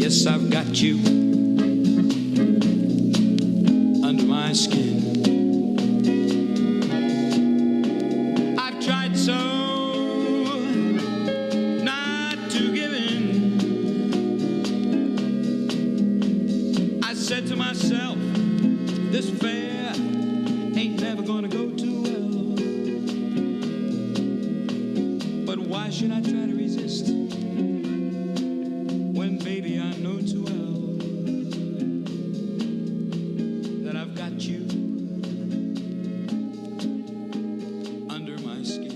Yes, I've got you under my skin. I've tried so not to give in. I said to myself, this affair ain't never gonna go too well. But why should I try to resist when, baby, I know too well that I've got you under my skin.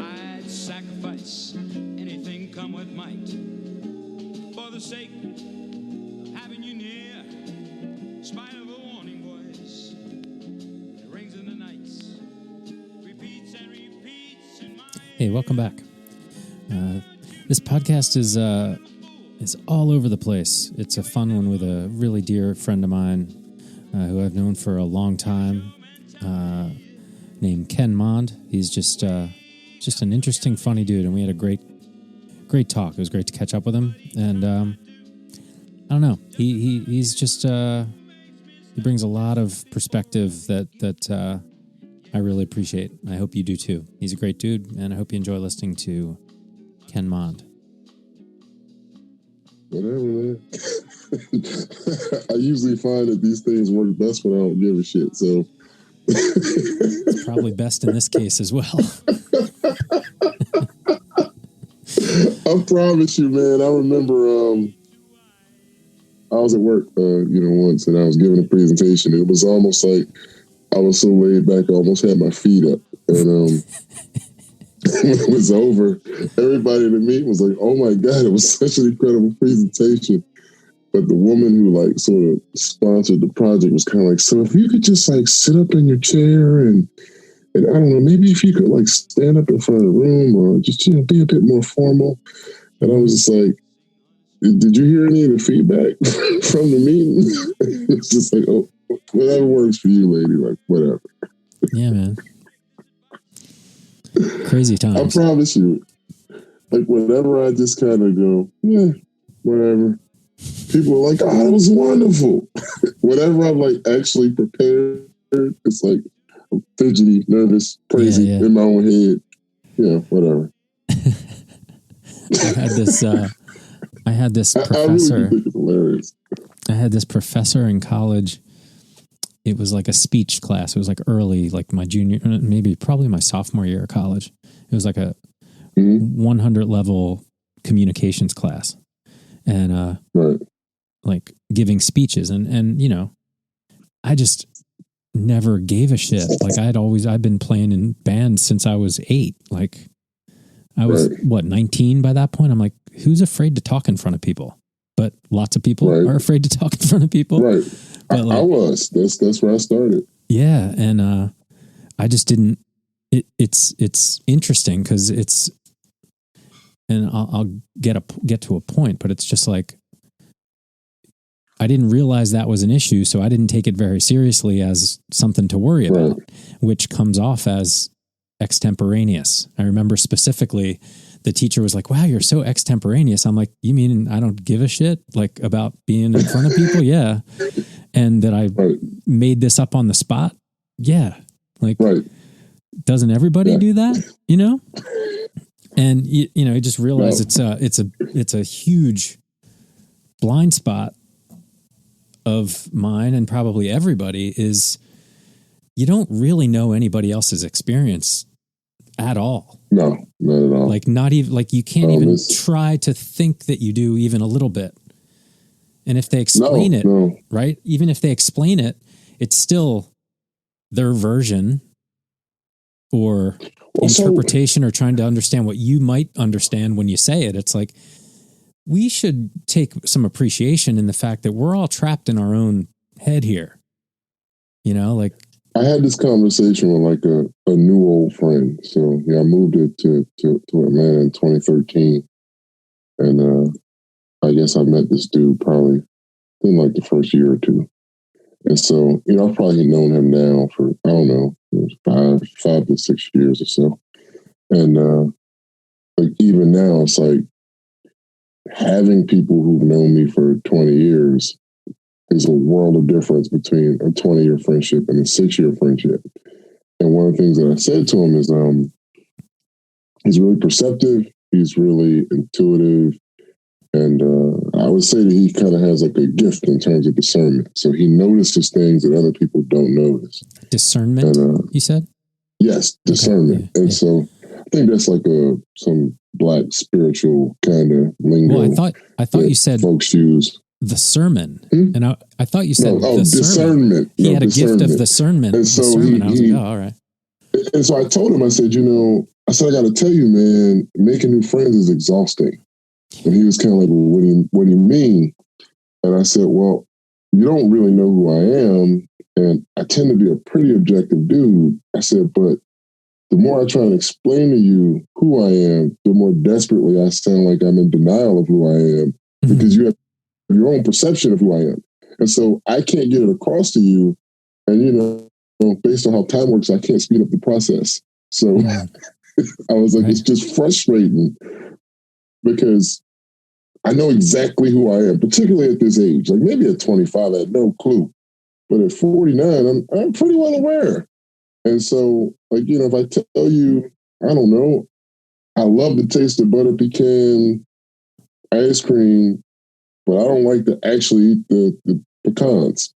I'd sacrifice anything come what might for the sake of having you near. In spite of a warning voice that rings in the nights, repeats and repeats in my Hey, welcome back. This podcast is all over the place. It's a fun one with a really dear friend of mine who I've known for a long time, named Ken Mond. He's just an interesting, funny dude, and we had a great talk. It was great to catch up with him, and I don't know. He's just he brings a lot of perspective that I really appreciate. I hope you do too. He's a great dude, and I hope you enjoy listening to Ken Mond. Whatever, man. I usually find that these things work best when I don't give a shit, so. It's probably best in this case as well. I promise you, man. I remember I was at work, once, and I was giving a presentation. It was almost like I was so laid back, I almost had my feet up. And when it was over, everybody in the meeting was like, "Oh my God, it was such an incredible presentation." But the woman who sort of sponsored the project was kind of like, "So if you could just sit up in your chair and I don't know, maybe if you could stand up in front of the room or just be a bit more formal." And I was just like, "Did you hear any of the feedback from the meeting?" It's just like, "Oh, whatever works for you, lady. Whatever." Yeah, man. Crazy times. I promise you, whenever I just kind of go, yeah, whatever. People are like, "Oh, that was wonderful." Whenever I'm actually prepared, it's I'm fidgety, nervous, crazy in my own head. Yeah, whatever. I had this professor. I really think it's hilarious. I had this professor in college. It was a speech class. It was early, my junior, probably my sophomore year of college. It was a 100 level communications class, and giving speeches, and I just never gave a shit. I've been playing in bands since I was 8. I was 19 by that point. I'm like, who's afraid to talk in front of people? But lots of people are afraid to talk in front of people. Right. But I was. That's where I started. Yeah, and I just didn't. It's interesting because it's, and I'll get to a point, but it's just I didn't realize that was an issue, so I didn't take it very seriously as something to worry about, which comes off as extemporaneous. I remember specifically the teacher was like, "Wow, you're so extemporaneous." I'm like, "You mean I don't give a shit about being in front of people?" Yeah. And that I made this up on the spot? Yeah. Doesn't everybody do that? And you just realize it's a huge blind spot of mine, and probably everybody, is you don't really know anybody else's experience at all. No, not at all. Not even, you can't even try to think that you do even a little bit. And if they explain it, right? Even if they explain it, it's still their version or interpretation, or trying to understand what you might understand when you say it. It's we should take some appreciation in the fact that we're all trapped in our own head here. I had this conversation with a new old friend. So I moved to Atlanta in 2013, and I guess I met this dude probably in the first year or two. And so, I've probably known him now for, I don't know, 5 to 6 years or so. And even now, it's having people who've known me for 20 years is a world of difference between a 20-year friendship and a 6-year friendship. And one of the things that I said to him is, he's really perceptive. He's really intuitive. And I would say that he kind of has like a gift in terms of discernment. So he notices things that other people don't notice. Discernment, you said? Yes, discernment. Okay. And so I think that's like some Black spiritual kind of lingo. Well, I thought you said folks use the sermon, and I thought you said the discernment. He had a gift of discernment. And so I was like, oh, all right. And so I told him, I said, I got to tell you, man, making new friends is exhausting. And he was kind of like, well, what do you mean? And I said, well, you don't really know who I am. And I tend to be a pretty objective dude. I said, but the more I try to explain to you who I am, the more desperately I sound like I'm in denial of who I am, because you have your own perception of who I am. And so I can't get it across to you. And, based on how time works, I can't speed up the process. So I was like, It's just frustrating because I know exactly who I am, particularly at this age. Like maybe at 25, I had no clue. But at 49, I'm pretty well aware. And so, like, if I tell you, I don't know, I love the taste of butter pecan ice cream, but I don't like to actually eat the pecans.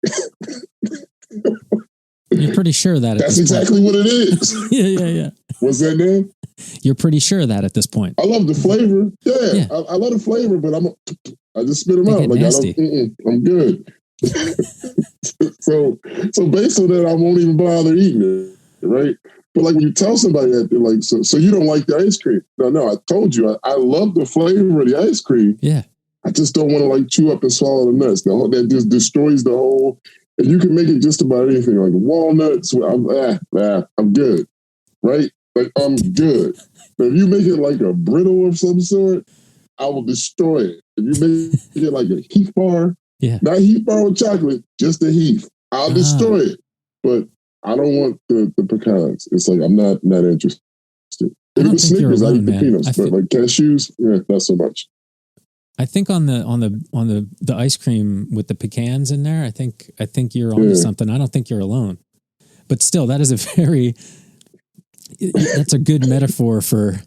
You're pretty sure that that's exactly what it is. Yeah. What's that name? You're pretty sure that at this point. I love the flavor. Yeah. I love the flavor, but I just spit them out. Like nasty. I'm good. So based on that, I won't even bother eating it, right? But like when you tell somebody that, they're like, so you don't like the ice cream? No, I told you, I love the flavor of the ice cream. Yeah. I just don't want to like chew up and swallow the nuts. That just destroys the whole. And you can make it just about anything, like walnuts. I'm good, right? Like I'm good. But if you make it like a brittle of some sort, I will destroy it. If you make it like a Heath bar, not Heath bar with chocolate, just a Heath, I'll destroy it. But I don't want the pecans. It's like I'm not interested. If it was Snickers, I eat the peanuts, but like cashews, not so much. I think on the ice cream with the pecans in there, I think you're onto something. I don't think you're alone. But still, that is that's a good metaphor for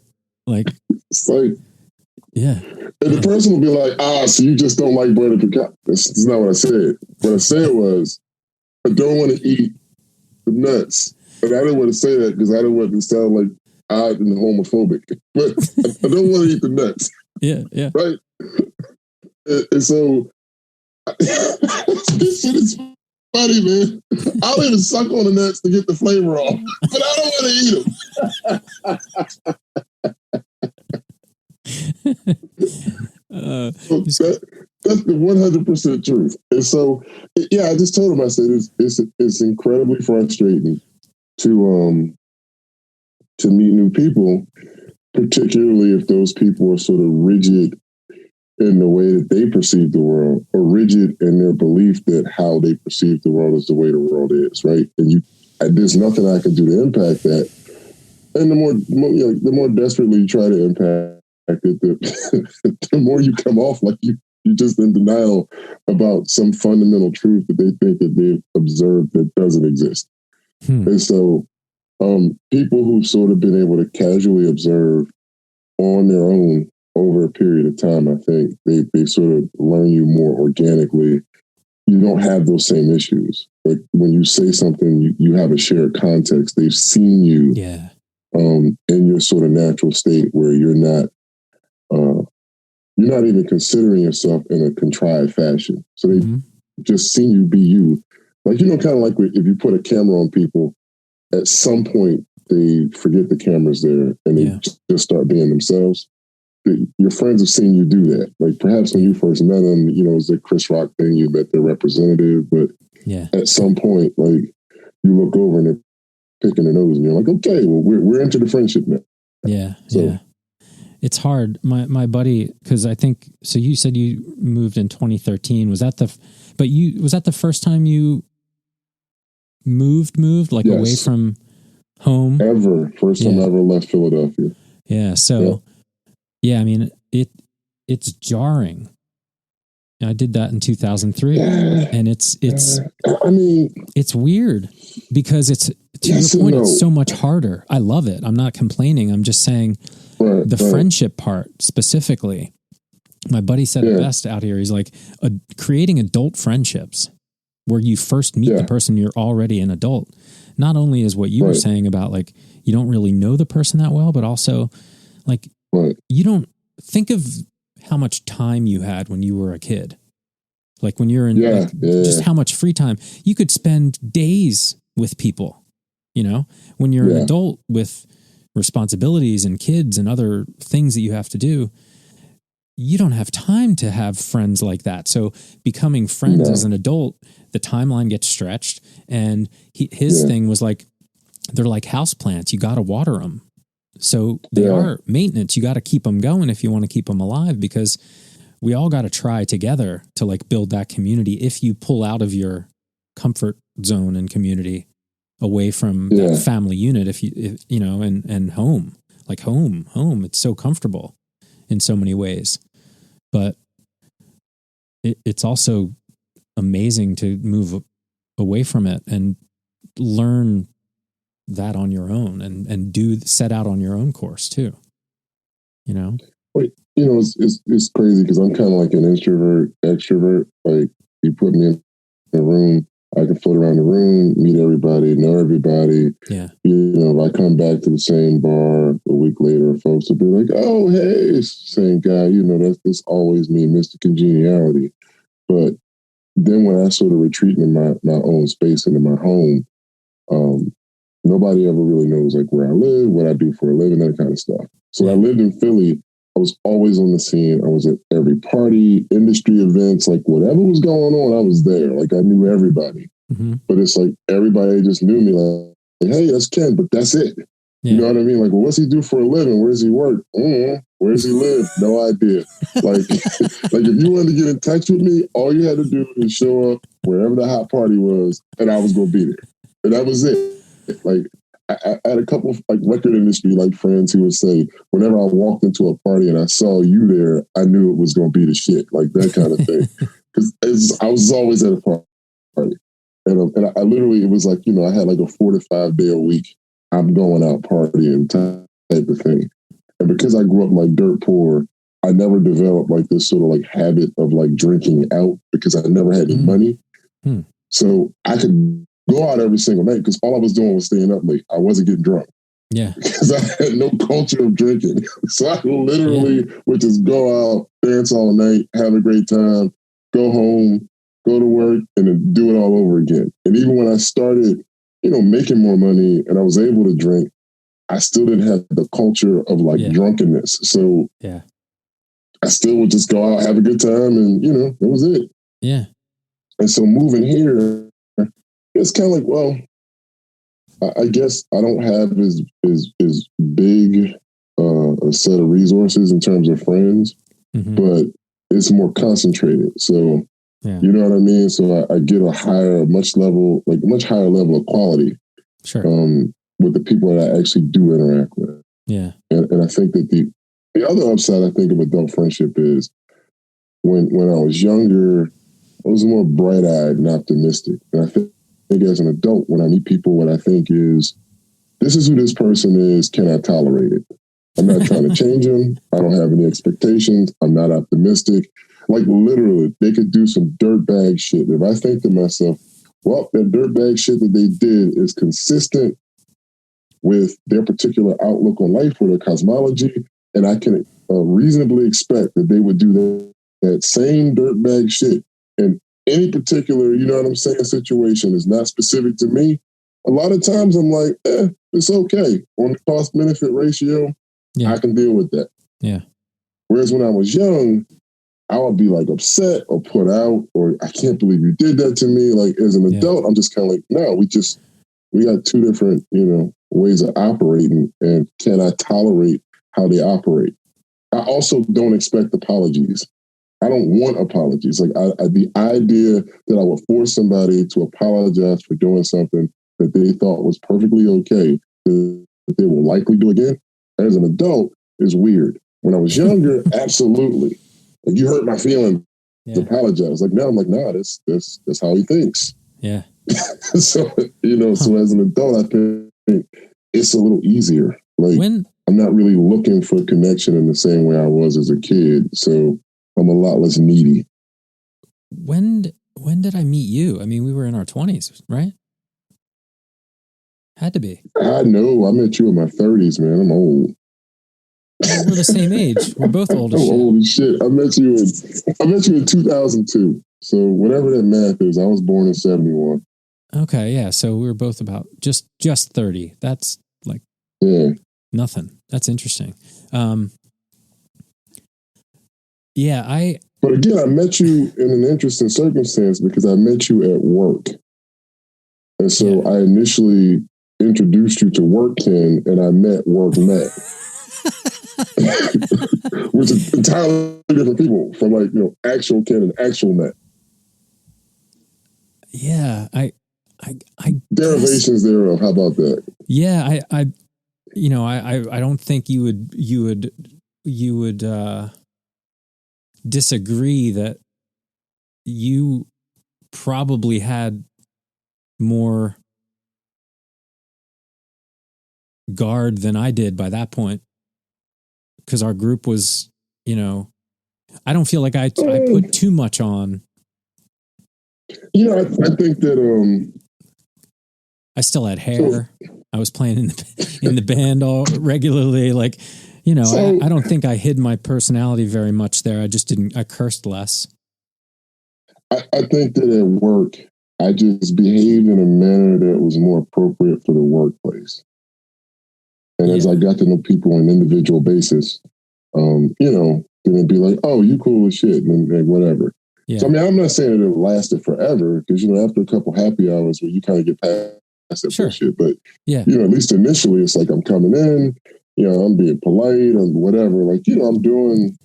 like. It's like, yeah. And the person will be like, so you just don't like butter pecan. That's not what I said. What I said was, I don't want to eat the nuts. And I didn't want to say that because I didn't want it to sound like odd and homophobic. But I don't want to eat the nuts. Yeah. Right? And so, this shit is funny, man. I'll even suck on the nuts to get the flavor off, but I don't want to eat them. That's the 100% truth. And so, I just told him, I said, it's incredibly frustrating to meet new people, particularly if those people are sort of rigid in the way that they perceive the world, or rigid in their belief that how they perceive the world is the way the world is, right? And there's nothing I can do to impact that. And the more desperately you try to impact it, the more you come off like you're just in denial about some fundamental truth that they think that they've observed that doesn't exist. And so people who've sort of been able to casually observe on their own over a period of time, I think they sort of learn you more organically. You don't have those same issues. Like when you say something, you have a shared context. They've seen you in your sort of natural state where you're not even considering yourself in a contrived fashion. So they've just seen you be you. Like, kind of like if you put a camera on people, at some point they forget the camera's there and they just start being themselves. Your friends have seen you do that. Like perhaps when you first met them, it was the Chris Rock thing, you met their representative, but at some point, like you look over and they're picking their nose and you're like, okay, well, we're into the friendship now. Yeah. It's hard. My buddy, because I think, so you said you moved in 2013. Was that the first time you moved like away from home? First time I ever left Philadelphia. Yeah. So, I mean, it's jarring. I did that in 2003, and it's I mean, it's weird because it's, to your point, it's so much harder. I love it. I'm not complaining. I'm just saying the friendship part specifically. My buddy said it best out here. He's like, creating adult friendships where you first meet the person, you're already an adult. Not only is what you were saying about like, you don't really know the person that well, but also like, you don't think of how much time you had when you were a kid. Like when you're in just how much free time you could spend days with people, you know, when you're an adult with responsibilities and kids and other things that you have to do, you don't have time to have friends like that. So becoming friends as an adult, the timeline gets stretched. And his thing was like, they're like houseplants. You got to water them. So they are maintenance. You got to keep them going if you want to keep them alive, because we all got to try together to like build that community. If you pull out of your comfort zone and community away from that family unit, if you know, and home, like home, it's so comfortable in so many ways, but it's also amazing to move away from it and learn that on your own and set out on your own course too, you know? Wait, you know, it's crazy because I'm kind of like an introvert, extrovert. Like you put me in a room, I can float around the room, meet everybody, know everybody. Yeah. You know, if I come back to the same bar a week later, folks will be like, oh, hey, it's the same guy. You know, that's always me, Mr. Congeniality. But then when I sort of retreat into my own space, into my home, nobody ever really knows like where I live, what I do for a living, that kind of stuff. So I lived in Philly. I was always on the scene. I was at every party, industry events, like whatever was going on, I was there. Like I knew everybody. Mm-hmm. But it's like everybody just knew me like, hey, that's Ken, but that's it. Yeah. You know what I mean? Like, well, what's he do for a living? Where does he work? Where does he live? No idea. Like if you wanted to get in touch with me, all you had to do was show up wherever the hot party was, and I was going to be there. And that was it. Like I had a couple of like record industry like friends who would say, whenever I walked into a party and I saw you there, I knew it was going to be the shit, like that kind of thing. Because I was always at a party, and I literally, it was like, you know, I had like a 4 to 5 day a week, I'm going out partying type of thing. And because I grew up like dirt poor, I never developed like this sort of like habit of like drinking out because I never had any money. So I could go out every single night because all I was doing was staying up late. I wasn't getting drunk. Yeah. Because I had no culture of drinking. So I literally would just go out, dance all night, have a great time, go home, go to work, and then do it all over again. And even when I started, you know, making more money and I was able to drink, I still didn't have the culture of like drunkenness. So I still would just go out, have a good time, and, you know, that was it. Yeah. And so moving here, it's kind of like, well, I guess I don't have as big a set of resources in terms of friends, but it's more concentrated. So, you know what I mean? So I get much higher level of quality with the people that I actually do interact with. Yeah. And I think that the other upside I think of adult friendship is when I was younger, I was more bright-eyed and optimistic. And I think as an adult, when I meet people, what I think is, this is who this person is. Can I tolerate it? I'm not trying to change them. I don't have any expectations. I'm not optimistic. Like literally, they could do some dirtbag shit. If I think to myself, well, that dirtbag shit that they did is consistent with their particular outlook on life or their cosmology, and I can reasonably expect that they would do that same dirtbag shit. And any particular, you know what I'm saying, situation is not specific to me. A lot of times I'm like, it's okay. On the cost-benefit ratio, I can deal with that. Yeah. Whereas when I was young, I would be like upset or put out, or I can't believe you did that to me. Like as an adult, I'm just kind of like, no, we got two different, you know, ways of operating, and can I tolerate how they operate? I also don't expect apologies. I don't want apologies. Like the idea that I would force somebody to apologize for doing something that they thought was perfectly okay, that they will likely do again as an adult, is weird. When I was younger, absolutely. Like, you hurt my feelings. Yeah. Apologize. Like, now I'm like, nah, that's how he thinks. Yeah. So, so as an adult, I think it's a little easier. Like, I'm not really looking for connection in the same way I was as a kid. So I'm a lot less needy. When did I meet you? I mean, we were in our 20s, right? Had to be. I know. I met you in my 30s, man. I'm old. We're the same age. We're both old as shit. Old as shit. I met you in 2002. So whatever that math is, I was born in 71. Okay, yeah. So we were both about just 30. That's like nothing. That's interesting. But again, I met you in an interesting circumstance because I met you at work. And so I initially introduced you to work Ken, and I met work Matt. Which is entirely different people from, like, actual Ken and actual Matt. Yeah, I derivations thereof. How about that? Yeah, I don't think you would disagree that you probably had more guard than I did by that point, because our group was, I don't feel like I put too much on. I think that I still had hair. I was playing in the band all regularly. Like, I don't think I hid my personality very much there. I cursed less. I think that at work, I just behaved in a manner that was more appropriate for the workplace. And as I got to know people on an individual basis, then it'd be like, oh, you cool as shit, and whatever. Yeah. So, I mean, I'm not saying that it lasted forever, because, after a couple happy hours where you kind of get past that bullshit. But, at least initially, it's like I'm coming in, I'm being polite, and whatever. Like, I'm doing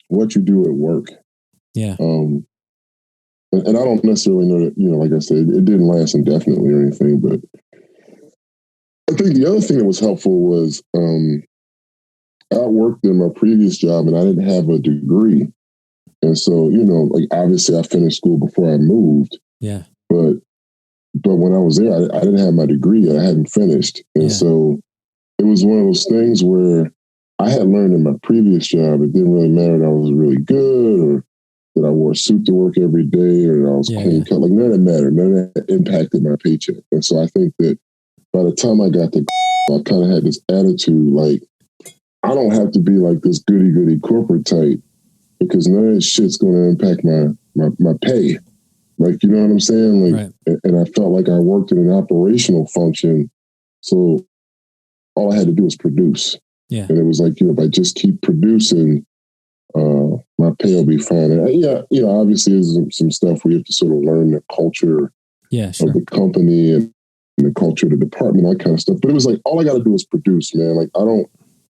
what you do at work. Yeah. And I don't necessarily know that, like I said, it didn't last indefinitely or anything. But I think the other thing that was helpful was I worked in my previous job and I didn't have a degree. And so, like, obviously I finished school before I moved. Yeah. But when I was there, I didn't have my degree. I hadn't finished. And so it was one of those things where I had learned in my previous job, it didn't really matter that I was really good or that I wore a suit to work every day or that I was clean cut. Like, none of that mattered. None of that impacted my paycheck. And so I think that by the time I got to, I kind of had this attitude, like, I don't have to be like this goody-goody corporate type, because none of this shit's going to impact my pay. Like, you know what I'm saying? Like, and I felt like I worked in an operational function. So all I had to do was produce. Yeah. And it was like, if I just keep producing, my pay will be fine. And obviously there's some stuff where you have to sort of learn the culture of the company and the culture of the department, that kind of stuff. But it was like, all I got to do is produce, man. Like, I don't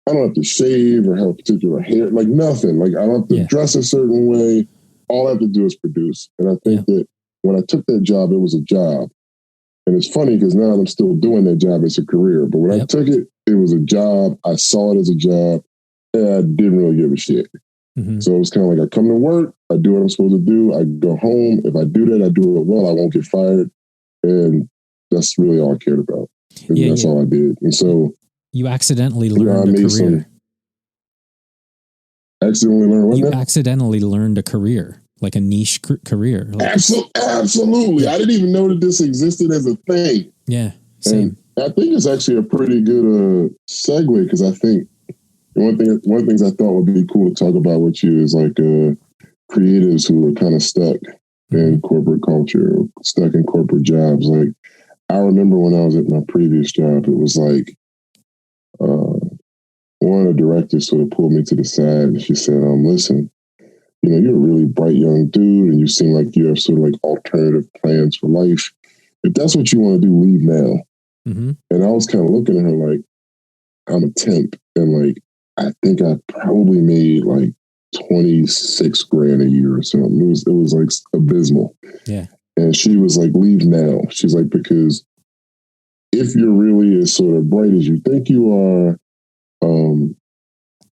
have to shave or have a particular hair, like nothing. Like, I don't have to dress a certain way. All I have to do is produce. And I think that when I took that job, it was a job. And it's funny because now I'm still doing that job as a career. But when I took it, it was a job. I saw it as a job, and I didn't really give a shit. Mm-hmm. So it was kind of like, I come to work, I do what I'm supposed to do, I go home. If I do that, I do it well, I won't get fired. And that's really all I cared about. And that's all I did. And so you accidentally learned a career. Accidentally learned what? You accidentally learned a career, like a niche career. Like, absolutely. I didn't even know that this existed as a thing. Yeah, same. And I think it's actually a pretty good segue, because I think one of the things I thought would be cool to talk about with you is like creatives who are kind of stuck in corporate culture, or stuck in corporate jobs. Like, I remember when I was at my previous job, it was like one of the directors sort of pulled me to the side and she said, listen, you're a really bright young dude and you seem like you have sort of like alternative plans for life. If that's what you want to do, leave now. Mm-hmm. And I was kind of looking at her like, I'm a temp, and like, I think I probably made like 26 grand a year or something. It was like abysmal. Yeah. And she was like, leave now. She's like, because if you're really as sort of bright as you think you are,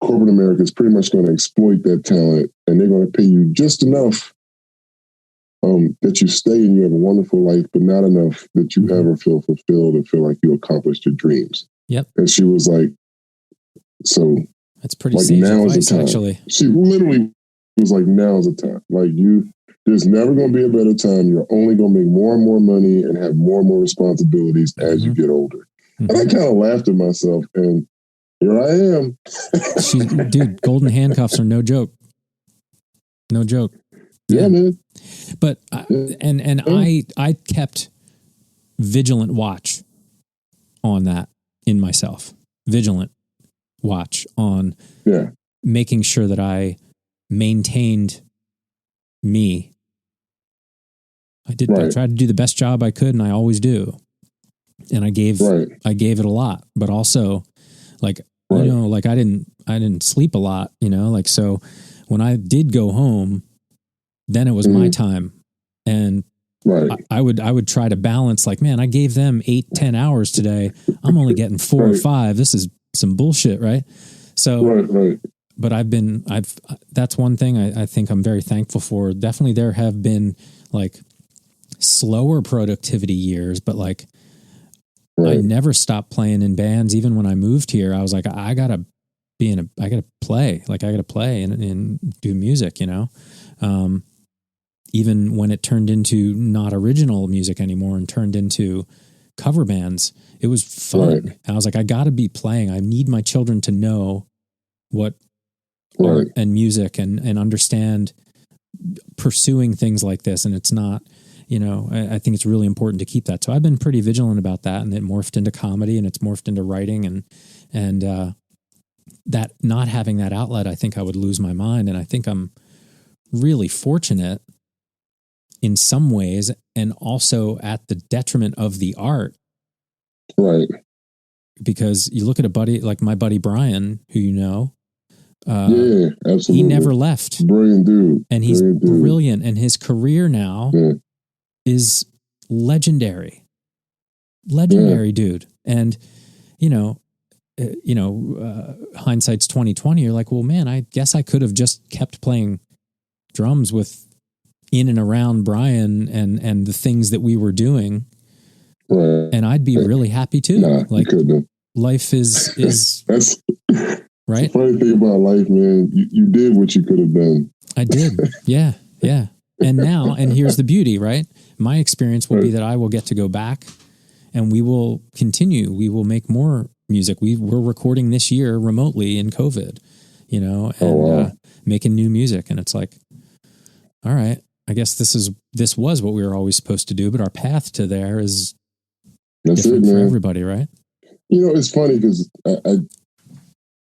corporate America is pretty much going to exploit that talent, and they're going to pay you just enough that you stay and you have a wonderful life, but not enough that you ever feel fulfilled and feel like you accomplished your dreams. Yep. And she was like, so that's pretty sage advice, actually. She literally was like, now's the time. Like there's never going to be a better time. You're only going to make more and more money and have more and more responsibilities as you get older. And I kind of laughed at myself, and here I am. Dude, golden handcuffs are no joke. No joke. Yeah, man. But I kept vigilant watch on that in myself. Vigilant watch on making sure that I maintained me. I tried to do the best job I could, and I always do. And I gave it a lot, but also like, you know, like I didn't sleep a lot, you know, like, so when I did go home, then it was my time. And I would try to balance, like, man, I gave them 8-10 hours today. I'm only getting 4 or 5. This is some bullshit. Right. So, but that's one thing I think I'm very thankful for. Definitely there have been like slower productivity years, but like, I never stopped playing in bands. Even when I moved here, I was like, I gotta play. Like I gotta play and do music, you know? Even when it turned into not original music anymore and turned into cover bands, it was fun. And I was like, I gotta be playing. I need my children to know what art and music and understand pursuing things like this. And it's not, you know, I think it's really important to keep that. So I've been pretty vigilant about that, and it morphed into comedy and it's morphed into writing, and that not having that outlet, I think I would lose my mind. And I think I'm really fortunate in some ways, and also at the detriment of the art. Right. Because you look at a buddy, like my buddy Brian, who you know, yeah, absolutely. He never left. Brilliant dude. And he's brilliant. And his career now is legendary. Legendary dude. And, you know, hindsight's 2020. You're like, well, man, I guess I could have just kept playing drums with in and around Brian and the things that we were doing. Right. And I'd be really happy too. Nah, like life is that's right. The funny thing about life, man, you did what you could have done. I did. Yeah. Yeah. And now, and here's the beauty, right? My experience will be that I will get to go back and we will continue. We will make more music. We're recording this year remotely in COVID, you know, and making new music. And it's like, all right, I guess this was what we were always supposed to do, but our path to there is different for everybody, right? You know, it's funny because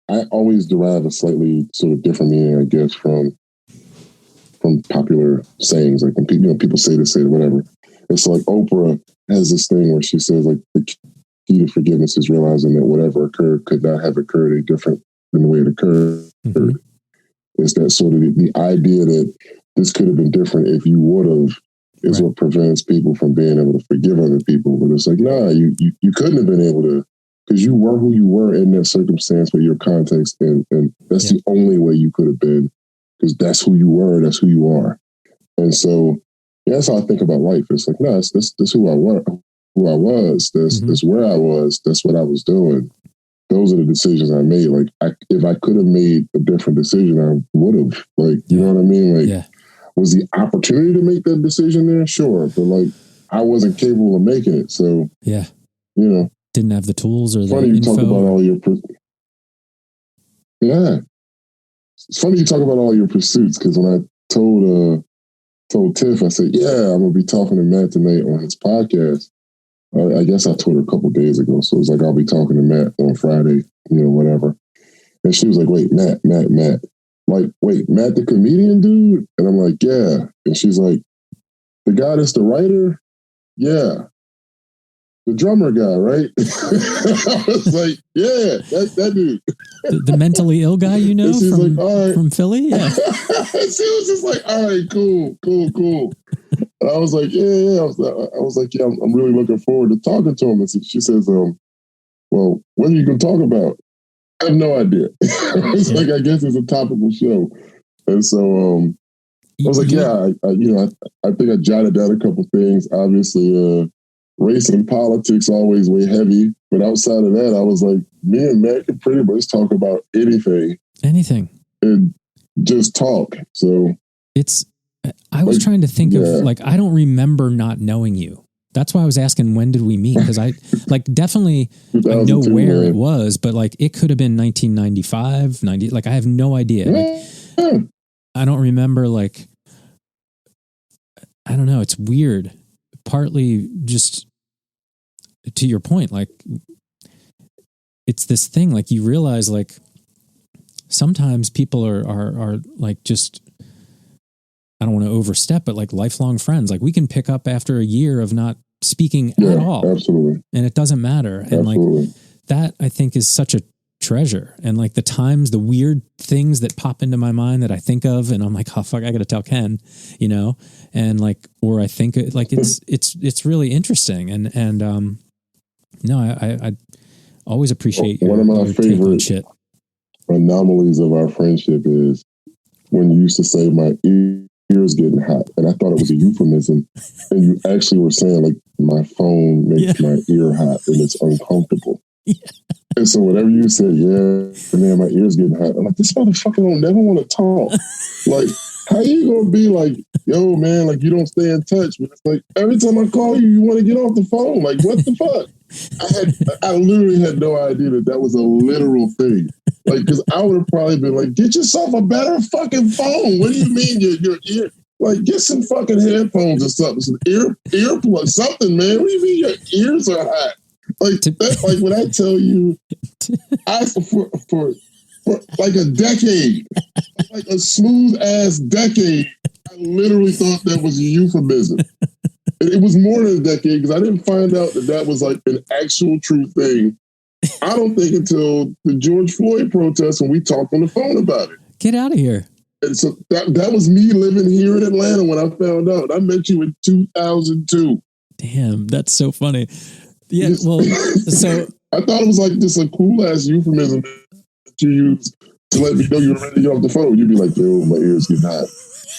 I always derive a slightly sort of different meaning, I guess, from popular sayings. Like when people say this, say whatever. It's like Oprah has this thing where she says, like, the key to forgiveness is realizing that whatever occurred could not have occurred any different than the way it occurred. Mm-hmm. It's that sort of the idea that this could have been different if you would have is what prevents people from being able to forgive other people. But it's like, nah, you couldn't have been able to, because you were who you were in that circumstance with your context, and that's the only way you could have been, because that's who you were, that's who you are. And so that's how I think about life. It's like, no, that's who I was, that's where I was, that's what I was doing. Those are the decisions I made. Like, if I could have made a different decision, I would have. Like, you know what I mean? Like, was the opportunity to make that decision there? Sure. But like, I wasn't capable of making it. So, you know. Didn't have the tools or the funny you info. Talk about all your it's funny you talk about all your pursuits, because when I told Tiff, I said, I'm gonna be talking to Matt tonight on his podcast. I guess I told her a couple of days ago, so it was like, I'll be talking to Matt on Friday, you know, whatever. And she was like, wait, Matt, like, wait, Matt the comedian dude? And I'm like, yeah. And she's like, the guy that's the writer? Yeah. The drummer guy, right? I was like, yeah, that dude. The mentally ill guy, you know, from, like, all right. From Philly? Yeah. She was just like, all right, cool. And I was like, yeah. I was like, yeah, I'm really looking forward to talking to him. And she says, well, what are you going to talk about? I have no idea. It's like, I guess it's a topical show. And so I was like, I think I jotted down a couple things. Obviously, race and politics always weigh heavy. But outside of that, I was like, me and Matt can pretty much talk about anything. Anything. And just talk. So I was trying to think of, like, I don't remember not knowing you. That's why I was asking, when did we meet? Because I, like, definitely I know where it was, but, like, it could have been 1995, 90. Like, I have no idea. Like, I don't remember, like, I don't know. It's weird. Partly just to your point, like, it's this thing, like, you realize, like, sometimes people are like, just, I don't want to overstep, but like lifelong friends, like we can pick up after a year of not speaking at all. Absolutely. And it doesn't matter. And like that, I think, is such a treasure. And like the times, the weird things that pop into my mind that I think of, and I'm like, oh fuck, I got to tell Ken, you know? And like, or I think like it's really interesting. And no, I always appreciate one of my favorite shit. Anomalies of our friendship is when you used to say my ears getting hot, and I thought it was a euphemism, and you actually were saying like my phone makes my ear hot and it's uncomfortable. And so whatever you said, man, my ears getting hot. I'm like, this motherfucker don't never want to talk. Like, how you gonna be like, yo, man, like you don't stay in touch? But it's like every time I call you, you want to get off the phone. Like, what the fuck? I literally had no idea that was a literal thing. Like, because I would have probably been like, get yourself a better fucking phone. What do you mean your ear? Like, get some fucking headphones or something, some earplugs, something, man. What do you mean your ears are hot? Like, like when I tell you, for like a decade, like a smooth ass decade, I literally thought that was a euphemism. It was more than a decade because I didn't find out that was like an actual true thing. I don't think until the George Floyd protest when we talked on the phone about it. Get out of here. And so that was me living here in Atlanta when I found out. I met you in 2002. Damn, that's so funny. Yeah, well, so I thought it was like just a cool ass euphemism that you use to let me know you're ready to get off the phone. You'd be like, yo, my ears getting hot.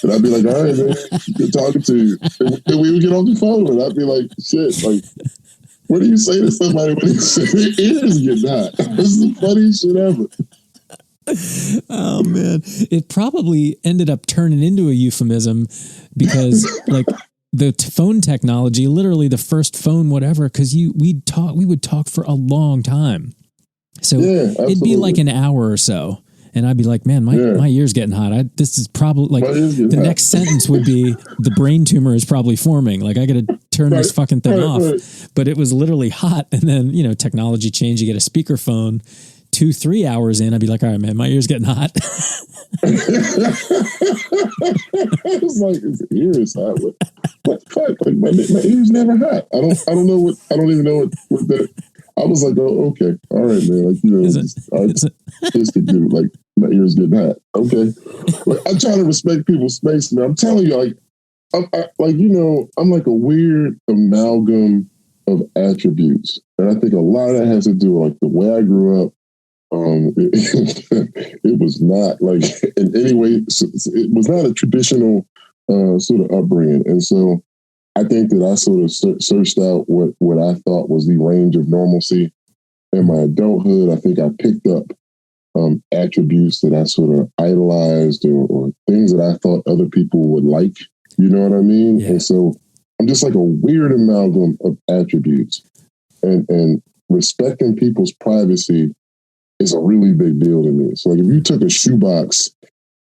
And I'd be like, all right, man, good talking to you. And we would get off the phone, and I'd be like, shit, like, what do you say to somebody when they say their ears getting hot? This is the funniest shit ever. Oh, man. It probably ended up turning into a euphemism because, like, the phone technology, literally the first phone, whatever, because we would talk for a long time. So it'd be like an hour or so. And I'd be like, man, my ear's getting hot. This is probably like the next sentence would be the brain tumor is probably forming. Like I got to turn this fucking thing off. Right. But it was literally hot. And then, you know, technology changed. You get a speakerphone. 2-3 hours in, I'd be like, all right, man, my ear's getting hot. It's like his ear is hot. What the fuck? Like my ear's never hot. I don't even know what that. I was like, oh, okay, all right, man. Like, you know, just to do like my ears getting hot. Okay, like, I try to respect people's space, man. I'm telling you, like, like you know, I'm like a weird amalgam of attributes, and I think a lot of that has to do with like the way I grew up. It was not like in any way. It was not a traditional sort of upbringing, and so I think that I sort of searched out what I thought was the range of normalcy in my adulthood. I think I picked up attributes that I sort of idolized or things that I thought other people would like. You know what I mean? Yeah. And so I'm just like a weird amalgam of attributes, and respecting people's privacy is a really big deal to me. So like if you took a shoebox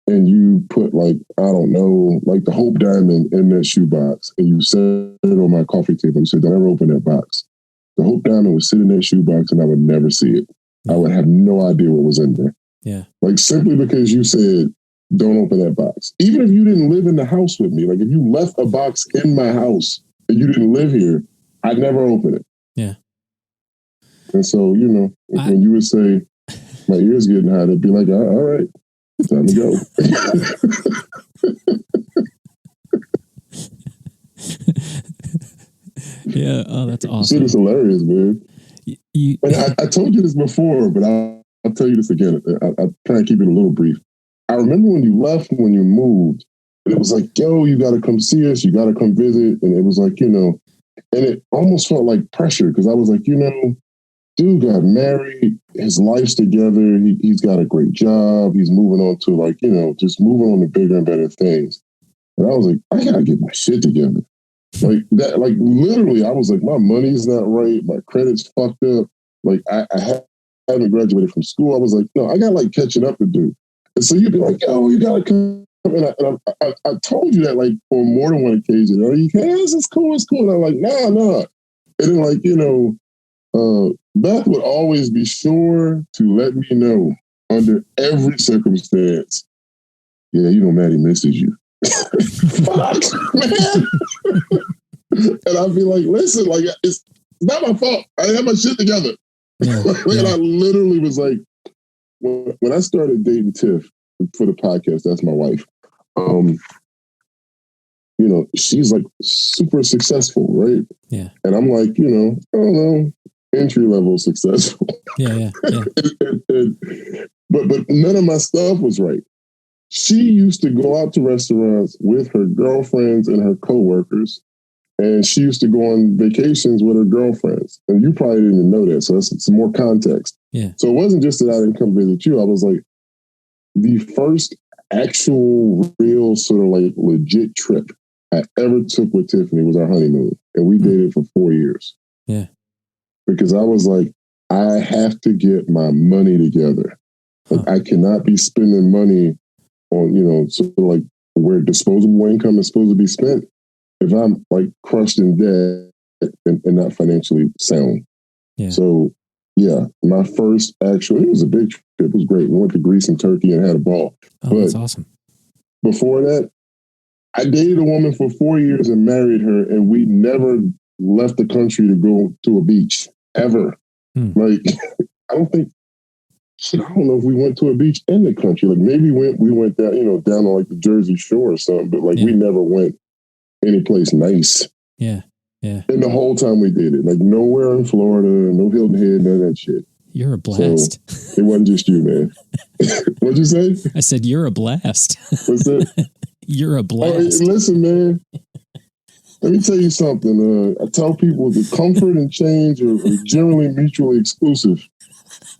and you put like, I don't know, like the Hope Diamond in that shoebox and you set it on my coffee table and said, don't ever open that box. The Hope Diamond would sit in that shoebox and I would never see it. I would have no idea what was in there. Yeah. Like simply because you said, don't open that box. Even if you didn't live in the house with me, like if you left a box in my house and you didn't live here, I'd never open it. Yeah. And so, you know, when you would say, my ears getting hot, it'd be like, all right, time to go. Yeah, oh, that's awesome. Shit is hilarious, man. I told you this before, but I'll I'll tell you this again. I'll try and keep it a little brief. I remember when you left, when you moved, and it was like, yo, you got to come see us. You got to come visit. And it was like, and it almost felt like pressure because I was like, dude got married. His life's together. He's got a great job. He's moving on to just moving on to bigger and better things. And I was like, I got to get my shit together. Like that, like literally, I was like, my money's not right. My credit's fucked up. Like I haven't graduated from school. I was like, no, I got like catching up to do. And so you'd be like, yo, you got to come. And I told you that like on more than one occasion. Are you guys? It's cool. It's cool. And I'm like, nah. And then like, Beth would always be sure to let me know under every circumstance. Yeah, Maddie misses you. Fuck, man. And I'd be like, listen, like, it's not my fault. I have my shit together. Yeah. And I literally was like, when I started dating Tiff for the podcast, that's my wife. She's like super successful, right? Yeah. And I'm like, I don't know, entry level successful. Yeah. But none of my stuff was right. She used to go out to restaurants with her girlfriends and her coworkers, and she used to go on vacations with her girlfriends. And you probably didn't even know that, so that's some more context. Yeah. So it wasn't just that I didn't come visit you. I was like, the first actual, real sort of like legit trip I ever took with Tiffany was our honeymoon, and we dated for 4 years. Yeah. Because I was like, I have to get my money together. Like, I cannot be spending money on, sort of like where disposable income is supposed to be spent if I'm like crushed in debt and not financially sound. Yeah. So, yeah, my first it was a big trip. It was great. We went to Greece and Turkey and had a ball. Oh, that's awesome. Before that, I dated a woman for 4 years and married her, and we never left the country to go to a beach ever. Like, I don't know if we went to a beach in the country. Like maybe we went down, down on like the Jersey Shore or something, but like we never went any place nice. Yeah. Yeah. And the whole time we did it, like nowhere in Florida, no Hilton Head, none of that shit. You're a blast. So, it wasn't just you, man. What'd you say? I said, you're a blast. What's that? You're a blast. Oh, listen, man. Let me tell you something. I tell people that comfort and change are generally mutually exclusive.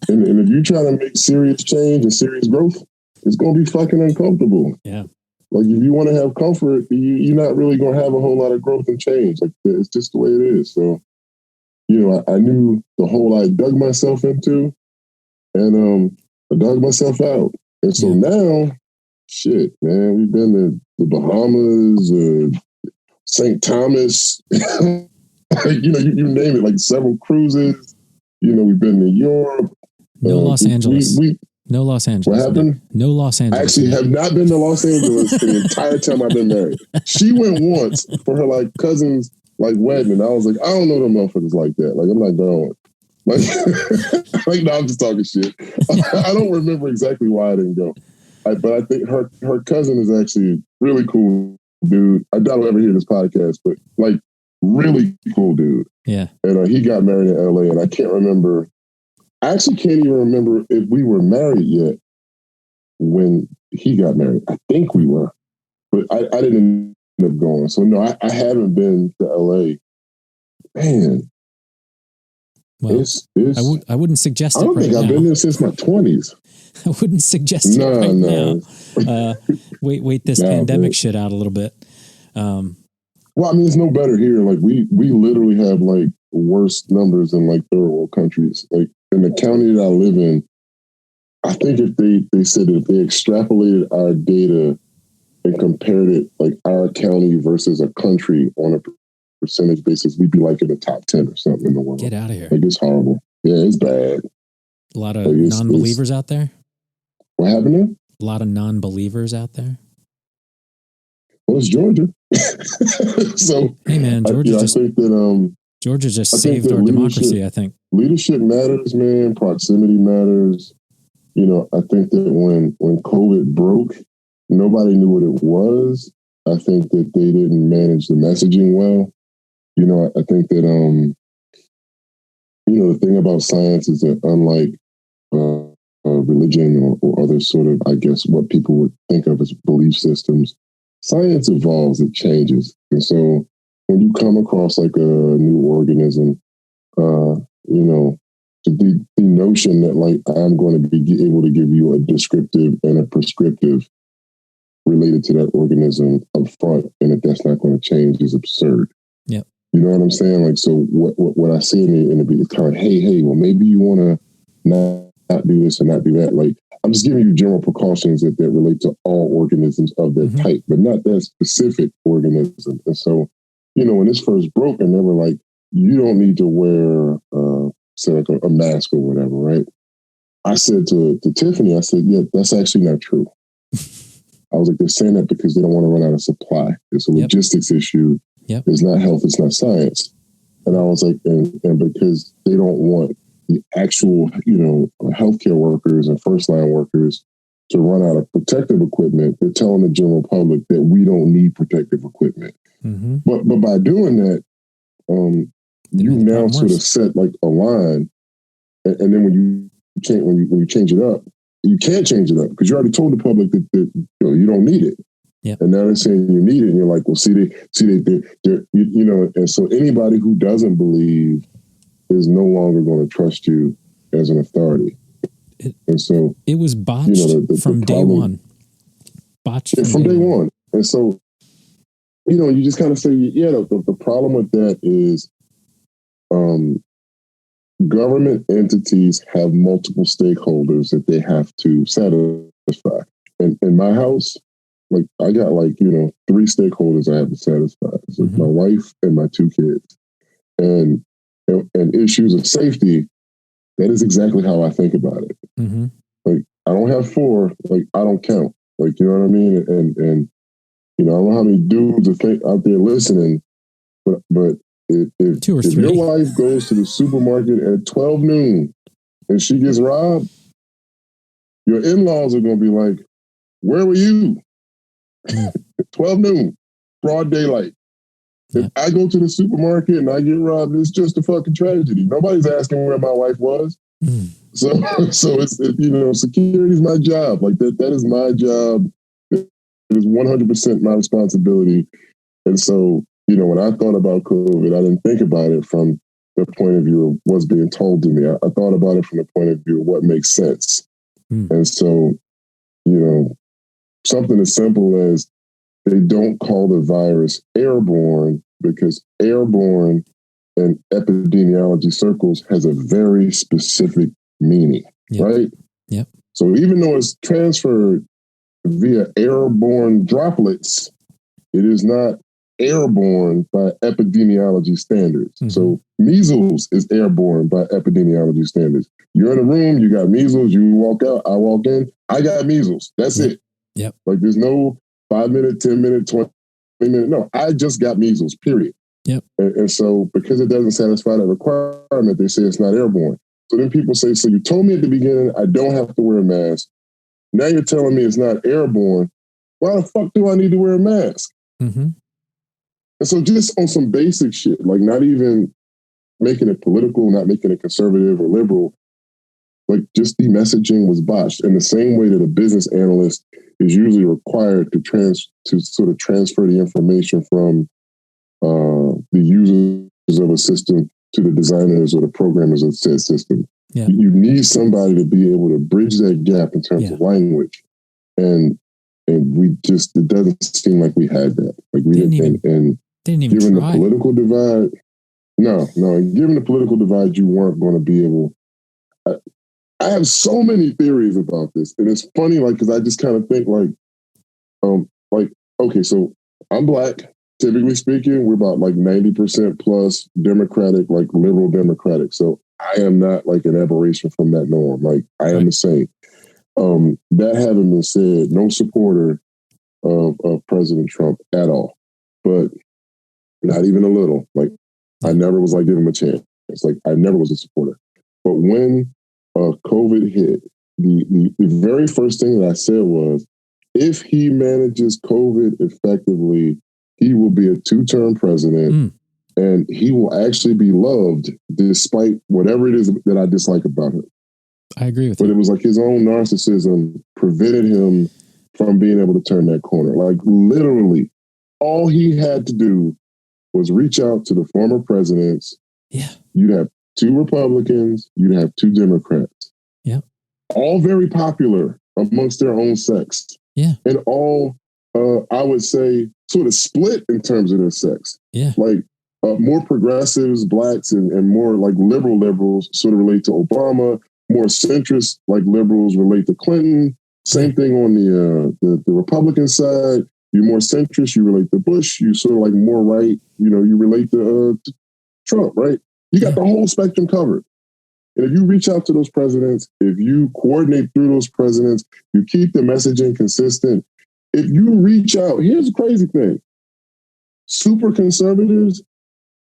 And if you're trying to make serious change and serious growth, it's going to be fucking uncomfortable. Yeah. Like if you want to have comfort, you're not really going to have a whole lot of growth and change. Like it's just the way it is. So, I knew the hole I dug myself into, and I dug myself out. And so now, shit, man, we've been to the Bahamas, St. Thomas, you name it, like several cruises. We've been to Europe. No Los Angeles. No Los Angeles. What happened? No Los Angeles. I actually have not been to Los Angeles the entire time I've been married. She went once for her like cousin's like wedding, and I was like, I don't know them motherfuckers like that. Like I'm not going. Like no, I'm just talking shit. I don't remember exactly why I didn't go. But I think her cousin is actually really cool dude. I doubt I'll ever hear this podcast, but like really cool dude. Yeah. And he got married in LA, and I can't remember. I actually can't even remember if we were married yet when he got married. I think we were, but I didn't end up going. So no, I haven't been to LA. Man. Well, I wouldn't suggest it right now. I don't think I've been there since my 20s. I wouldn't suggest it right now. Wait this pandemic shit out a little bit. Well, I mean, it's no better here. Like we literally have like worse numbers in like third world countries. Like in the county that I live in, I think if they said that if they extrapolated our data and compared it like our county versus a country on a percentage basis, we'd be like in the top 10 or something in the world. Get out of here. Like it's horrible. Yeah, it's bad. A lot of non-believers out there. What happened there? A lot of non-believers out there. Well, it's Georgia. So hey man, Georgia just saved our democracy, I think. Leadership matters, man. Proximity matters. I think that when COVID broke, nobody knew what it was. I think that they didn't manage the messaging well. I think that the thing about science is that unlike religion or other sort of, I guess, what people would think of as belief systems. Science evolves, it changes. And so when you come across like a new organism, the notion that like I'm going to be able to give you a descriptive and a prescriptive related to that organism up front, and that that's not going to change is absurd. Yep. You know what I'm saying? Like, so what I see in the beat is kind of, hey, well, maybe you want to not do this and not do that. Like, I'm just giving you general precautions that relate to all organisms of that type, but not that specific organism. And so, when this first broke, and they were like, you don't need to wear, say, like a mask or whatever, right? I said to Tiffany, I said, yeah, that's actually not true. I was like, they're saying that because they don't want to run out of supply. It's a logistics issue. Yep. It's not health. It's not science. And I was like, and because they don't want the actual, healthcare workers and first line workers to run out of protective equipment, they're telling the general public that we don't need protective equipment. Mm-hmm. But by doing that, you now sort of set like a line, and then when you change it up, you can't change it up because you already told the public that you don't need it. Yep. And now they're saying you need it, and you're like, well, and so anybody who doesn't believe is no longer going to trust you as an authority. And so it was botched from day one. From day one. And so, you just kind of say, the problem with that is government entities have multiple stakeholders that they have to satisfy. And in my house, like I got 3 stakeholders I have to satisfy. It's like my wife and my 2 kids. And issues of safety, that is exactly how I think about it. Mm-hmm. Like, I don't have 4, like, I don't count. Like, you know what I mean? And I don't know how many dudes are out there listening, but if 2 or 3. If your wife goes to the supermarket at 12 noon and she gets robbed, your in-laws are going to be like, where were you? 12 noon, broad daylight. If I go to the supermarket and I get robbed, it's just a fucking tragedy. Nobody's asking where my wife was. So it's security is my job. Like that is my job. It is 100% my responsibility. And so, when I thought about COVID, I didn't think about it from the point of view of what's being told to me. I thought about it from the point of view of what makes sense. And so, something as simple as they don't call the virus airborne because airborne in epidemiology circles has a very specific meaning, right? Yep. So even though it's transferred via airborne droplets, it is not airborne by epidemiology standards. Mm-hmm. So measles is airborne by epidemiology standards. You're in a room, you got measles, you walk out, I walk in, I got measles. That's it. Yep. Like there's no 5 minute, 10 minute, 20 minute. No, I just got measles, period. Yep. And so because it doesn't satisfy that requirement, they say it's not airborne. So then people say, so you told me at the beginning I don't have to wear a mask. Now you're telling me it's not airborne. Why the fuck do I need to wear a mask? Mm-hmm. And so just on some basic shit, like not even making it political, not making it conservative or liberal, like just the messaging was botched in the same way that a business analyst is usually required to sort of transfer the information from the users of a system to the designers or the programmers of said system. Yeah. You need somebody to be able to bridge that gap in terms of language. And we just, it doesn't seem like we had that. Like we didn't even given try. The political divide, given the political divide, you weren't going to be able. I have so many theories about this, and it's funny, like, because I just kind of think, okay, so I'm Black. Typically speaking, we're about like 90% plus Democratic, like liberal Democratic. So I am not like an aberration from that norm. Like I am the same. That having been said, no supporter of President Trump at all, but not even a little. Like I never was like, give him a chance. It's like I never was a supporter. But when COVID hit, the very first thing that I said was, if he manages COVID effectively, he will be a 2-term president and he will actually be loved despite whatever it is that I dislike about him. I agree with But you. it was like his own narcissism prevented him from being able to turn that corner. Like literally, all he had to do was reach out to the former presidents. Yeah. You'd have 2 Republicans, you'd have 2 Democrats. Yeah. All very popular amongst their own sex. Yeah. And all, I would say, sort of split in terms of their sex. Yeah. Like more progressives, blacks, and more like liberals sort of relate to Obama. More centrist, like liberals, relate to Clinton. Same thing on the Republican side. You're more centrist, you relate to Bush. You sort of like more right, you relate to Trump, right? You got the whole spectrum covered. And if you reach out to those presidents, if you coordinate through those presidents, you keep the messaging consistent. If you reach out, here's the crazy thing. Super conservatives,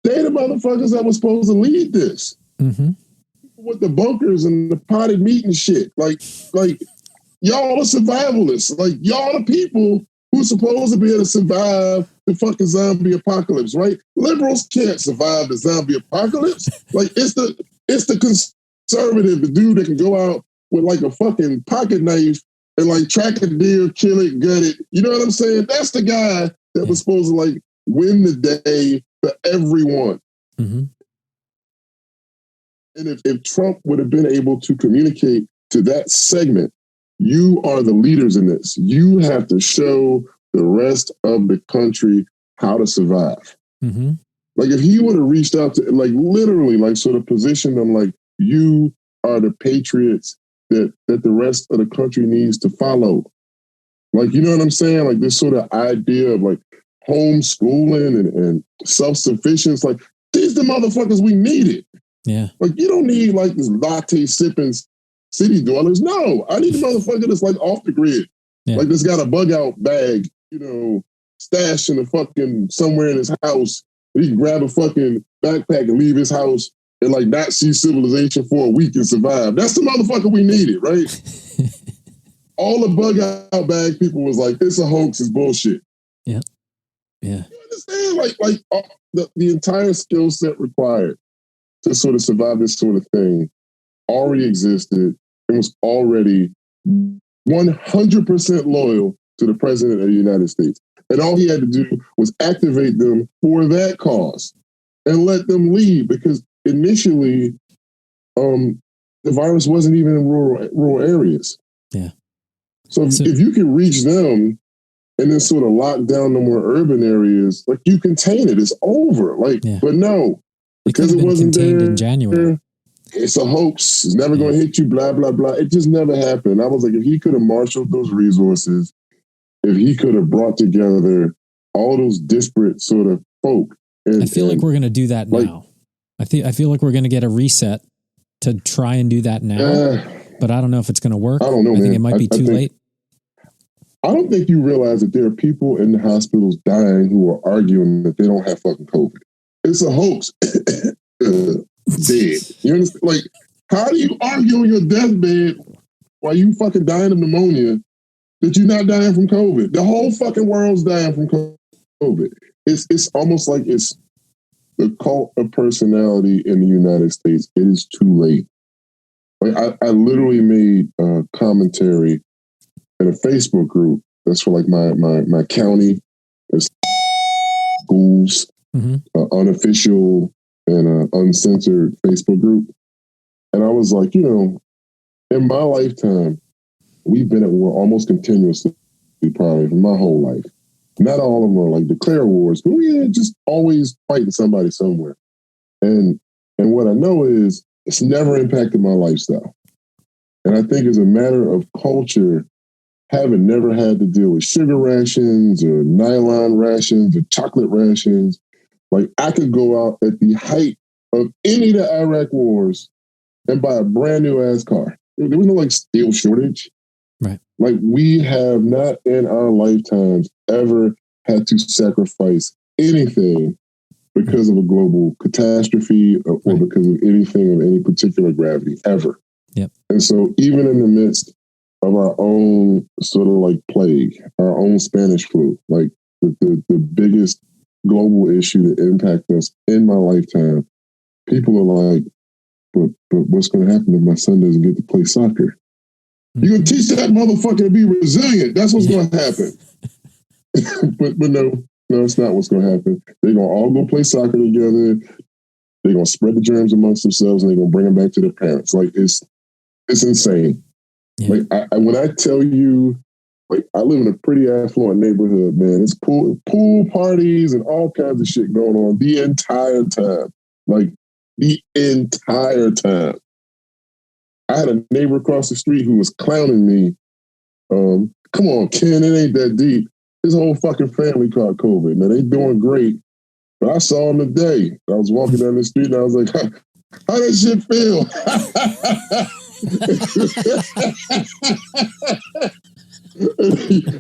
they the motherfuckers that were supposed to lead this. Mm-hmm. With the bunkers and the potted meat and shit. Like y'all are survivalists. Like y'all are people who's supposed to be able to survive the fucking zombie apocalypse, right? Liberals can't survive the zombie apocalypse. Like it's the conservative, the dude that can go out with like a fucking pocket knife and like track a deer, kill it, gut it. You know what I'm saying? That's the guy that was supposed to like win the day for everyone. Mm-hmm. And if Trump would have been able to communicate to that segment, you are the leaders in this. You have to show the rest of the country how to survive. Mm-hmm. Like if he would have reached out to, like literally, like sort of positioned them like, you are the patriots that the rest of the country needs to follow. Like, you know what I'm saying? Like this sort of idea of like homeschooling and self-sufficiency. Like these the motherfuckers we needed. Yeah. Like you don't need like this latte sipping city dwellers. No, I need a motherfucker that's like off the grid. Yeah. Like that's got a bug out bag, stashed in the fucking somewhere in his house. And he can grab a fucking backpack and leave his house and like not see civilization for a week and survive. That's the motherfucker we needed, right? All the bug out bag people was like, it's a hoax, it's bullshit. Yeah. Yeah. You understand? Like the entire skill set required to sort of survive this sort of thing already existed and was already 100% loyal to the president of the United States. And all he had to do was activate them for that cause and let them leave because initially the virus wasn't even in rural areas. Yeah. So if you can reach them and then sort of lock down the more urban areas, like you contain it, it's over. Like, but no, because it wasn't there in January. It's a hoax. It's never going to hit you, blah, blah, blah. It just never happened. I was like, if he could have marshaled those resources, if he could have brought together all those disparate sort of folk. I feel like we're going to do that now. I feel like we're going to get a reset to try and do that now. But I don't know if it's going to work. I don't know, I think it might be too late. I don't think you realize that there are people in the hospitals dying who are arguing that they don't have fucking COVID. It's a hoax. Dead. You understand? Like, how do you argue on your deathbed while you fucking dying of pneumonia that you're not dying from COVID? The whole fucking world's dying from COVID. It's almost like it's the cult of personality in the United States. It is too late. Like I literally made a commentary in a Facebook group that's for like my county, schools, unofficial and uncensored Facebook group. And I was like, in my lifetime, we've been at war almost continuously, probably for my whole life. Not all of them are like declare wars, but we just always fighting somebody somewhere. And what I know is it's never impacted my lifestyle. And I think as a matter of culture, having never had to deal with sugar rations or nylon rations or chocolate rations, like I could go out at the height of any of the Iraq wars and buy a brand new ass car. There was no like steel shortage. Right. Like we have not in our lifetimes ever had to sacrifice anything because of a global catastrophe or because of anything of any particular gravity ever. Yep. And so even in the midst of our own sort of like plague, our own Spanish flu, like the biggest global issue that impacted us in my lifetime, people are like, but what's going to happen if my son doesn't get to play soccer? You're going to teach that motherfucker to be resilient. That's what's going to happen. but no, it's not what's going to happen. They're going to all go play soccer together. They're going to spread the germs amongst themselves, and they're going to bring them back to their parents. Like, it's insane. Yeah. Like, when I tell you, like, I live in a pretty affluent neighborhood, man. It's pool parties and all kinds of shit going on the entire time. Like, the entire time. I had a neighbor across the street who was clowning me. Come on, Ken, it ain't that deep. His whole fucking family caught COVID. Now, they doing great. But I saw him today. I was walking down the street and I was like, how does shit feel?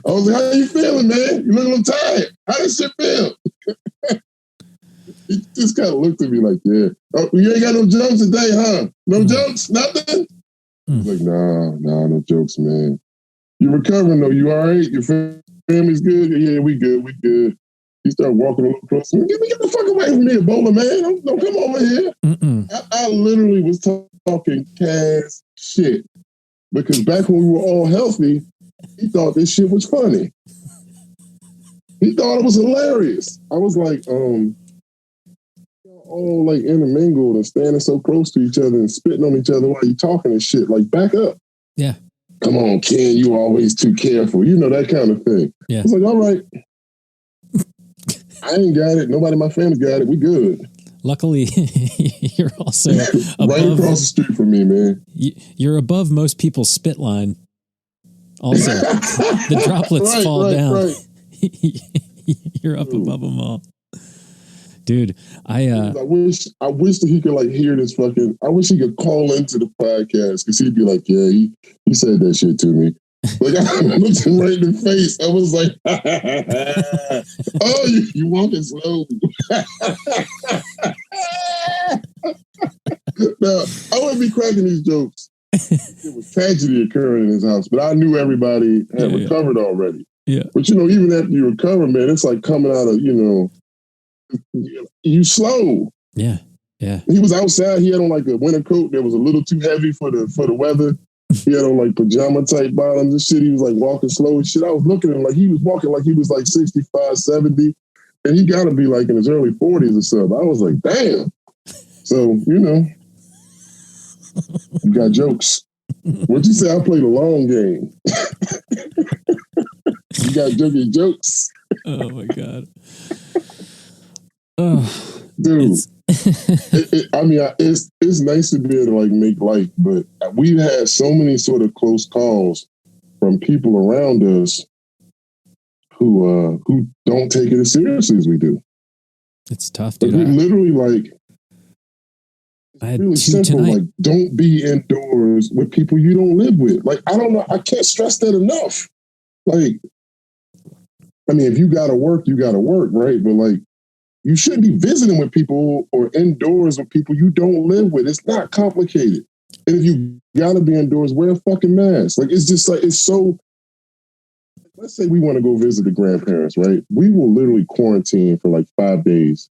I was like, how you feeling, man? You look a little tired. How does shit feel? He just kind of looked at me like, yeah. Oh, you ain't got no jokes today, huh? No jokes? Nothing? I was like, nah, no jokes, man. You recovering, though? You all right? Your family's good? Yeah, we good. He started walking a little closer. Get the fuck away from me, Ebola, man. Don't come over here. I literally was talking cash shit. Because back when we were all healthy, he thought this shit was funny. He thought it was hilarious. I was like, all like intermingled and standing so close to each other and spitting on each other while you talking and shit. Like, back up. Yeah. Come on, Ken, you always too careful. You know, that kind of thing. Yeah. I was like, all right. I ain't got it. Nobody in my family got it. We good. Luckily, you're also right across the street from me, man. You're above most people's spit line. Also, the droplets fall down. Right. You're up above them all. Dude, I wish that he could like hear this fucking. I wish he could call into the podcast because he'd be like, "Yeah, he said that shit to me." Like, I looked him right in the face. I was like, "Oh, you walking slow." Now, I wouldn't be cracking these jokes. It was tragedy occurring in his house, but I knew everybody had recovered already. Yeah, but even after you recover, man, it's like coming out of you slow. Yeah. He was outside. He had on like a winter coat that was a little too heavy for the weather. He had on like pajama type bottoms and shit. He was like walking slow and shit. I was looking at him like he was walking like he was like 65, 70. And he got to be like in his early 40s or something. I was like, damn. So, you got jokes. What'd you say? I played a long game. You got jokes. Oh, my God. Oh, dude. It's nice to be able to like make light, but we've had so many sort of close calls from people around us who don't take it as seriously as we do. It's tough, dude. Like, we literally like. I had really two simple. tonight. Like, don't be indoors with people you don't live with. Like, I don't know. I can't stress that enough. Like, I mean, if you got to work, you got to work, right? But like, you shouldn't be visiting with people or indoors with people you don't live with. It's not complicated. And if you gotta be indoors, wear a fucking mask. Like, it's just like, it's so. Let's say we want to go visit the grandparents, right? We will literally quarantine for like 5 days,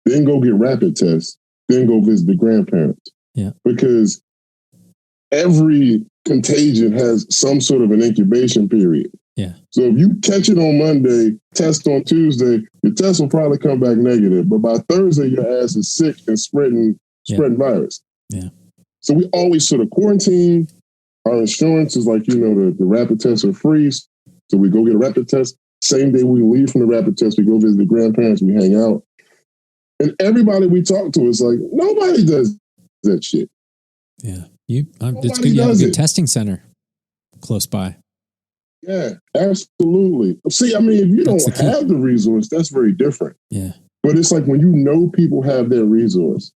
then go get rapid tests, then go visit the grandparents. Yeah. Because every contagion has some sort of an incubation period. Yeah. So if you catch it on Monday, test on Tuesday, your test will probably come back negative. But by Thursday, your ass is sick and spreading virus. Yeah. So we always sort of quarantine. Our insurance is like, the rapid tests are free. So we go get a rapid test. Same day we leave from the rapid test, we go visit the grandparents, we hang out. And everybody we talk to is like, nobody does that shit. Yeah. It's good you have a good testing center close by. Yeah, absolutely. See, I mean, if you don't have the resource, that's very different. Yeah. But it's like when people have their resource,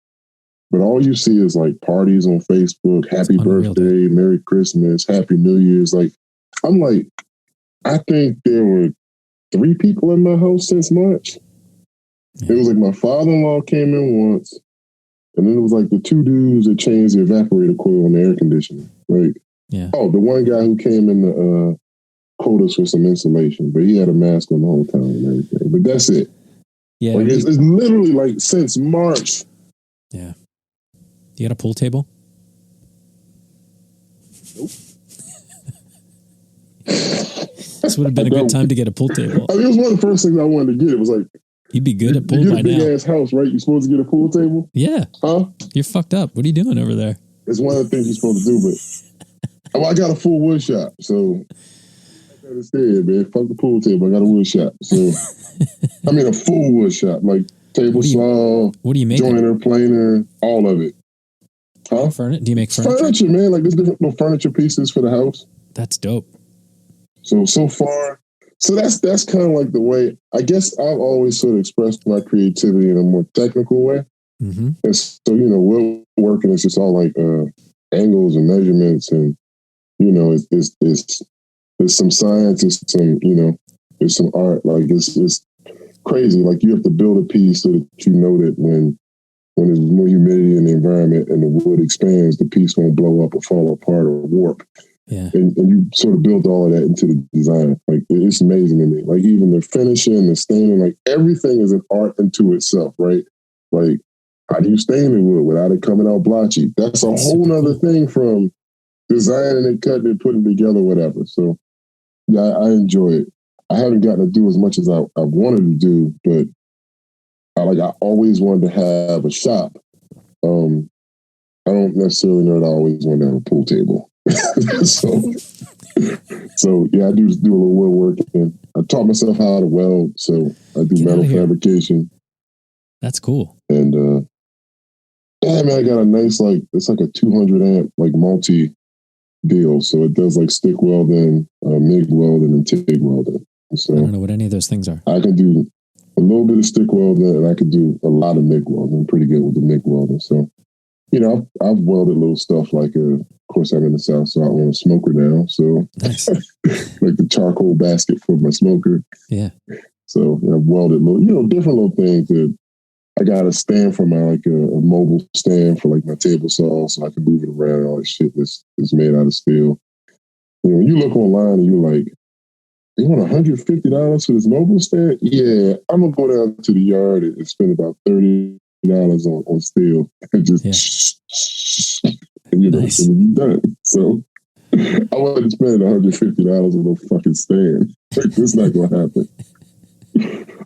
but all you see is like parties on Facebook, happy birthday, Merry Christmas, Happy New Year's. Like, I'm like, I think there were 3 people in my house since March. Yeah. It was like my father-in-law came in once, and then it was like the 2 dudes that changed the evaporator coil on the air conditioner. Like, the one guy who came in the quote us for some insulation, but he had a mask on the whole time and everything. But that's it. Yeah, like it's literally like since March. Yeah, You got a pool table? Nope. This would have been a good time to get a pool table. I mean, it was one of the first things I wanted to get. It was like, you'd be good at pool you by get a now. big ass house, right? You're supposed to get a pool table? Yeah. Huh? You're fucked up. What are you doing over there? It's one of the things you're supposed to do, but I got a full wood shop, so I understand, man. Fuck the pool table. I got a wood shop. So I mean a full wood shop, like table saw, what do you make? Joiner, planer, all of it. Huh? Do you make furniture? Furniture, man. Like there's different little furniture pieces for the house. That's dope. So far, that's kind of like the way, I guess I've always sort of expressed my creativity in a more technical way. Mm-hmm. And so, woodworking is just all like angles and measurements, and it's some science, it's some it's some art. Like it's crazy. Like you have to build a piece so that you know that when there's more humidity in the environment and the wood expands, the piece won't blow up or fall apart or warp. Yeah. And you sort of build all of that into the design. Like it's amazing to me. Like even the finishing, the staining, like everything is an art into itself, right? Like how do you stain the wood without it coming out blotchy? That's a whole nother thing from designing it, cutting it, putting it together, whatever. So yeah, I enjoy it. I haven't gotten to do as much as I wanted to do, but I always wanted to have a shop. I don't necessarily know that I always wanted to have a pool table. so yeah, I do a little woodworking. I taught myself how to weld, so I do metal fabrication. That's cool. And yeah, man, I got a nice it's like a 200 amp multi deal, so it does stick welding, MIG welding, and TIG welding. So I don't know what any of those things are. I can do a little bit of stick welding, and I can do a lot of MIG welding. I'm pretty good with the MIG welding. So I've welded little stuff of course I'm in the South, so I own a smoker now. So nice. like the charcoal basket for my smoker. Yeah. So I've welded little, different little things. That I got a stand for my a mobile stand for my table saw, so I can move it around and all that shit that's made out of steel. When you look online and you're like, they want $150 for this mobile stand? Yeah, I'm gonna go down to the yard and spend about $30 on steel and just and nice. And you're done. So I wasn't spending $150 on a fucking stand. It's not gonna happen.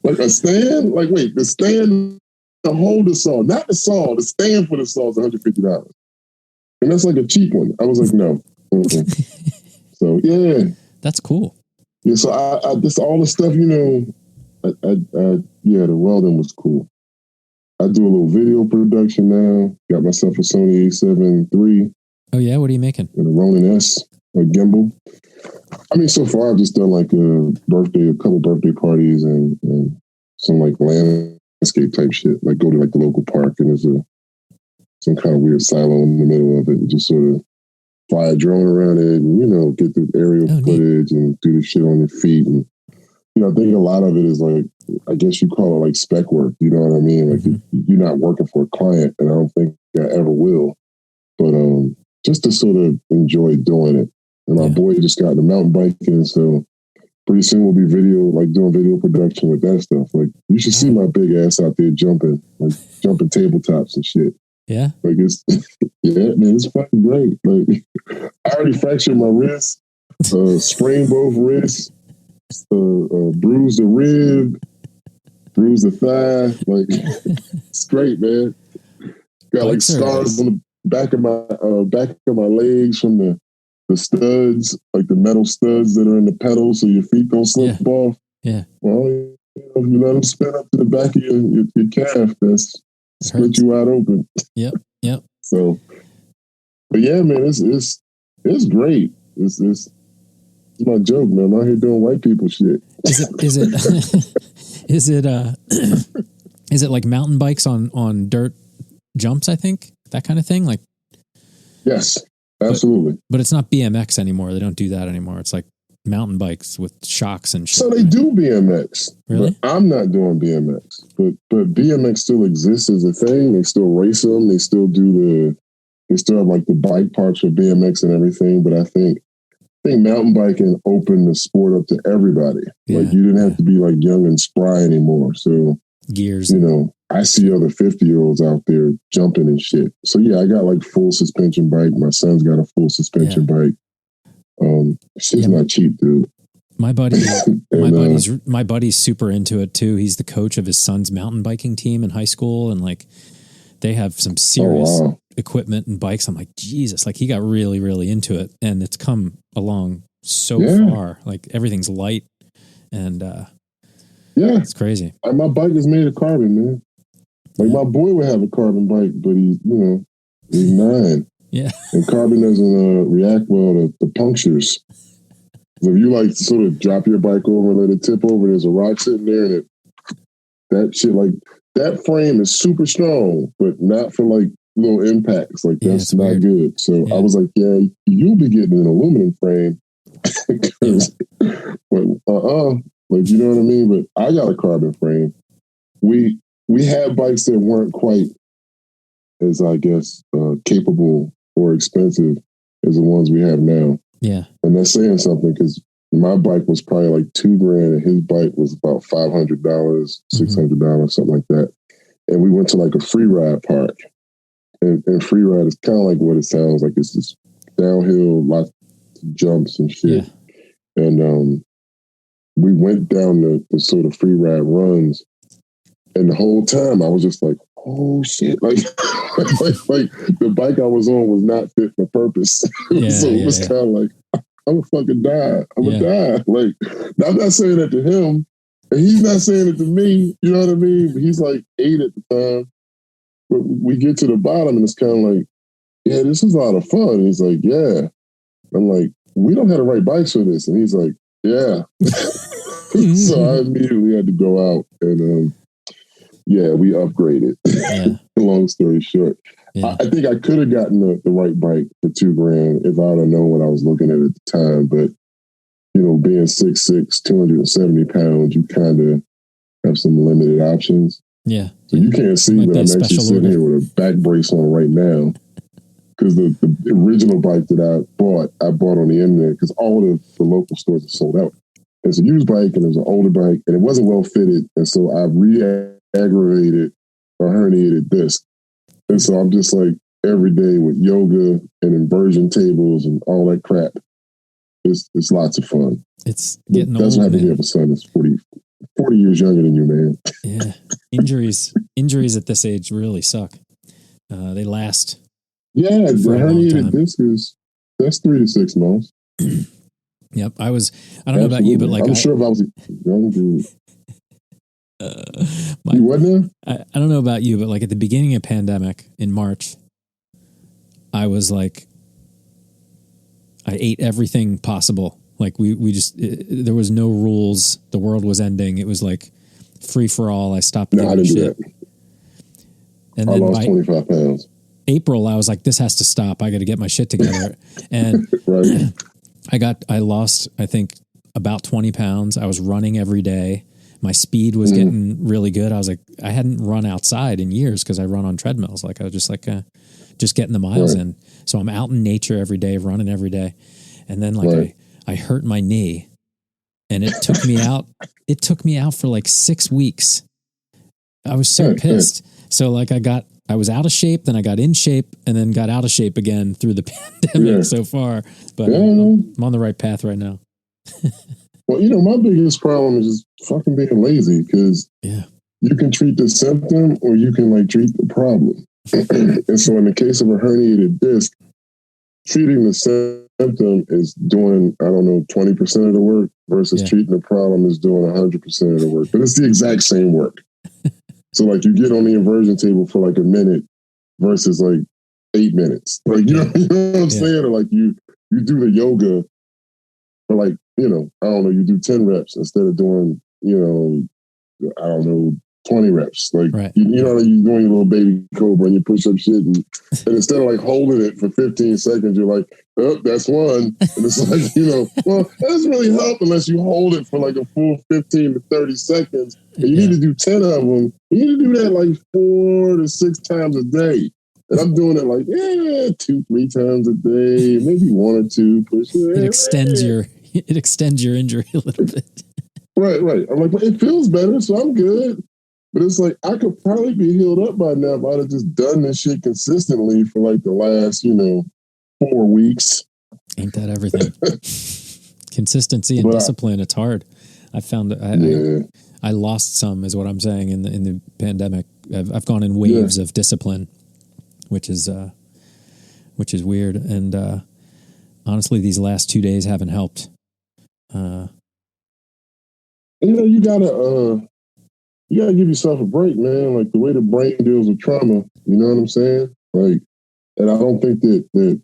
A stand? Wait, the stand to hold the saw, not the saw, the stand for the saw is $150. And that's a cheap one. I was like, no. So yeah. That's cool. Yeah, so I just all the stuff, the welding was cool. I do a little video production now. Got myself a Sony A7 III. Oh yeah, what are you making? And a Ronin S, a gimbal. I mean, so far I've just done a couple birthday parties and some landscape type shit. Go to the local park and there's some kind of weird silo in the middle of it and just sort of fly a drone around it and, get the aerial footage and do the shit on your feet. And, I think a lot of it is I guess you call it spec work. You know what I mean? Mm-hmm. You're not working for a client, and I don't think I ever will. But just to sort of enjoy doing it. And my boy just got into mountain biking, so pretty soon we'll be doing video production with that stuff. You should see my big ass out there jumping tabletops and shit. Yeah. It's man, it's fucking great. I already fractured my wrist, sprained both wrists, bruised a rib, bruised a thigh. It's great, man. Got scars on the back of my legs from the studs, the metal studs that are in the pedals, so your feet don't slip off. Yeah. Well, if you let them spin up to the back of your calf, that's split you wide open. Yep. So, but yeah, man, it's great. It's my joke, man. I'm out here doing white people shit. Is it like mountain bikes on dirt jumps? I think that kind of thing. Yes, absolutely. But it's not BMX anymore. They don't do that anymore. It's mountain bikes with shocks and shit. So they do BMX. Really? But I'm not doing BMX. But BMX still exists as a thing. They still race them. They still they still have the bike parks for BMX and everything. But I think mountain biking opened the sport up to everybody. Yeah. You didn't have to be young and spry anymore. So gears, I see other 50-year-olds out there jumping and shit. So yeah, I got like full suspension bike. My son's got a full suspension bike. Shit's not cheap, dude. My buddy, my buddy's super into it too. He's the coach of his son's mountain biking team in high school, and like they have some serious equipment and bikes. I'm like, Jesus, like he got really, really into it, and it's come along so far. Like everything's light, and it's crazy. My bike is made of carbon, man. Like my boy would have a carbon bike, but he's 9. Yeah, and carbon doesn't react well to punctures. So if you like sort of drop your bike over and let it tip over, there's a rock sitting there, and that shit, like that frame is super strong, but not for like little impacts. Like that's not weird. Good. So I was like, yeah, you'll be getting an aluminum frame. But like you know what I mean. But I got a carbon frame. We had bikes that weren't quite as, I guess, capable or expensive as the ones we have now. Yeah. And that's saying something, because my bike was probably like $2,000 and his bike was about $500, $600, something like that. And we went to like a free ride park. And free ride is kind of like what it sounds like. It's just downhill, lots of jumps and shit. Yeah. And we went down the sort of free ride runs. And the whole time I was just like, oh shit. Like the bike I was on was not fit for purpose. So it was kind of like, I'm gonna fucking die. I'm gonna die. Like, I'm not saying that to him, and he's not saying it to me. You know what I mean? But he's like 8 at the time. But we get to the bottom, and it's kind of like, yeah, this is a lot of fun. And he's like, yeah. I'm like, we don't have the right bikes for this. And he's like, yeah. So I immediately had to go out and we upgraded. Yeah. Long story short. Yeah. I think I could have gotten the right bike for $2,000 if I'd have known what I was looking at the time. But, being 6'6", 270 pounds, you kind of have some limited options. Yeah. So you can't see, but I'm actually sitting here with a back brace on right now. Because the original bike that I bought on the internet, because all of the local stores are sold out. It's a used bike and it was an older bike and it wasn't well fitted. And so I re-aggravated a herniated disc. And so I'm just like every day with yoga and inversion tables and all that crap. It's lots of fun. It's getting old. That's what happened to have a son that's 40 years younger than you, man. Yeah. Injuries at this age really suck. They last. Yeah, the herniated disc that's 3 to 6 months. Yep. I don't know about you, but like I'm sure if I was a young dude. You what now? I don't know about you, but like at the beginning of pandemic in March, I was like, I ate everything possible. Like we just, there was no rules. The world was ending. It was like free for all. I stopped. No, I didn't do that. And I then lost 25 pounds. April, I was like, this has to stop. I got to get my shit together. And right. I lost, I think, about 20 pounds. I was running every day. My speed was getting really good. I was like, I hadn't run outside in years because I run on treadmills. Like I was just like, just getting the miles in. So I'm out in nature every day, running every day. And then like I hurt my knee and it took me out. It took me out for like 6 weeks. I was so pissed. So like I was out of shape, then I got in shape and then got out of shape again through the pandemic so far. But I'm on the right path right now. Well, my biggest problem is just fucking being lazy because you can treat the symptom or you can like treat the problem. And so in the case of a herniated disc, treating the symptom is doing, 20% of the work versus treating the problem is doing 100% of the work. But it's the exact same work. So like you get on the inversion table for like a minute versus like 8 minutes. Like, you know what I'm saying? Or like you do the yoga for like, you do 10 reps instead of doing, 20 reps. Like, you're doing your little baby cobra and you push up shit. And instead of like holding it for 15 seconds, you're like, oh, that's one. And it's like, well, that doesn't really help unless you hold it for like a full 15 to 30 seconds. And you need to do 10 of them. You need to do that like 4 to 6 times a day. And I'm doing it like, 2-3 times a day, maybe 1 or 2 push-ups. It extends your injury a little bit. Right. I'm like, well, it feels better, so I'm good. But it's like, I could probably be healed up by now if I'd have just done this shit consistently for like the last, 4 weeks. Ain't that everything? Consistency and discipline. It's hard. I found that I lost some, is what I'm saying, in the pandemic. I've gone in waves of discipline, which is weird. And honestly, these last 2 days haven't helped. You gotta give yourself a break, man. Like the way the brain deals with trauma, you know what I'm saying? Like, and I don't think that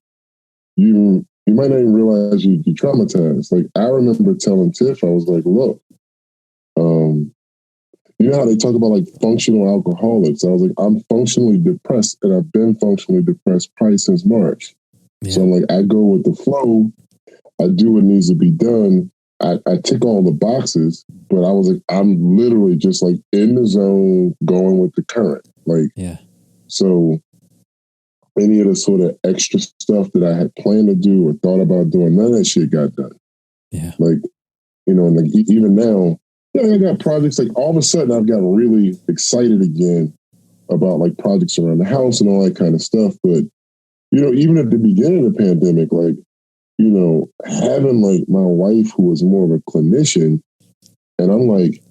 you might not even realize you're traumatized. Like, I remember telling Tiff, I was like, look, you know how they talk about like functional alcoholics? I was like, I'm functionally depressed, and I've been functionally depressed probably since March. Yeah. So I'm like, I go with the flow. I do what needs to be done. I tick all the boxes, but I was like, I'm literally just like in the zone, going with the current. Like, so any of the sort of extra stuff that I had planned to do or thought about doing, none of that shit got done. Yeah. Like, and like even now, I got projects, like all of a sudden I've got really excited again about like projects around the house and all that kind of stuff. But, even at the beginning of the pandemic, like, having like my wife who was more of a clinician, and I'm like,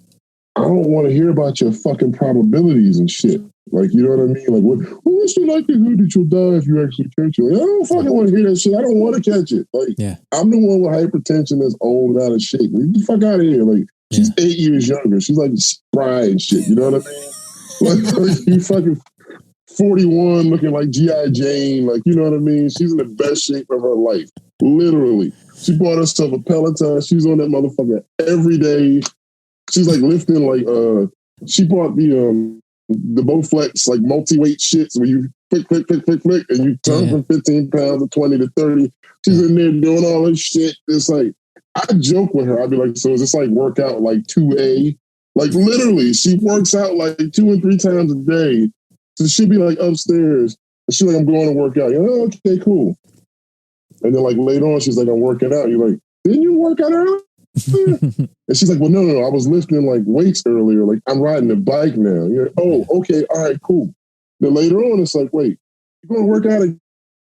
I don't want to hear about your fucking probabilities and shit. Like, you know what I mean? Like, what's the likelihood that you'll die if you actually catch it? Like, I don't fucking want to hear that shit. I don't want to catch it. Like, I'm the one with hypertension that's old and out of shape. Like, get the fuck out of here. Like, she's 8 years younger. She's like spry and shit. You know what I mean? Like you fucking 41 looking like G.I. Jane. Like, you know what I mean? She's in the best shape of her life. Literally. She bought herself a Peloton. She's on that motherfucker every day. She's like lifting like she bought the Bowflex like multi-weight shits where you flick, and you turn from 15 pounds to 20 to 30. She's in there doing all this shit. It's like, I joke with her. I'd be like, so is this like workout like 2A? Like literally, she works out like 2 and 3 times a day. So she'd be like upstairs and she's like, I'm going to work out. You're like, oh, okay, cool. And then like later on, she's like, I'm working out. You're like, didn't you work out earlier? And she's like, well, no, I was lifting like weights earlier. Like, I'm riding a bike now. You're like, oh, okay, all right, cool. Then later on, it's like, wait, you going to work out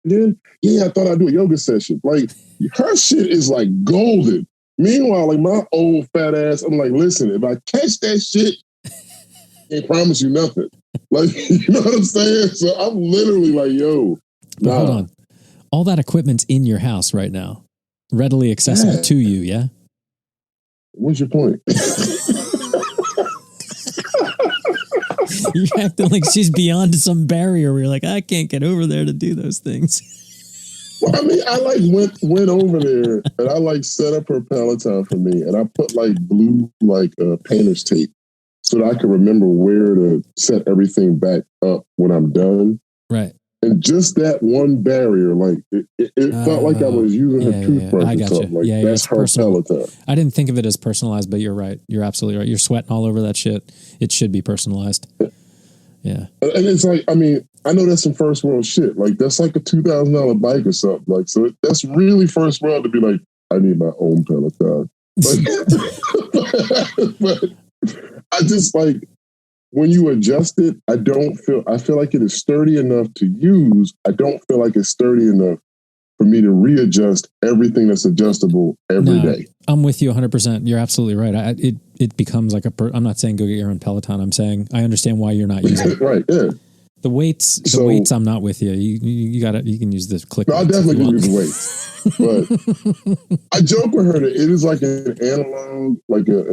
again? Yeah, I thought I'd do a yoga session. Like, her shit is like golden. Meanwhile, like my old fat ass, I'm like, listen, if I catch that shit, I can't promise you nothing. Like, you know what I'm saying? So I'm literally like, yo, but hold on. All that equipment's in your house right now, readily accessible to you, yeah? What's your point? You're acting like she's beyond some barrier where you're like, I can't get over there to do those things. Well, I mean, I like went over there and I like set up her Peloton for me, and I put like blue like painter's tape so that I can remember where to set everything back up when I'm done. Right. And just that one barrier, like it felt like I was using her toothbrush or something. Like that's her personal. Peloton. I didn't think of it as personalized, but you're right. You're absolutely right. You're sweating all over that shit. It should be personalized. Yeah. And it's like, I mean, I know that's some first world shit. Like that's like a $2,000 bike or something. Like, so that's really first world to be like, I need my own Peloton. But I just like, when you adjust it, I feel like it is sturdy enough to use. I don't feel like it's sturdy enough for me to readjust everything that's adjustable every day. I'm with you 100%. You're absolutely right. It becomes like I'm not saying go get your own Peloton. I'm saying I understand why you're not using it. Right, yeah. The weights, I'm not with you. You can use this click. No, I definitely can use the weights. But I joke with her that it is like an analog,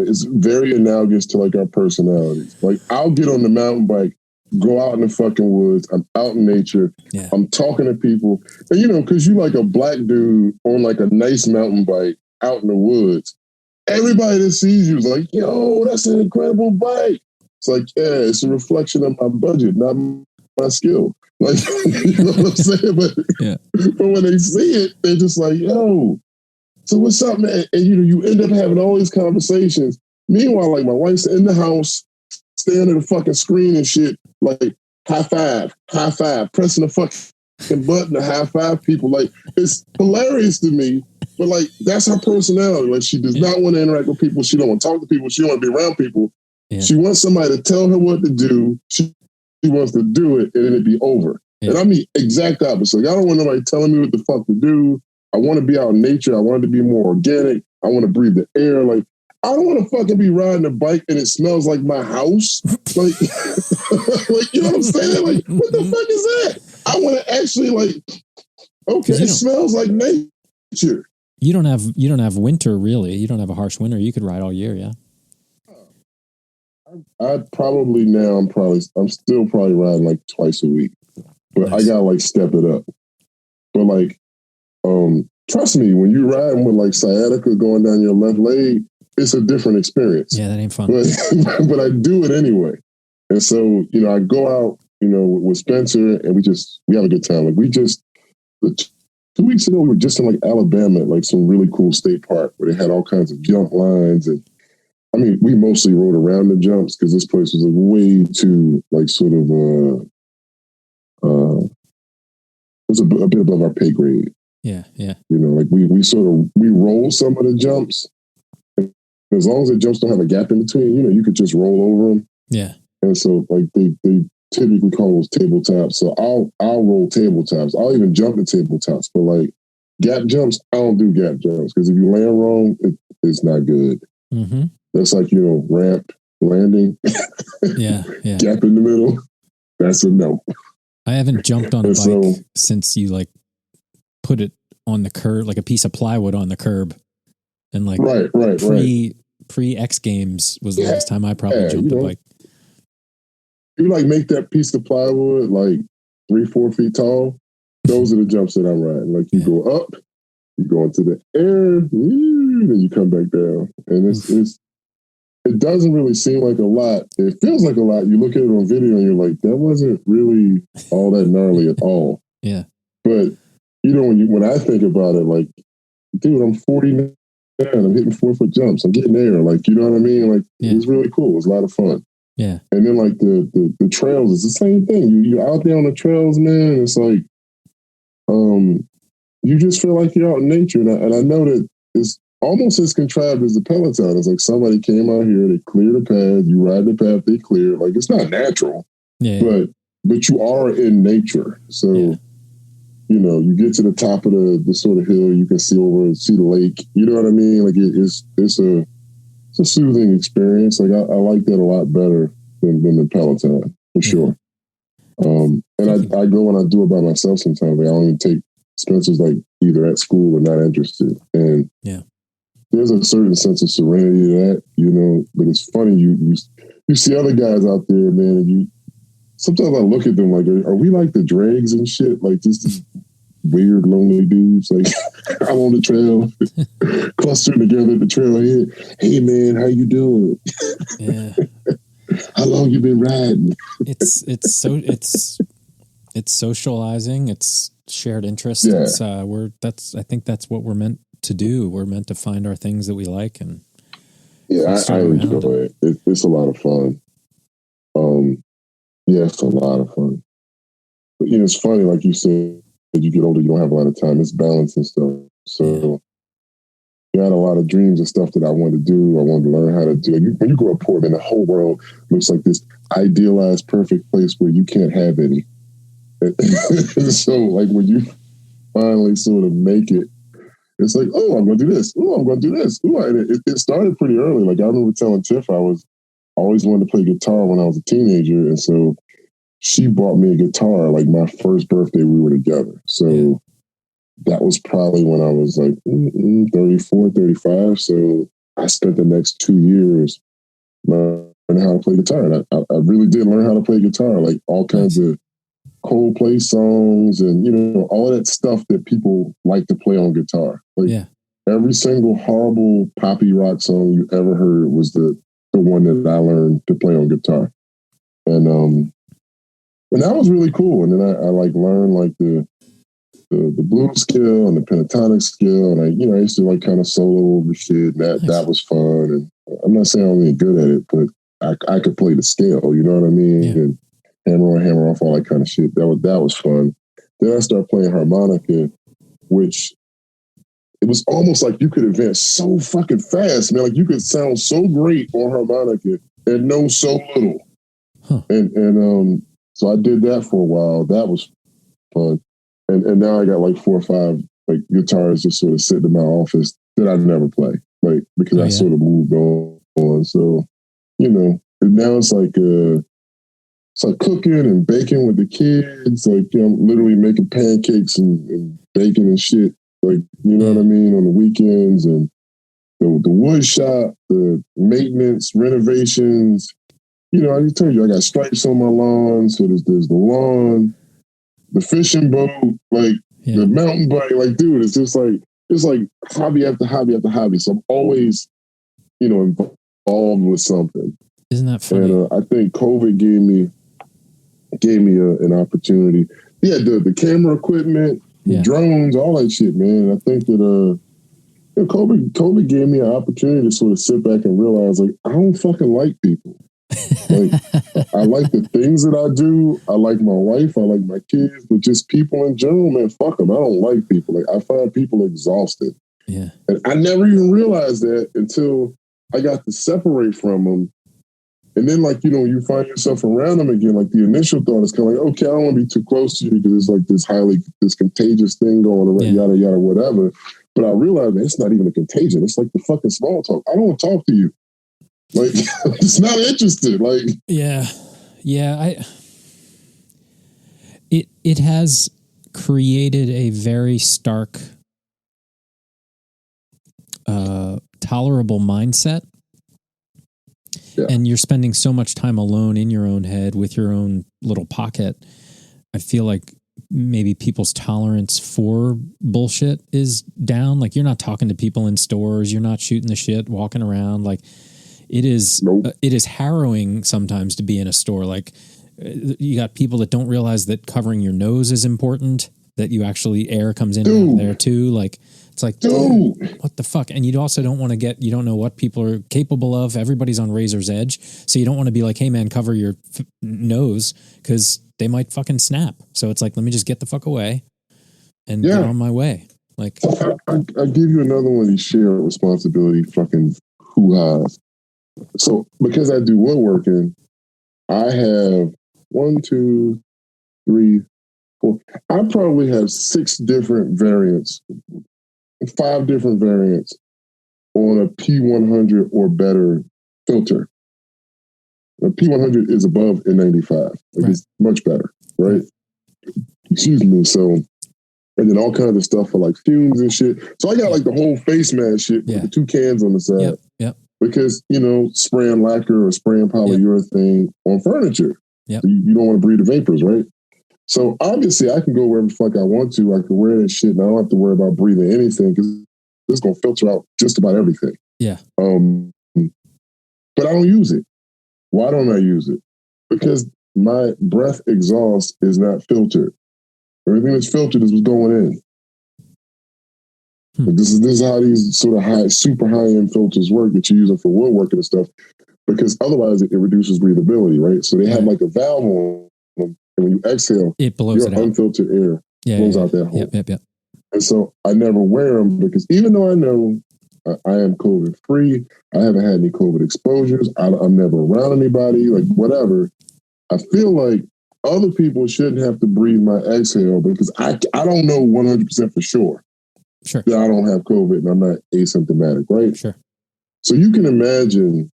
it's very analogous to like our personalities. Like I'll get on the mountain bike, go out in the fucking woods. I'm out in nature. Yeah. I'm talking to people. And because you like a black dude on like a nice mountain bike out in the woods, everybody that sees you is like, yo, that's an incredible bike. It's like, yeah, it's a reflection of my budget, not my skill. Like, you know what I'm saying? But when they see it, they're just like, yo, so what's up, man? And you end up having all these conversations. Meanwhile, like my wife's in the house, staring at the fucking screen and shit, like high five, pressing the fucking button to high five people. Like, it's hilarious to me, but like that's her personality. Like she does not want to interact with people. She don't want to talk to people. She don't want to be around people. Yeah. She wants somebody to tell her what to do. She wants to do it, and then it'd be over. Yeah. And I'm the exact opposite. Like, I don't want nobody telling me what the fuck to do. I want to be out in nature. I want it to be more organic. I want to breathe the air. Like, I don't want to fucking be riding a bike and it smells like my house. Like, like, you know what I'm saying? Like, what the fuck is that? I want to actually, like, okay, it smells like nature. You don't have winter, really. You don't have a harsh winter. You could ride all year, yeah. I'm still probably riding like twice a week. But nice. I gotta like step it up. But like, trust me, when you're riding with like sciatica going down your left leg, it's a different experience. Yeah, that ain't fun. But I do it anyway. And so, you know, I go out, you know, with Spencer and we have a good time. Like 2 weeks ago, we were just in like Alabama at like some really cool state park where they had all kinds of jump lines. And I mean, we mostly rode around the jumps because this place was like way too like sort of, it was a bit above our pay grade. Yeah, yeah. You know, like we rolled some of the jumps. As long as the jumps don't have a gap in between, you know, you could just roll over them. Yeah. And so like they typically call those tabletops. So I'll roll tabletops. I'll even jump the tabletops. But like gap jumps, I don't do gap jumps because if you land wrong, it's not good. Mm-hmm. That's like, you know, ramp landing. Yeah, yeah. Gap in the middle. That's a no. I haven't jumped on a bike since you like put it on the curb, like a piece of plywood on the curb. And like pre X Games was the last time I probably jumped a bike. You like make that piece of plywood like 3-4 feet tall. Those are the jumps that I'm riding. Like you go up, you go into the air, then you come back down. And it doesn't really seem like a lot. It feels like a lot. You look at it on video and you're like, that wasn't really all that gnarly at all. Yeah. But you know, when I think about it, like, dude, I'm 49. I'm hitting 4-foot jumps. I'm getting there. Like, you know what I mean? Like, It was really cool. It was a lot of fun. Yeah. And then like the trails is the same thing. You're out there on the trails, man. It's like, you just feel like you're out in nature. And I know that it's almost as contrived as the Peloton. It's like somebody came out here, they cleared the path, you ride the path, they clear. Like, it's not natural, but you are in nature. So, you know, you get to the top of the sort of hill, you can see the lake. You know what I mean? Like it's a soothing experience. Like I like that a lot better than the Peloton for sure. And I go and I do it by myself sometimes. Like I don't even take Spencer's like either at school or not interested. And there's a certain sense of serenity to that, you know. But it's funny you see other guys out there, man, and sometimes I look at them like, are we like the dregs and shit? Like just weird, lonely dudes, like I'm on the trail, clustering together at the trailhead. Hey man, how you doing? Yeah. How long you been riding? It's socializing. It's shared interest. Yeah. I think that's what we're meant to do. We're meant to find our things that we like and I enjoy it. It's a lot of fun. It's a lot of fun. But you know, it's funny, like you said. As you get older, you don't have a lot of time. It's balance and stuff. So I had a lot of dreams and stuff that I wanted to do. I wanted to learn how to do. When you grow up poor, man, the whole world looks like this idealized, perfect place where you can't have any. So, like, when you finally sort of make it, it's like, oh, I'm going to do this. Oh, I'm going to do this. Ooh, it started pretty early. Like, I remember telling Tiff I always wanted to play guitar when I was a teenager. And so she bought me a guitar, like my first birthday we were together. So that was probably when I was like 34, 35. So I spent the next 2 years learning how to play guitar. And I really did learn how to play guitar, like all kinds of Coldplay songs and, you know, all that stuff that people like to play on guitar. Like every single horrible poppy rock song you ever heard was the one that I learned to play on guitar. And that was really cool. And then I like learned like the blues skill and the pentatonic skill. And I used to like kind of solo over shit. And that was fun. And I'm not saying I'm really good at it, but I could play the scale, you know what I mean? And hammer on, hammer off, all that kind of shit. That was fun. Then I started playing harmonica, which it was almost like you could advance so fucking fast, man. Like you could sound so great on harmonica and know so little. Huh. And so I did that for a while. That was fun. And now I got like 4 or 5 like guitars just sort of sitting in my office that I never play, like because I sort of moved on. So, you know, and now it's like cooking and baking with the kids. Like, you know, I'm literally making pancakes and baking and shit. Like, you know what I mean, on the weekends, and the wood shop, the maintenance, renovations. You know, I just told you I got stripes on my lawn. So there's the lawn, the fishing boat, like the mountain bike. Like, dude, it's like hobby after hobby after hobby. So I'm always, you know, involved with something. Isn't that funny? And I think COVID gave me an opportunity. Yeah, the camera equipment, the drones, all that shit, man. I think that COVID gave me an opportunity to sort of sit back and realize, like, I don't fucking like people. Like, I like the things that I do. I like my wife. I like my kids. But just people in general, man, fuck them. I don't like people. Like, I find people exhausted. Yeah. And I never even realized that until I got to separate from them. And then, like, you know, you find yourself around them again. Like, the initial thought is kind of like, okay, I don't want to be too close to you because it's like this contagious thing going around, yada, yada, whatever. But I realized that it's not even a contagion. It's like the fucking small talk. I don't want to talk to you. Like, it's not interested. Like, yeah. It has created a very stark, tolerable mindset. Yeah. And you're spending so much time alone in your own head with your own little pocket. I feel like maybe people's tolerance for bullshit is down. Like, you're not talking to people in stores. You're not shooting the shit, walking around. Like, it is harrowing sometimes to be in a store. Like, you got people that don't realize that covering your nose is important, that you actually air comes in and out there too. Like, it's like, dude, what the fuck? And you also don't want to you don't know what people are capable of. Everybody's on razor's edge. So you don't want to be like, hey man, cover your nose, because they might fucking snap. So it's like, let me just get the fuck away and get on my way. Like, I give you another one of these shared responsibility fucking hoo-has. So because I do woodworking, I have 1, 2, 3, 4. I probably have 6 different variants, 5 different variants on a P100 or better filter. A P100 is above N95. Like, it's much better, right? Excuse me. So, and then all kinds of stuff for like fumes and shit. So I got like the whole face mask shit with the 2 cans on the side. Yep. Because, you know, spraying lacquer or spraying polyurethane on furniture. Yep. You don't want to breathe the vapors, right? So obviously I can go wherever the fuck I want to. I can wear that shit and I don't have to worry about breathing anything because it's going to filter out just about everything. Yeah. But I don't use it. Why don't I use it? Because my breath exhaust is not filtered. Everything that's filtered is what's going in. Like, this is how these sort of super high-end filters work that you're using for woodworking and stuff, because otherwise it reduces breathability, right? So they have like a valve on them, and when you exhale, it blows your unfiltered air blows out that hole. Yep. And so I never wear them because even though I know I am COVID-free, I haven't had any COVID exposures, I'm never around anybody, like whatever, I feel like other people shouldn't have to breathe my exhale because I don't know 100% for sure. Sure. That I don't have COVID and I'm not asymptomatic, right? Sure. So you can imagine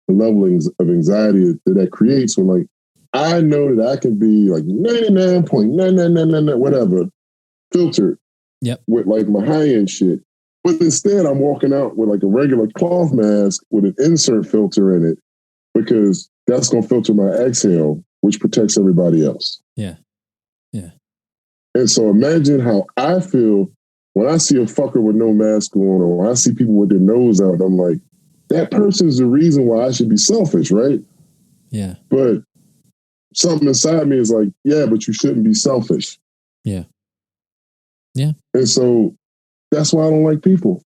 the level of anxiety that creates when, like, I know that I can be like 99.99999 whatever filtered with like my high-end shit. But instead I'm walking out with like a regular cloth mask with an insert filter in it because that's going to filter my exhale, which protects everybody else. Yeah. And so imagine how I feel when I see a fucker with no mask on, or when I see people with their nose out, I'm like, that person's the reason why I should be selfish, right? Yeah. But something inside me is like, yeah, but you shouldn't be selfish. Yeah. And so that's why I don't like people.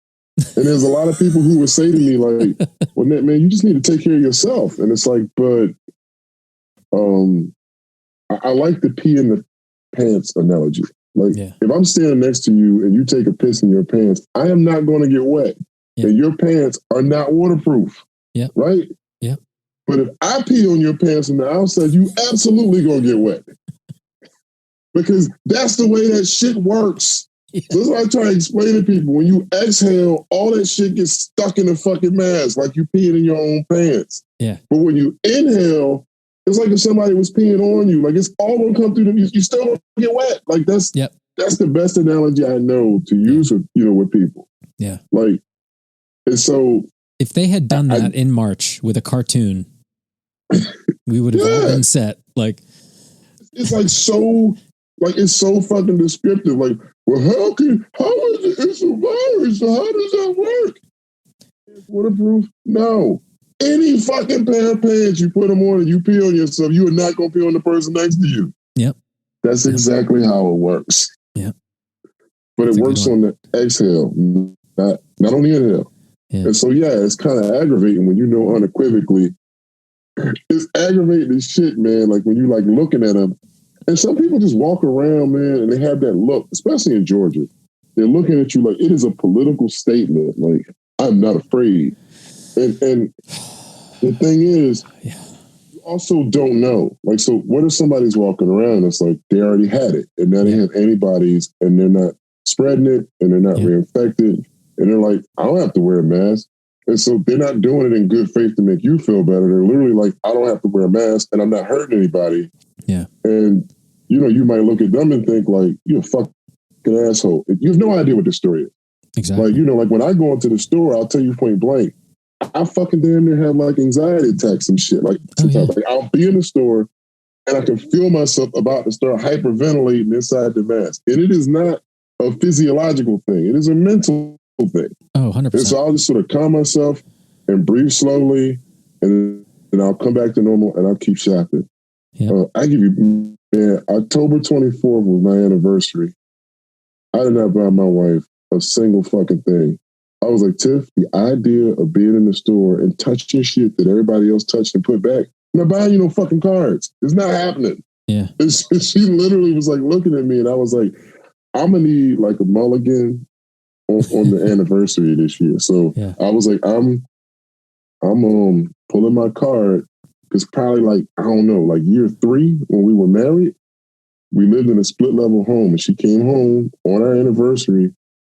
And there's a lot of people who would say to me like, well, man, you just need to take care of yourself. And it's like, but I like the pee in the pants analogy. Like, if I'm standing next to you and you take a piss in your pants, I am not going to get wet. And your pants are not waterproof. Yeah. Right? Yeah. But if I pee on your pants from the outside, you absolutely gonna get wet. Because that's the way that shit works. Yeah. So that's why I try to explain to people. When you exhale, all that shit gets stuck in the fucking mask, like you peeing in your own pants. Yeah. But when you inhale, it's like if somebody was peeing on you. Like it's all gonna come through. You still gonna get wet. Like that's the best analogy I know to use with with people. Yeah. Like, and so if they had done that in March with a cartoon, we would have all been set. Like it's like so. Like, it's so fucking descriptive. Like, well, how is it? It's a virus. So how does that work? Waterproof? No. Any fucking pair of pants you put them on and you pee on yourself, you are not going to pee on the person next to you. Yep. That's exactly how it works. Yep. But it works on the exhale, not on the inhale. Yeah. And so, it's kind of aggravating when you know unequivocally. It's aggravating as shit, man. Like, when you like looking at them. And some people just walk around, man, and they have that look, especially in Georgia. They're looking at you like it is a political statement. Like, I'm not afraid. And the thing is, you also don't know. Like, so what if somebody's walking around? It's like they already had it, and now they have antibodies, and they're not spreading it, and they're not reinfected, and they're like, I don't have to wear a mask. And so they're not doing it in good faith to make you feel better. They're literally like, I don't have to wear a mask, and I'm not hurting anybody. Yeah. And you might look at them and think like, you're a fucking asshole. You have no idea what the story is. Exactly. Like, like when I go into the store, I'll tell you point blank, I fucking damn near have like anxiety attacks and shit. Like sometimes like I'll be in the store and I can feel myself about to start hyperventilating inside the mask. And it is not a physiological thing. It is a mental thing. Oh, 100%. And so I'll just sort of calm myself and breathe slowly, and then I'll come back to normal and I'll keep shopping. Yeah. I give you, man, October 24th was my anniversary. I did not buy my wife a single fucking thing. I was like, Tiff, the idea of being in the store and touching shit that everybody else touched and put back, I'm not buying you no fucking cards. It's not happening. Yeah. And she literally was like looking at me, and I was like, I'm going to need like a mulligan on the anniversary this year. So I was like, I'm pulling my card. Because probably like, I don't know, like year 3 when we were married, we lived in a split level home, and she came home on our anniversary,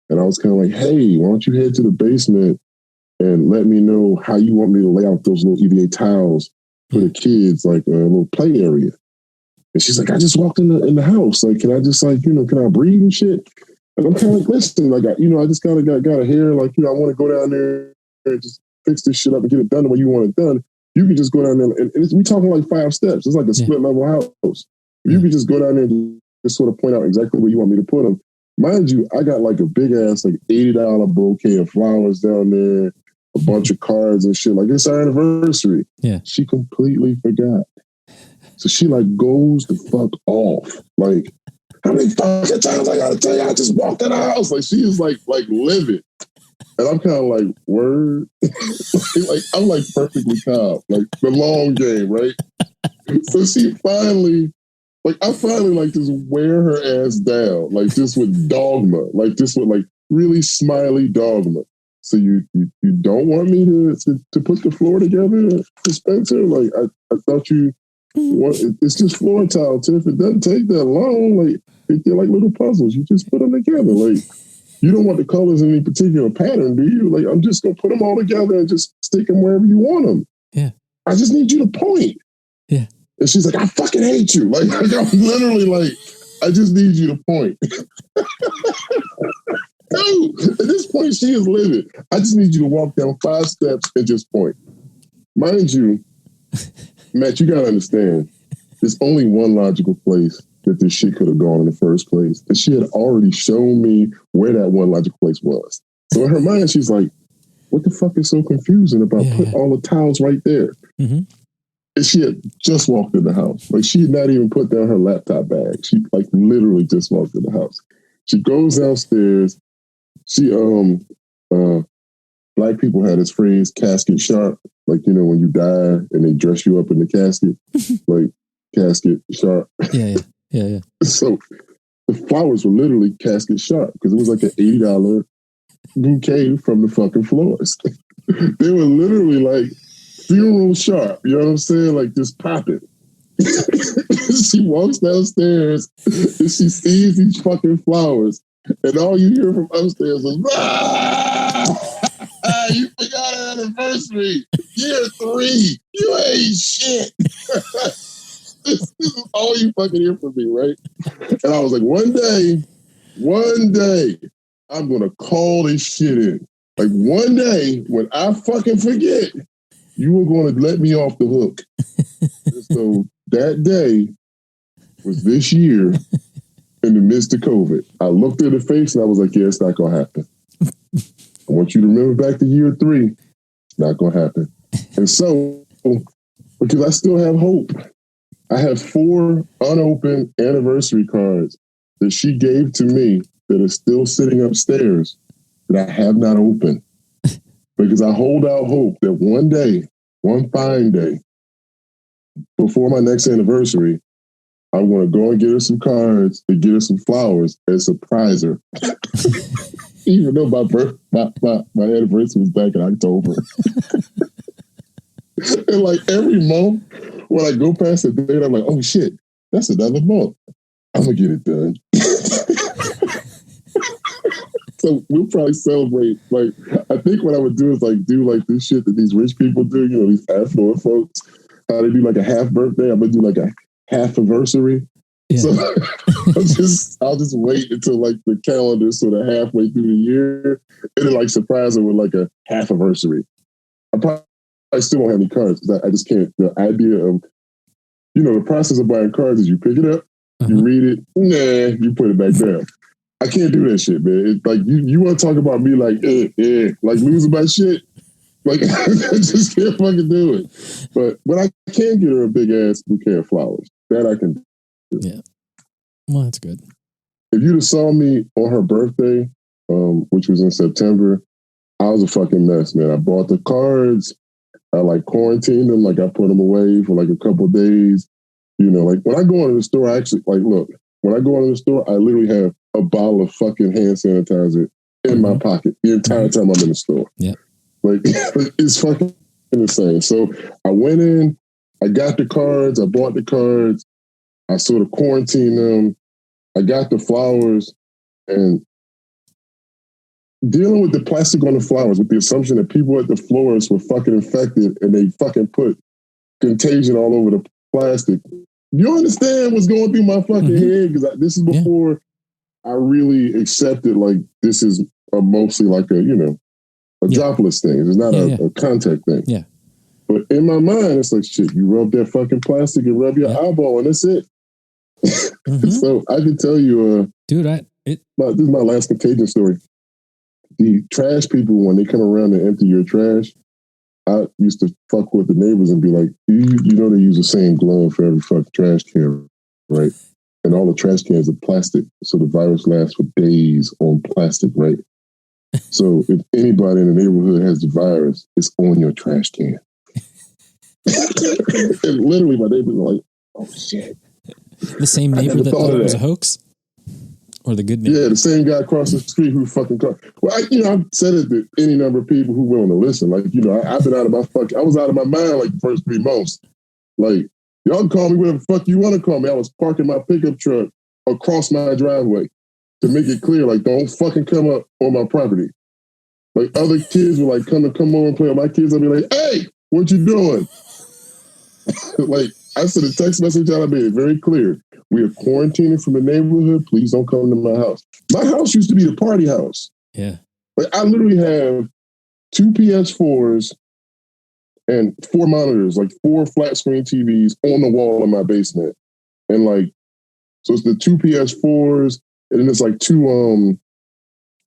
and I was kind of like, hey, why don't you head to the basement and let me know how you want me to lay out those little EVA tiles for the kids, like a little play area. And she's like, I just walked in the house. Like, can I just like, can I breathe and shit? And I'm kind of like, listen, like, I just kind of got a hair, like, I want to go down there and just fix this shit up and get it done the way you want it done. You can just go down there, and we talking like 5 steps. It's like a split level house. You can just go down there and just sort of point out exactly where you want me to put them. Mind you, I got like a big ass, like $80 bouquet of flowers down there, a bunch of cards and shit. Like, it's our anniversary. Yeah. She completely forgot. So she like goes the fuck off. Like, how many fucking times I gotta tell you I just walked in the house? Like, she is like livid. And I'm kind of like, word? Like, I'm like perfectly calm, like the long game, right? So she finally, I finally like just wear her ass down, like just with dogma, like just with like really smiley dogma. So you don't want me to put the floor together, Spencer? Like, I thought you want, it's just floor tile, Tiff. It doesn't take that long. Like, they're like little puzzles. You just put them together. Like, you don't want the colors in any particular pattern, do you? Like, I'm just going to put them all together and just stick them wherever you want them. Yeah. I just need you to point. Yeah. And she's like, I fucking hate you. Like I'm literally like, I just need you to point. Dude, at this point, she is livid. I just need you to walk down 5 steps and just point. Mind you, Matt, you got to understand, there's only one logical place that this shit could have gone in the first place. And she had already shown me where that one logical place was. So in her mind, she's like, what the fuck is so confusing about putting all the tiles right there? Mm-hmm. And she had just walked in the house. Like, she had not even put down her laptop bag. She like literally just walked in the house. She goes downstairs. She, black people had this phrase, casket sharp. Like, when you die and they dress you up in the casket, like casket sharp. Yeah. So the flowers were literally casket sharp because it was like an $80 bouquet from the fucking florist. They were literally like funeral sharp. You know what I'm saying? Like just popping. She walks downstairs and she sees these fucking flowers, and all you hear from upstairs is, you forgot our anniversary. Year 3. You ain't shit. This is all you fucking hear from me, right? And I was like, one day, I'm gonna call this shit in. Like one day, when I fucking forget, you were gonna let me off the hook. So that day was this year in the midst of COVID. I looked at her face and I was like, yeah, it's not gonna happen. I want you to remember back to year 3. It's not gonna happen. And so, because I still have hope, I have 4 unopened anniversary cards that she gave to me that are still sitting upstairs that I have not opened. Because I hold out hope that one day, one fine day, before my next anniversary, I'm going to go and get her some cards and get her some flowers and surprise her. Even though my anniversary was back in October. And like every month, when I go past the date, I'm like, oh shit, that's another month. I'm going to get it done. So we'll probably celebrate. Like, I think what I would do is like do like this shit that these rich people do, you know, these affluent folks, how they do like a half birthday. I'm going to do like a half anniversary. Yeah. So I'll just wait until like the calendar sort of halfway through the year and then like surprise her with like a half anniversary. I still won't have any cards because I just can't. The idea of, you know, the process of buying cards is you pick it up, you read it, you put it back down. I can't do that shit, man. It's like you want to talk about me like like losing my shit. Like I just can't fucking do it. But I can get her a big ass bouquet of flowers. That I can do. Yeah. Well, that's good. If you'd have saw me on her birthday, which was in September, I was a fucking mess, man. I bought the cards. I like quarantined them. Like I put them away for like a couple of days. You know, like when I go into the store, I actually like look. When I go into the store, I literally have a bottle of fucking hand sanitizer in my pocket the entire time I'm in the store. Yeah. Like, it's fucking insane. So I went in, I got the cards, I bought the cards, I sort of quarantined them, I got the flowers, and dealing with the plastic on the flowers with the assumption that people at the florist were fucking infected and they fucking put contagion all over the plastic. You understand what's going through my fucking head? Because this is before I really accepted, like, this is mostly like a, you know, a droplet thing. It's not a contact thing. Yeah. But in my mind, it's like, shit, you rub that fucking plastic and rub your eyeball and that's it. So I can tell you, dude, this is my last contagion story. The trash people, when they come around and empty your trash, I used to fuck with the neighbors and be like, you know, they use the same glove for every fucking trash can, right? And all the trash cans are plastic, so the virus lasts for days on plastic, right? So if anybody in the neighborhood has the virus, it's on your trash can. And literally, my neighbors are like, "Oh shit!" The same neighbor that thought it was a hoax, or the good neighbor? Yeah, the same guy across the street who fucking. Well, I've said it to any number of people who willing to listen. Like, you know, I've been out of my I was out of my mind like the first 3 months. Like, y'all can call me whatever the fuck you want to call me. I was parking my pickup truck across my driveway to make it clear, like, don't fucking come up on my property. Like, other kids were like, come over and play with my kids. I'd be like, hey, what you doing? Like, I sent a text message out. I made it very clear. We are quarantining from the neighborhood. Please don't come to my house. My house used to be the party house. Yeah. Like, I literally have 2 PS4s and 4 monitors, like 4 flat screen TVs on the wall in my basement. And like, so it's the 2 PS4s, and then it's like 2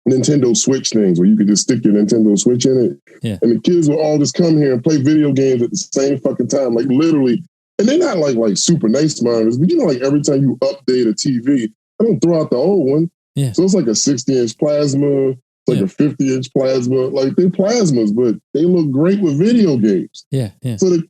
Nintendo Switch things where you could just stick your Nintendo Switch in it. Yeah. And the kids will all just come here and play video games at the same fucking time. Like, literally. And they're not like super nice monitors, but you know, like every time you update a TV, I don't throw out the old one. Yeah. So it's like a 60-inch plasma, it's like a 50-inch plasma. Like, they're plasmas, but they look great with video games. Yeah. Yeah. So the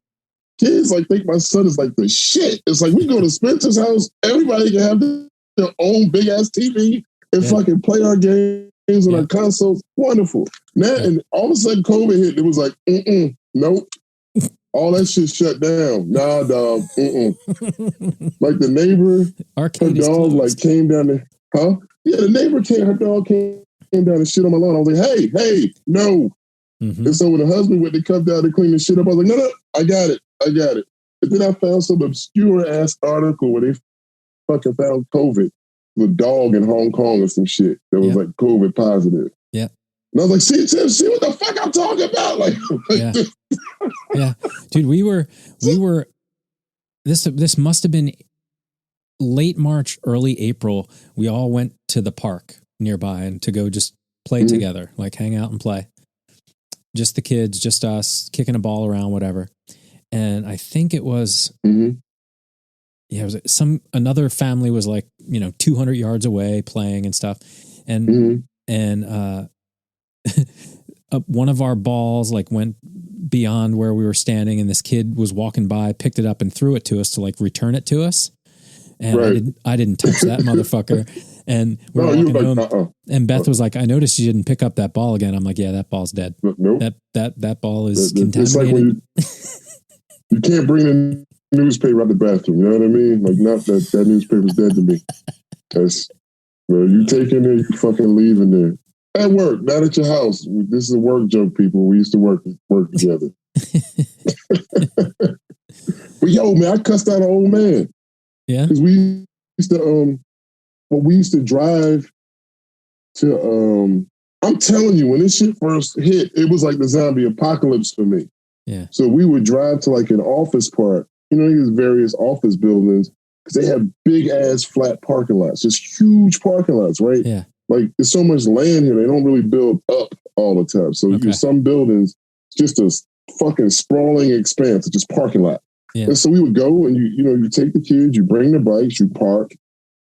kids like think my son is like the shit. It's like we go to Spencer's house, everybody can have their own big ass TV and fucking play our games on our consoles. Wonderful. Now, and all of a sudden COVID hit, it was like, nope. All that shit shut down. Nah, dog. Like the neighbor, Arcade her dog closed. like came down there. Huh? Yeah, the neighbor came. Her dog came down and shit on my lawn. I was like, hey, no. Mm-hmm. And so when the husband went to come down to clean the shit up, I was like, no, I got it. And then I found some obscure ass article where they fucking found COVID. The dog in Hong Kong or some shit that was like COVID positive. Yeah. And I was like, see what the fuck I'm talking about? Like, yeah. Dude, we were this must have been late March, early April. We all went to the park nearby and to go just play together, like hang out and play. Just the kids, just us, kicking a ball around, whatever. And I think it was, it was another family was like, 200 yards away playing and stuff. And, one of our balls like went beyond where we were standing, and this kid was walking by, picked it up and threw it to us to like return it to us. And I didn't touch that motherfucker. And we're walking home, and Beth was like, I noticed you didn't pick up that ball again. I'm like, yeah, that ball's dead. Nope. That ball is contaminated. It's like when you can't bring the newspaper out the bathroom. You know what I mean? Like, not that newspaper's dead to me. That's, you take in there, you fucking leave in there. At work, not at your house. This is a work joke, people. We used to work together. But yo, man, I cussed out an old man. Yeah. Because we used to drive to, I'm telling you, when this shit first hit, it was like the zombie apocalypse for me. Yeah. So we would drive to like an office park, these various office buildings, because they have big ass flat parking lots, just huge parking lots, right? Yeah. Like there's so much land here, they don't really build up all the time. So there's some buildings, just a fucking sprawling expanse of just parking lot. Yeah. And so we would go and you take the kids, you bring the bikes, you park,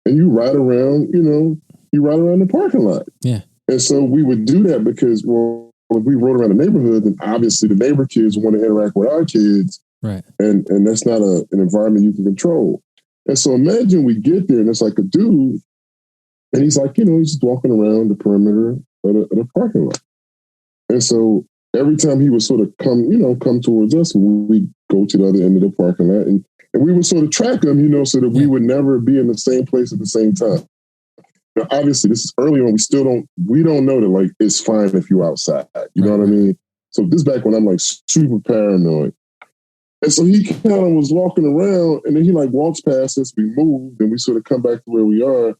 and you ride around, the parking lot. Yeah. And so we would do that because, well, if we rode around the neighborhood, then obviously the neighbor kids want to interact with our kids. Right. And that's not an environment you can control. And so imagine we get there and it's like a dude, and he's like, he's just walking around the perimeter of the parking lot. And so every time he would sort of come towards us, we go to the other end of the parking lot, and we would sort of track him, so that we would never be in the same place at the same time. Now, obviously, this is early on. We don't know that like it's fine if you're outside. You know what I mean? So this is back when I'm like super paranoid. And so he kind of was walking around, and then he like walks past us. We move, and we sort of come back to where we are.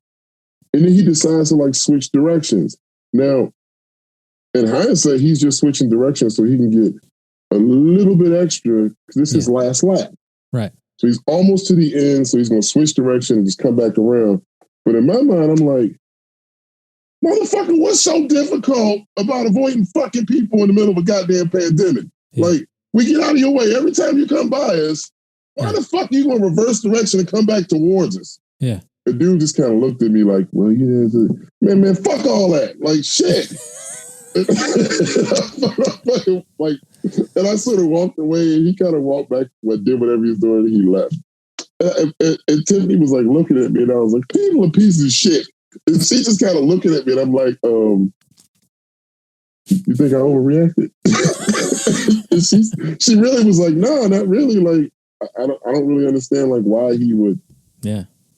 And then he decides to like switch directions. Now, in hindsight, he's just switching directions so he can get a little bit extra because this is his last lap. Right. So he's almost to the end, so he's going to switch direction and just come back around. But in my mind, I'm like, motherfucker, what's so difficult about avoiding fucking people in the middle of a goddamn pandemic? Yeah. Like, we get out of your way every time you come by us. Why the fuck are you going to reverse direction and come back towards us? Yeah. The dude just kind of looked at me like, well, man, fuck all that. Like, shit. Like, and I sort of walked away, and he kind of walked back, did whatever he was doing, and he left. And Tiffany was like looking at me, and I was like, people are pieces of shit. And she just kind of looking at me, and I'm like, you think I overreacted? And she really was like, no, not really. Like, I don't really understand like why he would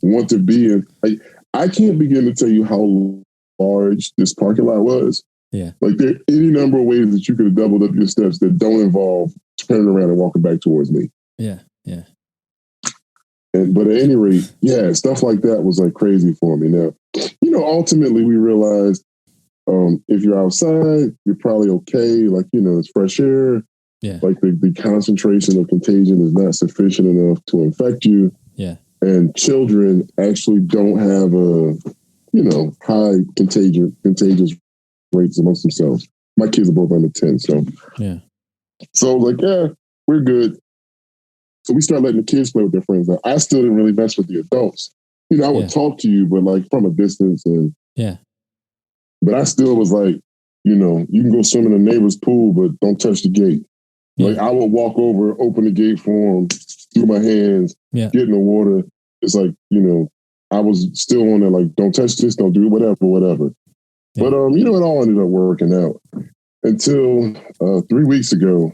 want to be in. Like, I can't begin to tell you how large this parking lot was. Yeah. Like, there are any number of ways that you could have doubled up your steps that don't involve turning around and walking back towards me. Yeah. Yeah. But at any rate, stuff like that was like crazy for me. Now, ultimately we realized if you're outside, you're probably okay. Like, it's fresh air. Yeah. Like the concentration of contagion is not sufficient enough to infect you. Yeah. And children actually don't have high contagious rates amongst themselves. My kids are both under 10, so. Yeah. So like, we're good. So we started letting the kids play with their friends. Now, I still didn't really mess with the adults. I would talk to you, but like from a distance. But I still was like, you can go swim in the neighbor's pool, but don't touch the gate. Yeah. Like I would walk over, open the gate for them, through my hands, get in the water. It's like, I was still on there like, don't touch this, don't do whatever. Yeah. But, it all ended up working out until 3 weeks ago.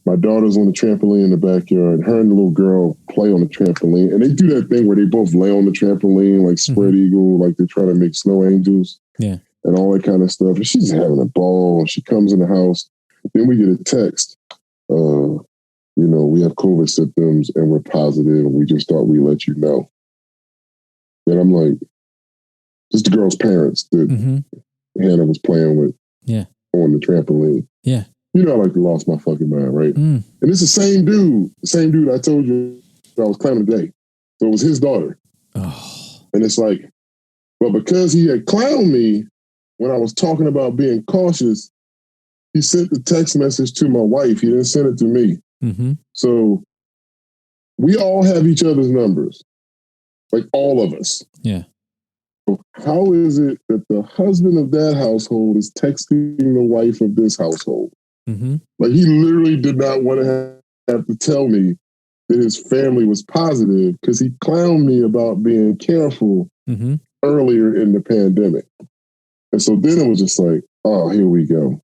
My daughter's on the trampoline in the backyard. Her and the little girl play on the trampoline. And they do that thing where they both lay on the trampoline, like spread eagle, like they're trying to make snow angels. Yeah. And all that kind of stuff. And she's having a ball. She comes in the house. Then we get a text. We have COVID symptoms and we're positive. And we just thought we'd let you know. And I'm like, just the girl's parents that Hannah was playing with on the trampoline. Yeah. You know, I lost my fucking mind, right? And it's the same dude I told you that I was clowning today. So it was his daughter. Oh. And it's like, but because he had clowned me when I was talking about being cautious, he sent the text message to my wife. He didn't send it to me. So we all have each other's numbers, like all of us. Yeah. So how is it that the husband of that household is texting the wife of this household? Like he literally did not want to have to tell me that his family was positive because he clowned me about being careful earlier in the pandemic. And so then it was just like, oh, here we go.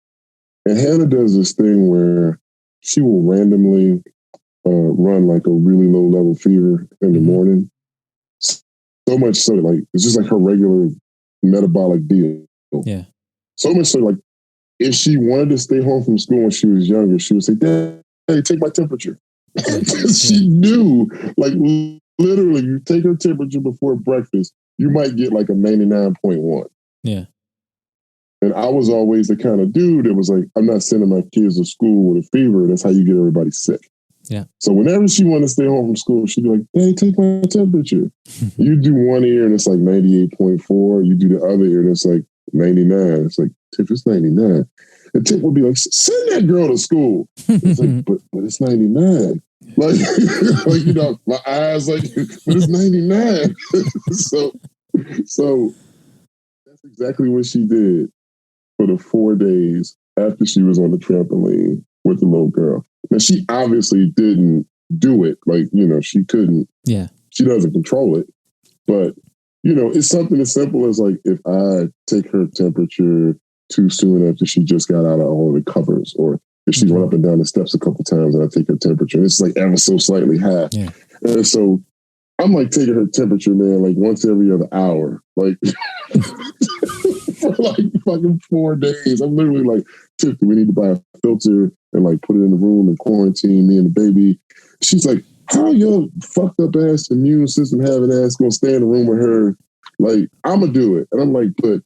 And Hannah does this thing where she will randomly run like a really low level fever in the morning. So much so, like, it's just like her regular metabolic deal. Yeah. So much so, like, if she wanted to stay home from school when she was younger, she would say, Dad, hey, take my temperature. She knew, like, literally, you take her temperature before breakfast, you might get like a 99.1. Yeah. And I was always the kind of dude that was like, I'm not sending my kids to school with a fever. That's how you get everybody sick. Yeah. So whenever she wanted to stay home from school, she'd be like, hey, take my temperature. You do one ear and it's like 98.4. You do the other ear and it's like 99. It's like, Tiff, it's 99. And Tiff would be like, send that girl to school. It's like, but it's 99. Like, my eyes like, but it's 99. So that's exactly what she did for the 4 days after she was on the trampoline with the little girl. Now, she obviously didn't do it. Like, she couldn't. Yeah. She doesn't control it. But, it's something as simple as like if I take her temperature too soon after she just got out of all the covers, or if she went up and down the steps a couple times and I take her temperature, and it's like ever so slightly high. Yeah. And so I'm like taking her temperature, man, like once every other hour. Like for like fucking 4 days. I'm literally like, Tiff, we need to buy a filter and like put it in the room and quarantine me and the baby. She's like, how your fucked up ass immune system having ass gonna stay in the room with her? Like, I'm gonna do it. And I'm like, but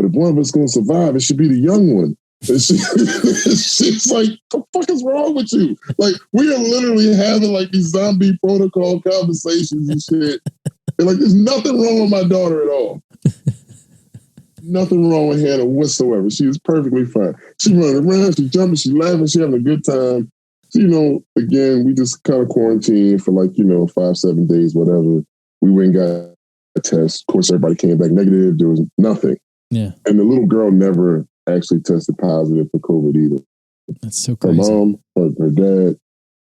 if one of us gonna survive, it should be the young one. And she's like, the fuck is wrong with you? Like, we are literally having like these zombie protocol conversations and shit. And like, there's nothing wrong with my daughter at all. Nothing wrong with Hannah whatsoever. She is perfectly fine. She running around, she jumping, she laughing, she having a good time. So, again, we just kind of quarantined for 5-7 days, whatever. We went and got a test. Of course, everybody came back negative. There was nothing. Yeah. And the little girl never actually tested positive for COVID either. That's so crazy. Her mom, her dad,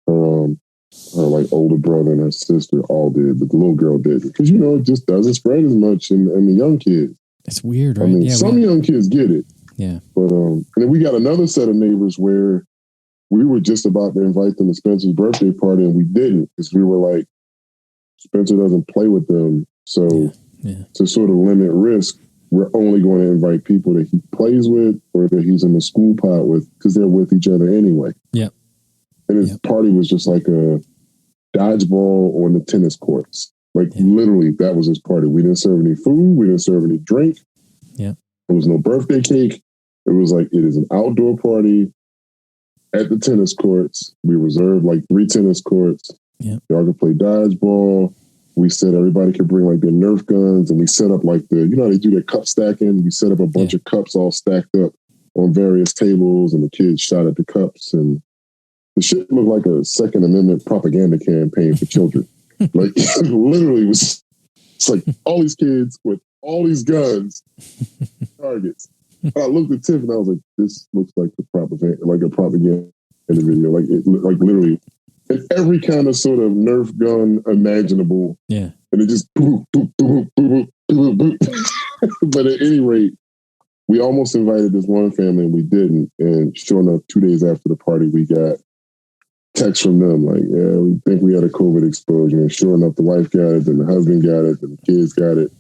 her older brother and her sister all did, but the little girl didn't. Because, it just doesn't spread as much in the young kids. It's weird, right? I mean, some young kids get it. Yeah. But and then we got another set of neighbors where we were just about to invite them to Spencer's birthday party and we didn't because we were like, Spencer doesn't play with them. So to sort of limit risk, we're only going to invite people that he plays with or that he's in the school pot with because they're with each other anyway. Yep. And his party was just like a dodgeball on the tennis courts. Like literally, that was his party. We didn't serve any food. We didn't serve any drink. Yeah. There was no birthday cake. It was like, it is an outdoor party at the tennis courts. We reserved 3 tennis courts. Yeah. Y'all could play dodgeball. We said everybody could bring their Nerf guns, and we set up how they do their cup stacking. We set up a bunch of cups all stacked up on various tables, and the kids shot at the cups, and the shit looked like a Second Amendment propaganda campaign for children. Literally, it's like all these kids with all these guns, targets. I looked at Tiff and I was like, "This looks like a propaganda video. Like literally, in every kind of sort of Nerf gun imaginable. Yeah, and it just boop boop boop boop boop boop boop. But at any rate, we almost invited this one family and we didn't. And sure enough, 2 days after the party, we got text from them like, yeah, we think we had a COVID exposure. And sure enough, the wife got it, then the husband got it, then the kids got it.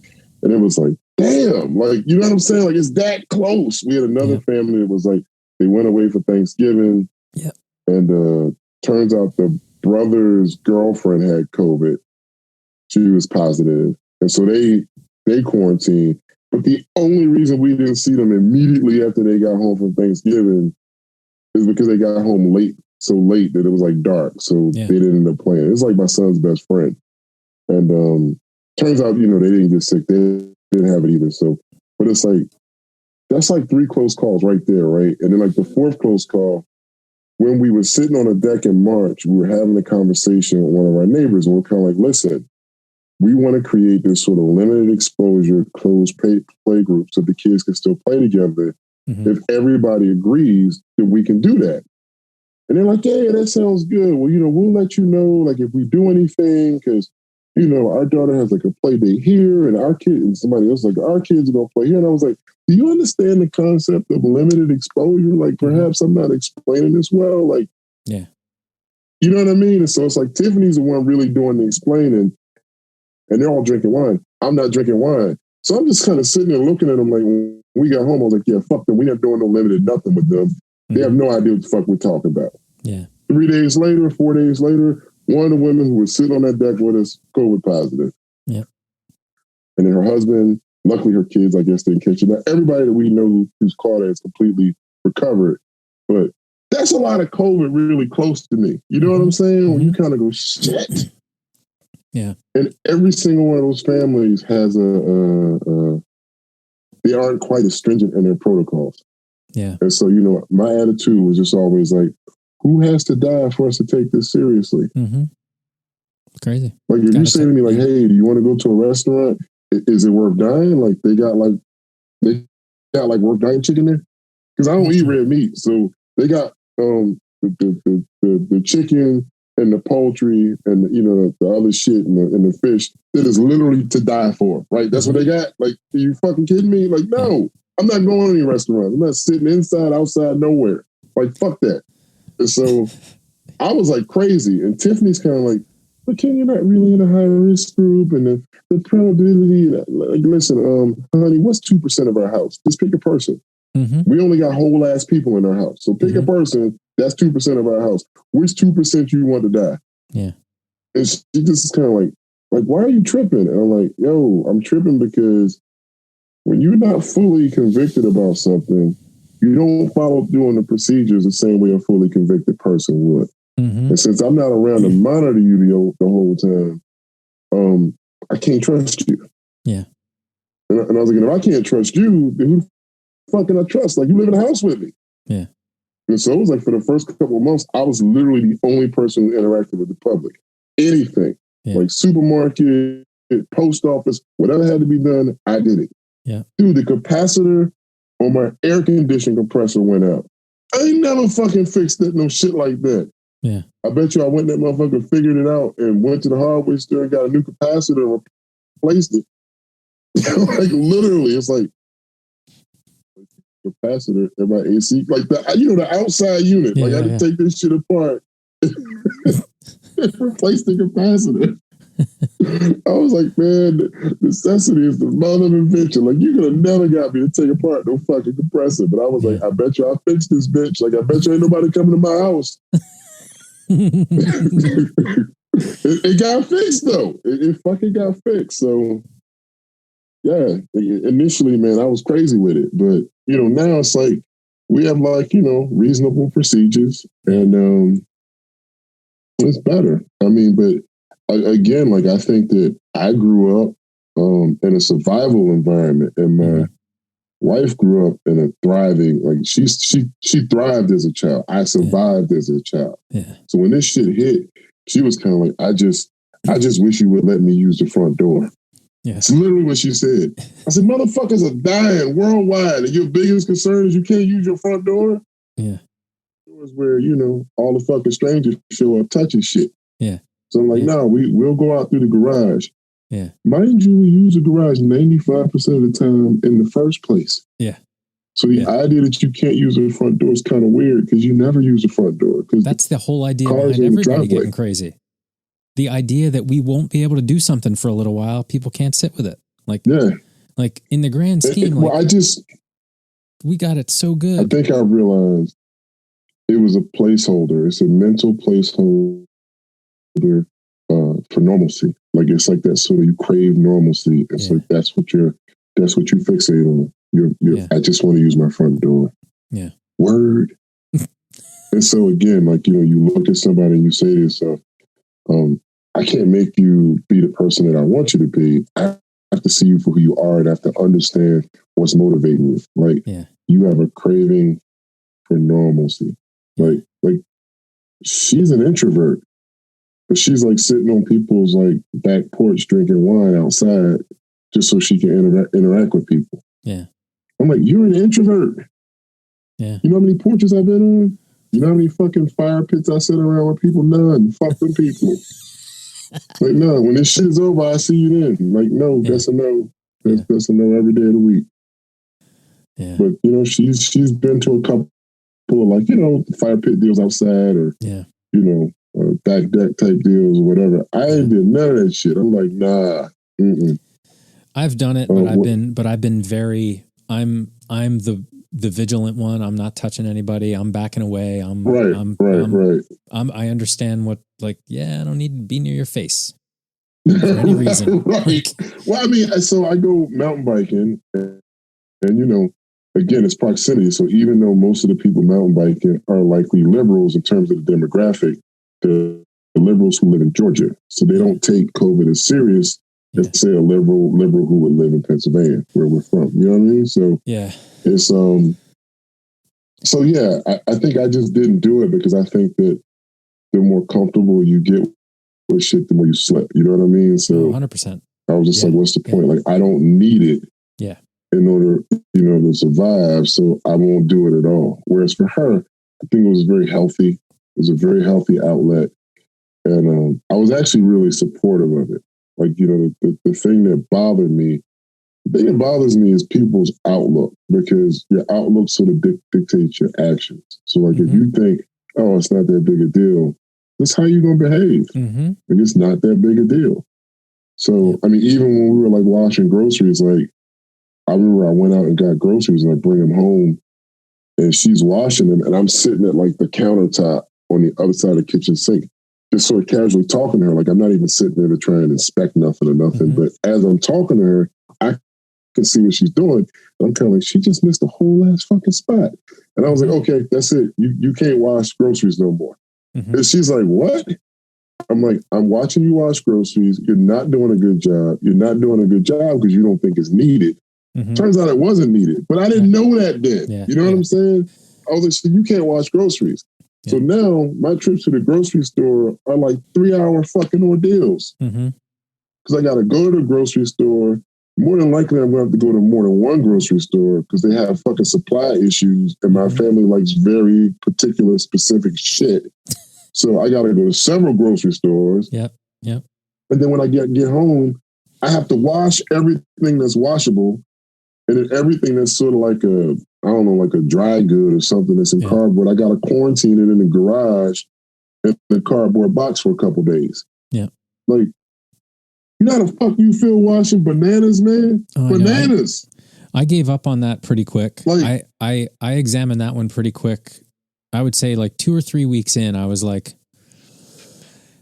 And it was like, damn, like, you know what I'm saying? Like, it's that close. We had another family that was like, they went away for Thanksgiving. Yeah. And turns out the brother's girlfriend had COVID. She was positive. And so they quarantined. But the only reason we didn't see them immediately after they got home from Thanksgiving is because they got home so late that it was like dark. So they didn't end up playing. It's like my son's best friend. And turns out, they didn't get sick. They didn't have it either. So, but it's like, that's like 3 close calls right there, right? And then like the 4th close call, when we were sitting on a deck in March, we were having a conversation with one of our neighbors, and we're kind of like, listen, we want to create this sort of limited exposure, closed play group so the kids can still play together. Mm-hmm. If everybody agrees, then we can do that. And they're like, yeah, that sounds good. Well, we'll let you know, like, if we do anything, because, our daughter has like a play day here, and our kid, and somebody else like, our kids are going to play here. And I was like, do you understand the concept of limited exposure? Like, perhaps I'm not explaining this well. Like, yeah. You know what I mean? And so it's like Tiffany's the one really doing the explaining, and they're all drinking wine. I'm not drinking wine. So I'm just kind of sitting there looking at them like, when we got home, I was like, yeah, fuck them. We're not doing no limited nothing with them. Mm-hmm. They have no idea what the fuck we're talking about. Yeah. 4 days later, one of the women who was sitting on that deck with us, COVID positive. Yeah. And then her husband, luckily her kids, I guess, didn't catch it. Now, everybody that we know who's caught it is completely recovered. But that's a lot of COVID really close to me. You know what I'm saying? Mm-hmm. When you kind of go, shit. Yeah. And every single one of those families has they aren't quite as stringent in their protocols. Yeah. And so, my attitude was just always like, who has to die for us to take this seriously? Mm-hmm. Crazy. Like, if you say to me, like, hey, do you want to go to a restaurant? Is it worth dying? Like, they got worth dying chicken there? Because I don't eat red meat. So they got the chicken and the poultry and, the other shit and the fish that is literally to die for, right? That's what they got? Like, are you fucking kidding me? Like, no, I'm not going to any restaurant. I'm not sitting inside, outside, nowhere. Like, fuck that. And so I was like crazy. And Tiffany's kind of like, but Ken, you're not really in a high risk group. And the probability, like, listen, honey, what's 2% of our house? Just pick a person. Mm-hmm. We only got whole ass people in our house. So pick a person, that's 2% of our house. Which 2% you want to die? Yeah. And she just is kind of like, why are you tripping? And I'm like, yo, I'm tripping because when you're not fully convicted about something, you don't follow through on the procedures the same way a fully convicted person would. Mm-hmm. And since I'm not around to monitor you the whole time, I can't trust you. Yeah. And I was like, if I can't trust you, then who the fuck can I trust? Like, you live in a house with me. Yeah. And so it was like for the first couple of months, I was literally the only person who interacted with the public. Anything. Yeah. Like supermarket, post office, whatever had to be done, I did it. Yeah. Dude, the capacitor on my air conditioning compressor went out. I ain't never fucking fixed it, no shit like that. Yeah. I bet you I went that motherfucker, figured it out, and went to the hardware store and got a new capacitor and replaced it. Like, literally, it's like capacitor in my AC, like the outside unit. Yeah, like, I had to take this shit apart and replace the capacitor. I was like, man, necessity is the mother of invention. Like, you could have never got me to take apart no fucking compressor. But I was like, I bet you I fixed this bitch. Like, I bet you ain't nobody coming to my house. It got fixed, though. It fucking got fixed. So, yeah, initially, man, I was crazy with it. But, now it's like, we have reasonable procedures. And it's better. I mean, but again, like, I think that I grew up in a survival environment, and my wife grew up in a thriving, like, she thrived as a child. I survived as a child. Yeah. So when this shit hit, she was kind of like, I just wish you would let me use the front door. Yeah. It's literally what she said. I said, motherfuckers are dying worldwide, and your biggest concern is you can't use your front door? Yeah. Doors where, all the fucking strangers show up touching shit. Yeah. So I'm like, no, we'll go out through the garage. Yeah. Mind you, we use the garage 95% of the time in the first place. Yeah. So the idea that you can't use the front door is kind of weird because you never use the front door. That's the whole idea behind everybody getting crazy. The idea that we won't be able to do something for a little while, people can't sit with it. Like in the grand scheme, we got it so good. I think I realized it was a placeholder. It's a mental placeholder for normalcy. Like it's like that sort of you crave normalcy. It's like that's what you fixate on. I just want to use my front door. Yeah. Word. And so again, like, you know, you look at somebody and you say to yourself, I can't make you be the person that I want you to be. I have to see you for who you are, and I have to understand what's motivating you. Like you have a craving for normalcy. Like she's an introvert, but she's like sitting on people's like back porch drinking wine outside just so she can interact with people. Yeah. I'm like, you're an introvert. Yeah. You know how many porches I've been on? You know how many fucking fire pits I sit around with people? None. Fuck them people. Like, no, when this shit is over, I see you then. Like, no, that's a no. That's a no every day of the week. Yeah. But, you know, she's been to a couple of, like, you know, fire pit deals outside or, you know, back deck type deals or whatever. I ain't did none of that shit. I'm like, nah. Mm-mm. I've done it, but I've been very. I'm the vigilant one. I'm not touching anybody. I'm backing away. Right. I understand what, like, I don't need to be near your face for any reason. Right. Well, I mean, so I go mountain biking, and you know, again, it's proximity. So even though most of the people mountain biking are likely liberals in terms of the demographic, the liberals who live in Georgia, so they don't take COVID as serious. Let's say a liberal who would live in Pennsylvania, where we're from. You know what I mean? So it's I think I just didn't do it because I think that the more comfortable you get with shit, the more you slip. You know what I mean? So 100%. I was just like, what's the point? Like, I don't need it in order, you know, to survive. So I won't do it at all. Whereas for her, I think it was very healthy. It was a very healthy outlet. And I was actually really supportive of it. Like, you know, the thing that bothered me, the thing that bothers me is people's outlook, because your outlook sort of dictates your actions. So, like, if you think, oh, it's not that big a deal, that's how you're going to behave. Like, it's not that big a deal. So, I mean, even when we were, like, washing groceries, like, I remember I went out and got groceries and I bring them home and she's washing them and I'm sitting at, like, the countertop on the other side of the kitchen sink, just sort of casually talking to her. Like, I'm not even sitting there to try and inspect nothing or nothing. But as I'm talking to her, I can see what she's doing. I'm kind of like, she just missed a whole ass fucking spot. And I was like, okay, that's it. You can't wash groceries no more. And she's like, what? I'm like, I'm watching you wash groceries. You're not doing a good job. You're not doing a good job because you don't think it's needed. Turns out it wasn't needed. But I didn't know that then. You know what I'm saying? I was like, so you can't wash groceries. So now my trips to the grocery store are like 3-hour fucking ordeals. Because I got to go to the grocery store. More than likely, I'm going to have to go to more than one grocery store because they have fucking supply issues. And my family likes very particular, specific shit. So I got to go to several grocery stores. Yep. And then when I get home, I have to wash everything that's washable. And then everything that's sort of like like a dry good or something that's in cardboard, I got to quarantine it in the garage in a cardboard box for a couple days. Yeah. Like, you know how the fuck you feel washing bananas, man? Bananas. I gave up on that pretty quick. Like, I examined that one pretty quick. I would say like 2 or 3 weeks in, I was like,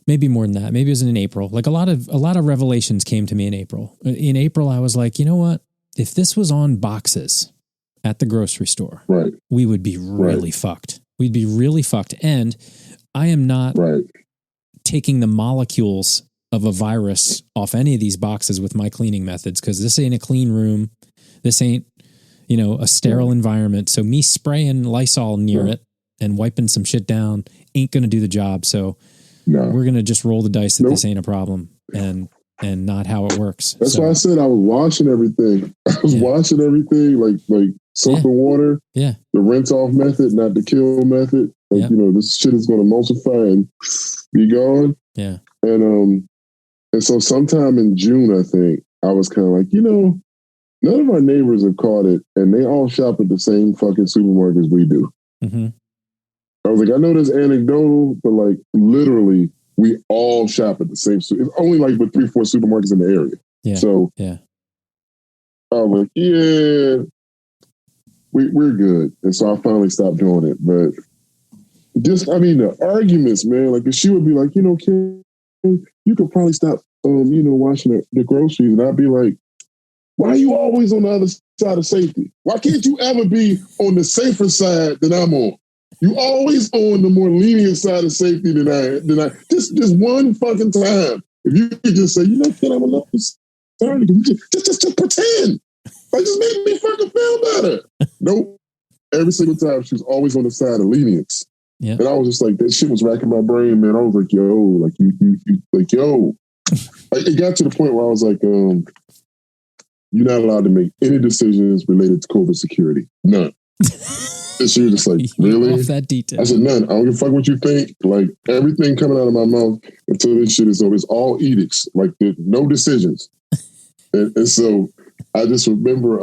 maybe more than that. Maybe it was in April. Like a lot of revelations came to me in April. In April, I was like, you know what? If this was on boxes at the grocery store, we would be really fucked. We'd be really fucked. And I am not taking the molecules of a virus off any of these boxes with my cleaning methods, because this ain't a clean room. This ain't, you know, a sterile environment. So me spraying Lysol near it and wiping some shit down ain't going to do the job. So we're going to just roll the dice that this ain't a problem. And not how it works. That's why I said I was washing everything. I was washing everything like soap and water. Yeah. The rinse off method, not the kill method. Like, you know, this shit is going to emulsify and be gone. Yeah. And so sometime in June, I think, I was kind of like, you know, none of our neighbors have caught it, and they all shop at the same fucking supermarkets we do. Mm-hmm. I was like, I know that's anecdotal, but like literally, we all shop at the same. It's only like with 3-4 supermarkets in the area. Yeah. So yeah, I was like, yeah, we're good. And so I finally stopped doing it. But just, I mean, the arguments, man. Like, she would be like, Kim, you could probably stop, washing the groceries, and I'd be like, why are you always on the other side of safety? Why can't you ever be on the safer side than I'm on? You always on the more lenient side of safety than I. Just one fucking time. If you could just say, kid, I'm a little sorry, just pretend. Like, just make me fucking feel better. Nope. Every single time she was always on the side of lenience. Yeah. And I was just like, that shit was racking my brain, man. I was like, yo, like you like, yo. Like, it got to the point where I was like, you're not allowed to make any decisions related to COVID security. None. And she was just like, really? Off that detail. I said, none. I don't give a fuck what you think. Like, everything coming out of my mouth until this shit is over, it's all edicts. Like, there's no decisions. And so I just remember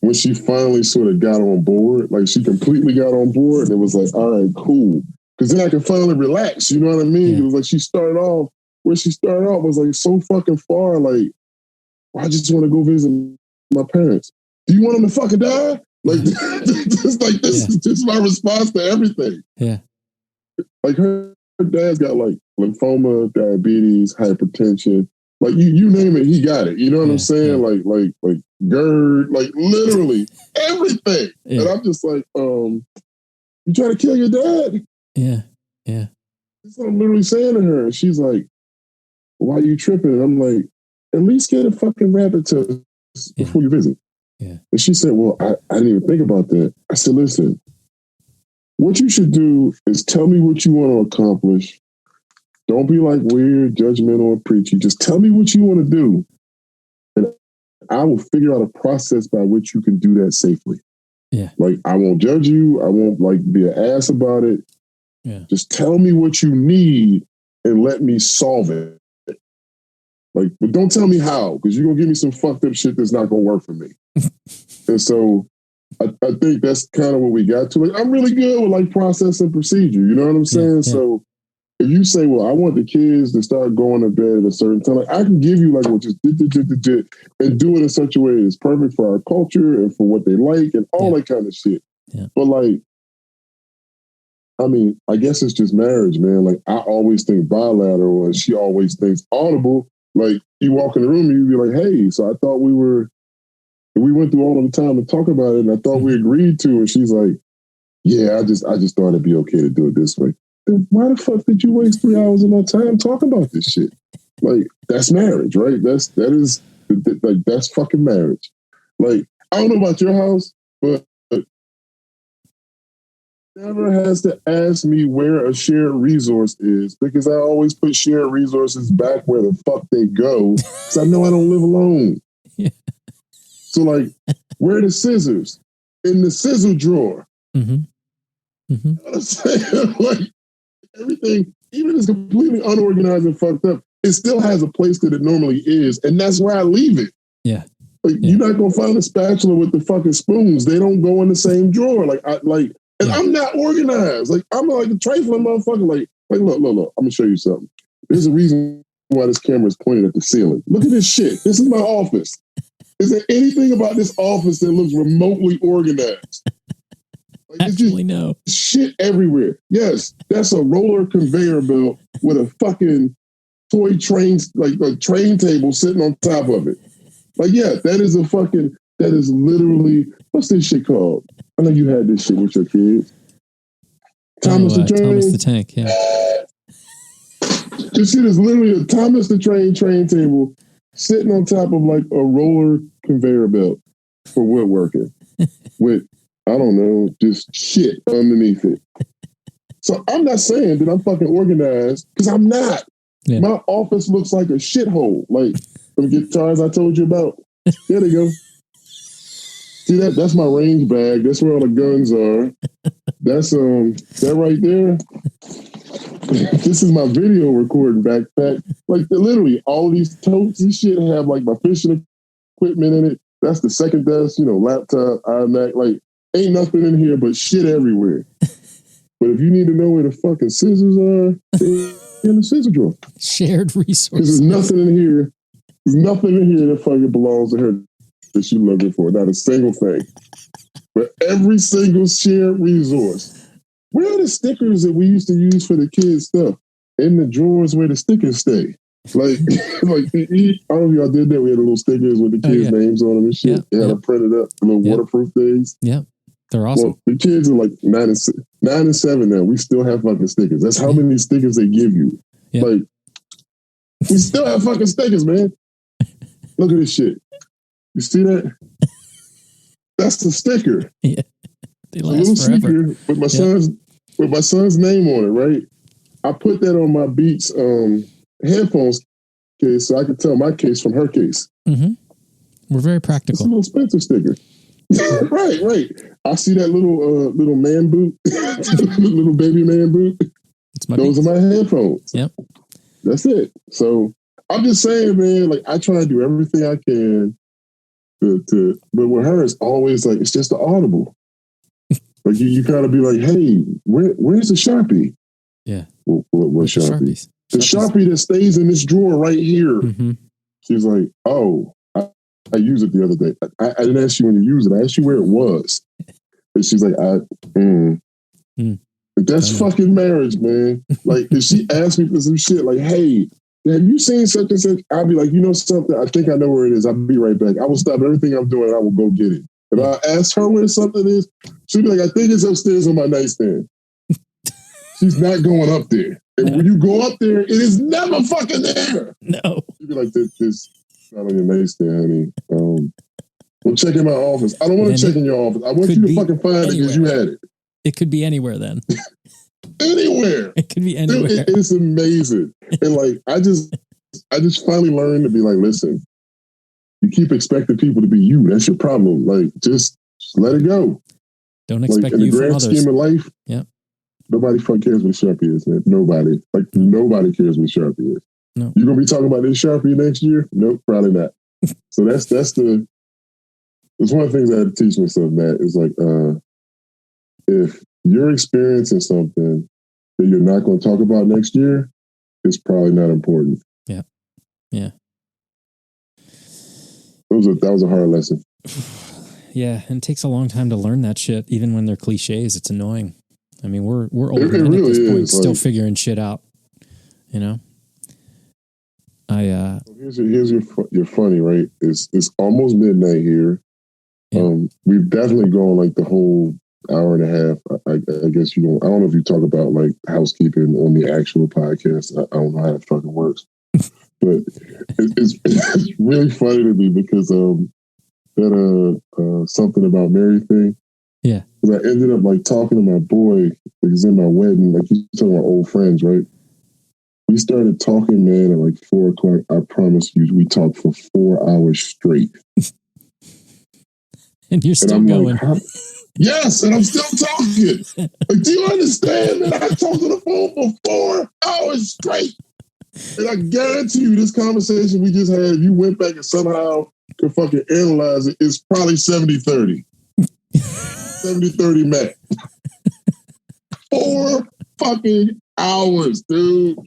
when she finally sort of got on board, like she completely got on board, and it was like, all right, cool. Because then I could finally relax, you know what I mean? Yeah. It was like where she started off was like so fucking far, like, I just want to go visit my parents. Do you want them to fucking die? Like, this is my response to everything. Yeah. Like, her dad's got like lymphoma, diabetes, hypertension. Like, you name it, he got it. You know what I'm saying? Yeah. Like GERD, like literally everything. Yeah. And I'm just like, you trying to kill your dad? Yeah. Yeah. That's what I'm literally saying to her. And she's like, why are you tripping? And I'm like, at least get a fucking rapid test before you visit. Yeah. And she said, well, I didn't even think about that. I said, listen, what you should do is tell me what you want to accomplish. Don't be like weird, judgmental, or preachy. Just tell me what you want to do. And I will figure out a process by which you can do that safely. Yeah. Like, I won't judge you. I won't like be an ass about it. Yeah. Just tell me what you need and let me solve it. Like, but don't tell me how, because you're going to give me some fucked up shit that's not going to work for me. And so I think that's kind of what we got to. Like, I'm really good with like process and procedure. You know what I'm saying? Yeah. So if you say, well, I want the kids to start going to bed at a certain time, like, I can give you like, well, just and do it in such a way that's perfect for our culture and for what they like and all that kind of shit. Yeah. But like, I mean, I guess it's just marriage, man. Like, I always think bilateral and she always thinks audible. Like, you walk in the room and you be like, hey, so I thought we went through all of the time to talk about it and I thought we agreed to. And she's like, yeah, I just thought it'd be okay to do it this way. Then why the fuck did you waste 3 hours of my time talking about this shit? Like, that's marriage, right? That's fucking marriage. Like, I don't know about your house, but never has to ask me where a shared resource is because I always put shared resources back where the fuck they go because I know I don't live alone. Yeah. So, like, where are the scissors? In the scissor drawer. Mm-hmm. Mm-hmm. You know what I'm saying? Like, everything, even if it's completely unorganized and fucked up, it still has a place that it normally is, and that's where I leave it. Yeah. Like, you're not gonna find a spatula with the fucking spoons. They don't go in the same drawer. And I'm not organized. Like, I'm like a trifling motherfucker. Like, look. I'm gonna show you something. There's a reason why this camera is pointed at the ceiling. Look at this shit. This is my office. Is there anything about this office that looks remotely organized? Like, actually, no. Shit everywhere. Yes, that's a roller conveyor belt with a fucking toy train, like a train table sitting on top of it. Like, yeah, that is literally, what's this shit called? I know you had this shit with your kids. Thomas the Tank, yeah. This shit is literally a Thomas the Train table sitting on top of like a roller conveyor belt for woodworking with, I don't know, just shit underneath it. So I'm not saying that I'm fucking organized because I'm not. Yeah. My office looks like a shithole. Like them guitars I told you about. There they go. See that? That's my range bag. That's where all the guns are. That's that right there. This is my video recording backpack. Like, literally, all of these totes and shit have like my fishing equipment in it. That's the second desk, laptop, iMac. Like, ain't nothing in here but shit everywhere. But if you need to know where the fucking scissors are, they're in the scissor drawer. Shared resources. Because there's nothing in here. There's nothing in here that fucking belongs to her that she's looking for. Not a single thing. But every single shared resource. Where are the stickers that we used to use for the kids' stuff? In the drawers where the stickers stay. Like, I don't know if y'all did that. We had little stickers with the kids' names on them and shit. They had them printed up, little waterproof things. Yeah, they're awesome. Well, the kids are like 9 and 7 now. We still have fucking stickers. That's how many stickers they give you. Yep. Like, we still have fucking stickers, man. Look at this shit. You see that? That's the sticker. Yeah, they last a little forever. sticker with my son's name on it, right? I put that on my Beats headphones case so I could tell my case from her case. Mm-hmm. We're very practical. It's a little Spencer sticker. Right. I see that little man boot, little baby man boot. Those are my headphones. Yep. That's it. So I'm just saying, man, like I try to do everything I can to but with her, it's always like, it's just the audible. Like you kind of be like, hey, where's the Sharpie? Yeah. What Sharpie? The Sharpie that stays in this drawer right here. Mm-hmm. She's like, oh, I used it the other day. I didn't ask you when you used it. I asked you where it was. And she's like, That's fucking marriage, man. Like, if she asked me for some shit, like, hey, have you seen such and such? I'll be like, you know something? I think I know where it is. I'll be right back. I will stop everything I'm doing and I will go get it. If I ask her where something is, she'll be like, I think it's upstairs on my nightstand. She's not going up there. And when you go up there, it is never fucking there. No. You'd be like, this not on your nightstand, honey. Well, check in my office. I don't want to check in your office. I want you to fucking find it because you had it. It could be anywhere then. Anywhere. It could be anywhere. Dude, it's amazing. And like, I just finally learned to be like, listen, you keep expecting people to be you. That's your problem. Like, just let it go. Don't expect you from others. In the grand scheme of life, nobody fucking cares what Sharpie is, man. Nobody. Like, nobody cares what Sharpie is. No. You gonna be talking about this Sharpie next year? Nope, probably not. So it's one of the things I had to teach myself, Matt, is like, if you're experiencing something that you're not going to talk about next year, it's probably not important. Yeah. Yeah. That was a hard lesson. Yeah. And it takes a long time to learn that shit. Even when they're cliches, it's annoying. I mean, we're old men really at this point, still figuring shit out, you know? Here's your funny, right? It's almost midnight here. Yeah. We've definitely gone like the whole hour and a half. I guess I don't know if you talk about like housekeeping on the actual podcast. I don't know how that fucking works, but it's really funny to me because that something about Mary thing. Yeah, because I ended up like talking to my boy because in my wedding, like you talking about old friends, right? We started talking, man, at like 4 o'clock. I promise you, we talked for 4 hours straight. And you're still going. Like, yes, and I'm still talking. Like, do you understand that I talked on the phone for 4 hours straight? And I guarantee you, this conversation we just had, if you went back and somehow could fucking analyze it, it's probably 70-30. 70-30 Matt. 4 fucking hours, dude.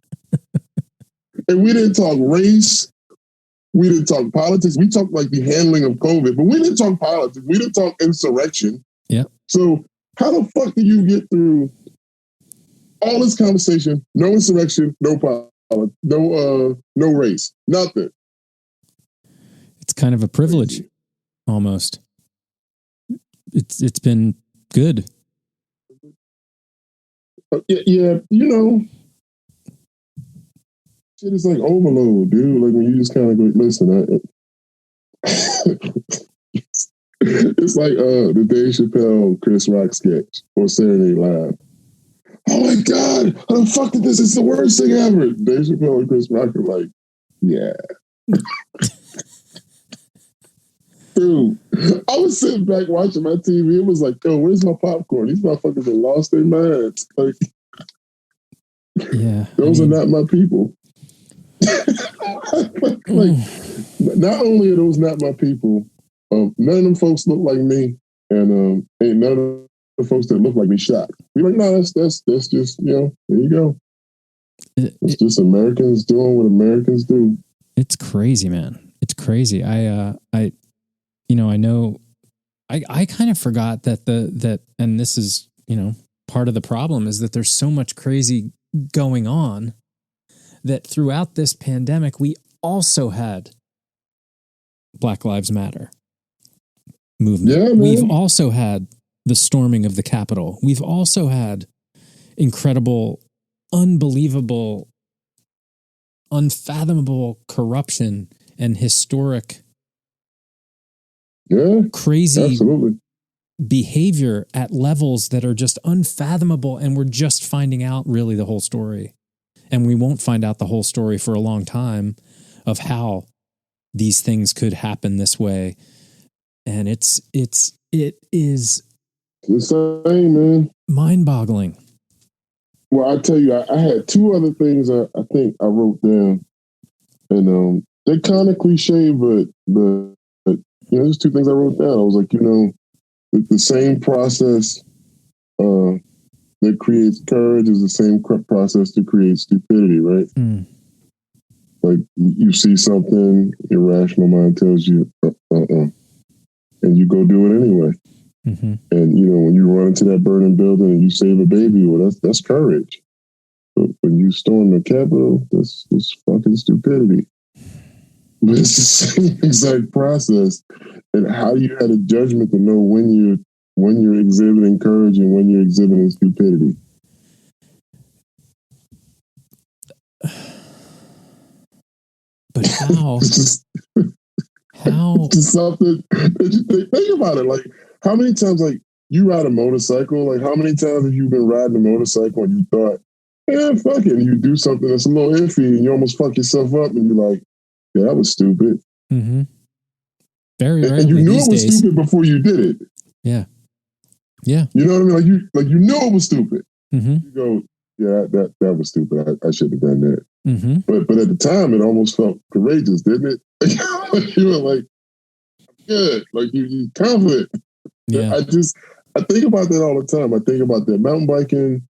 And we didn't talk race. We didn't talk politics. We talked like the handling of COVID, but we didn't talk politics. We didn't talk insurrection. Yeah. So how the fuck do you get through all this conversation? No insurrection, no politics, no race, nothing. It's kind of a privilege, almost. It's been good. Yeah, you know. Shit is like overload, dude. Like when you just kind of go, listen, it's like the Dave Chappelle Chris Rock sketch or Saturday Night Live. Oh my God, how the fuck did this? It's the worst thing ever. Dave Chappelle and Chris Rock are like, yeah. Dude, I was sitting back watching my TV. It was like, yo, where's my popcorn? These motherfuckers have lost their minds. Like, those are not my people. Like, not only are those not my people, none of them folks look like me, and ain't none of the folks that look like me shot. You're like, no, that's just, there you go. It's just Americans doing what Americans do. It's crazy, man. It's crazy. I know. I kind of forgot that, and this is, part of the problem is that there's so much crazy going on that throughout this pandemic, we also had Black Lives Matter movement. Yeah, man. We've also had the storming of the Capitol. We've also had incredible, unbelievable, unfathomable corruption and historic, crazy absolutely. behavior at levels that are just unfathomable. And we're just finding out really the whole story. And we won't find out the whole story for a long time of how these things could happen this way. And it is the same, man. Mind-boggling. Well, I tell you, I had two other things I think I wrote down, and they're kind of cliche, but there's two things I wrote down. I was like, the same process that creates courage is the same process to create stupidity, right? Mm. Like you see something, your rational mind tells you, and you go do it anyway. Mm-hmm. And when you run into that burning building and you save a baby, well, that's courage. But when you storm the Capitol, that's fucking stupidity. But it's the same exact process. And how you had a judgment to know when you're exhibiting courage and when you're exhibiting stupidity. But how? How? It's something that you think about it. Like, how many times, like, you ride a motorcycle? Like, how many times have you been riding a motorcycle and you thought, fuck it, and you do something that's a little iffy and you almost fuck yourself up and you're like, yeah, that was stupid. Mm-hmm. Very rarely and you knew these it was days. stupid before you did it. Yeah. Yeah. You know what I mean? Like you knew it was stupid. Mm-hmm. You go, yeah, that was stupid. I shouldn't have done that. Mm-hmm. But at the time, it almost felt courageous, didn't it? You were like, good, like you confident. Yeah. I think about that all the time. I think about that mountain biking.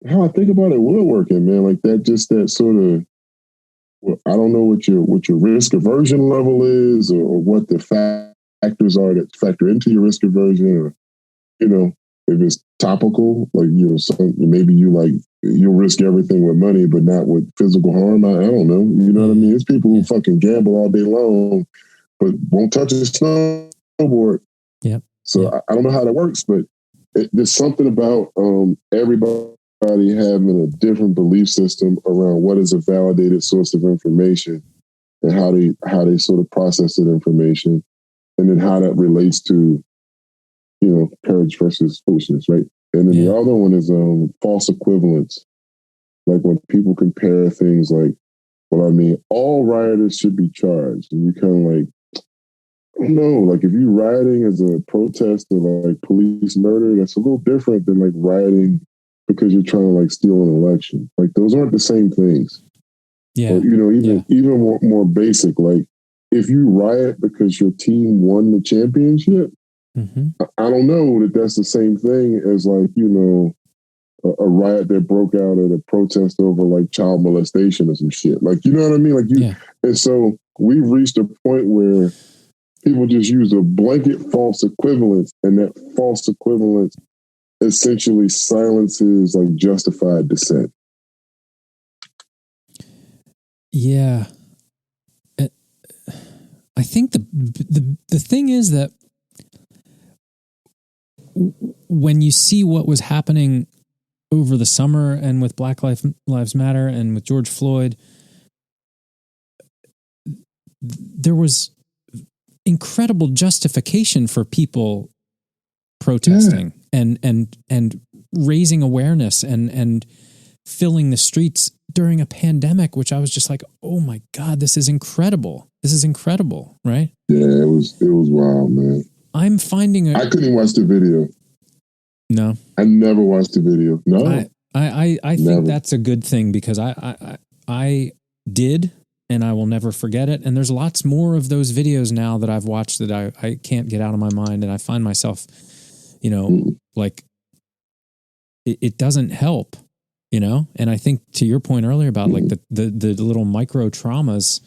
How I think about it woodworking, man. Like that sort of. Well, I don't know what your risk aversion level is, or what the factors are that factor into your risk aversion, or if it's topical, like maybe you'll risk everything with money, but not with physical harm. I don't know. You know what I mean? It's people who fucking gamble all day long, but won't touch a snowboard. Yeah. So I don't know how that works, but there's something about everybody having a different belief system around what is a validated source of information and how they sort of process that information, and then how that relates to courage versus foolishness, right? And then the other one is false equivalence. Like when people compare things like, well, I mean, all rioters should be charged, and you kind of like, I don't know, like if you're rioting as a protest of like police murder, that's a little different than like rioting because you're trying to like steal an election. Like those aren't the same things. Yeah. Or, even more basic, like if you riot because your team won the championship, mm-hmm. I don't know that's the same thing as like, a riot that broke out at a protest over like child molestation or some shit. Like, you know what I mean? Like and so we've reached a point where people just use a blanket false equivalence, and that false equivalence essentially silences like justified dissent. Yeah. I think the thing is that when you see what was happening over the summer and with Black Lives Matter and with George Floyd, there was incredible justification for people protesting and raising awareness and filling the streets during a pandemic, which I was just like, oh my God, this is incredible. This is incredible, right? Yeah, it was wild, man. I'm finding I couldn't watch the video. No. I never watched the video. No. I think that's a good thing, because I did, and I will never forget it. And there's lots more of those videos now that I've watched that I can't get out of my mind. And I find myself, like it doesn't help, And I think to your point earlier about like the little micro traumas,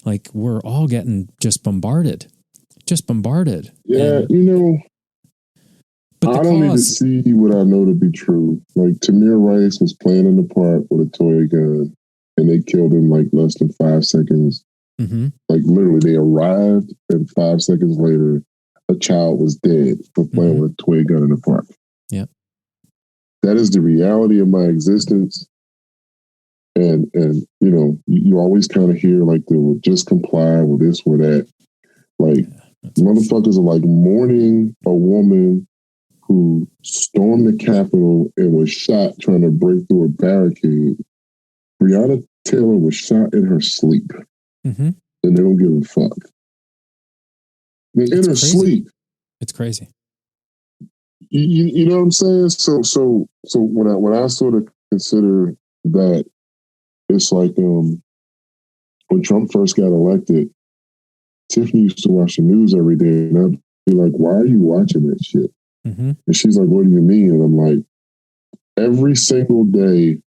like we're all getting just bombarded. Yeah. But I don't need to see what I know to be true. Like Tamir Rice was playing in the park with a toy gun and they killed him like less than 5 seconds. Mm-hmm. Like literally they arrived and 5 seconds later, a child was dead for playing with a toy gun in the park. Yep. That is the reality of my existence. And you always kind of hear like they will just comply with this or that. Like motherfuckers are like mourning a woman who stormed the Capitol and was shot trying to break through a barricade. Breonna Taylor was shot in her sleep. Mm-hmm. And they don't give a fuck. In her sleep. It's crazy. You know what I'm saying? So when I sort of consider that, it's like when Trump first got elected, Tiffany used to watch the news every day, and I'd be like, "Why are you watching that shit?" Mm-hmm. And she's like, "What do you mean?" And I'm like, "Every single day,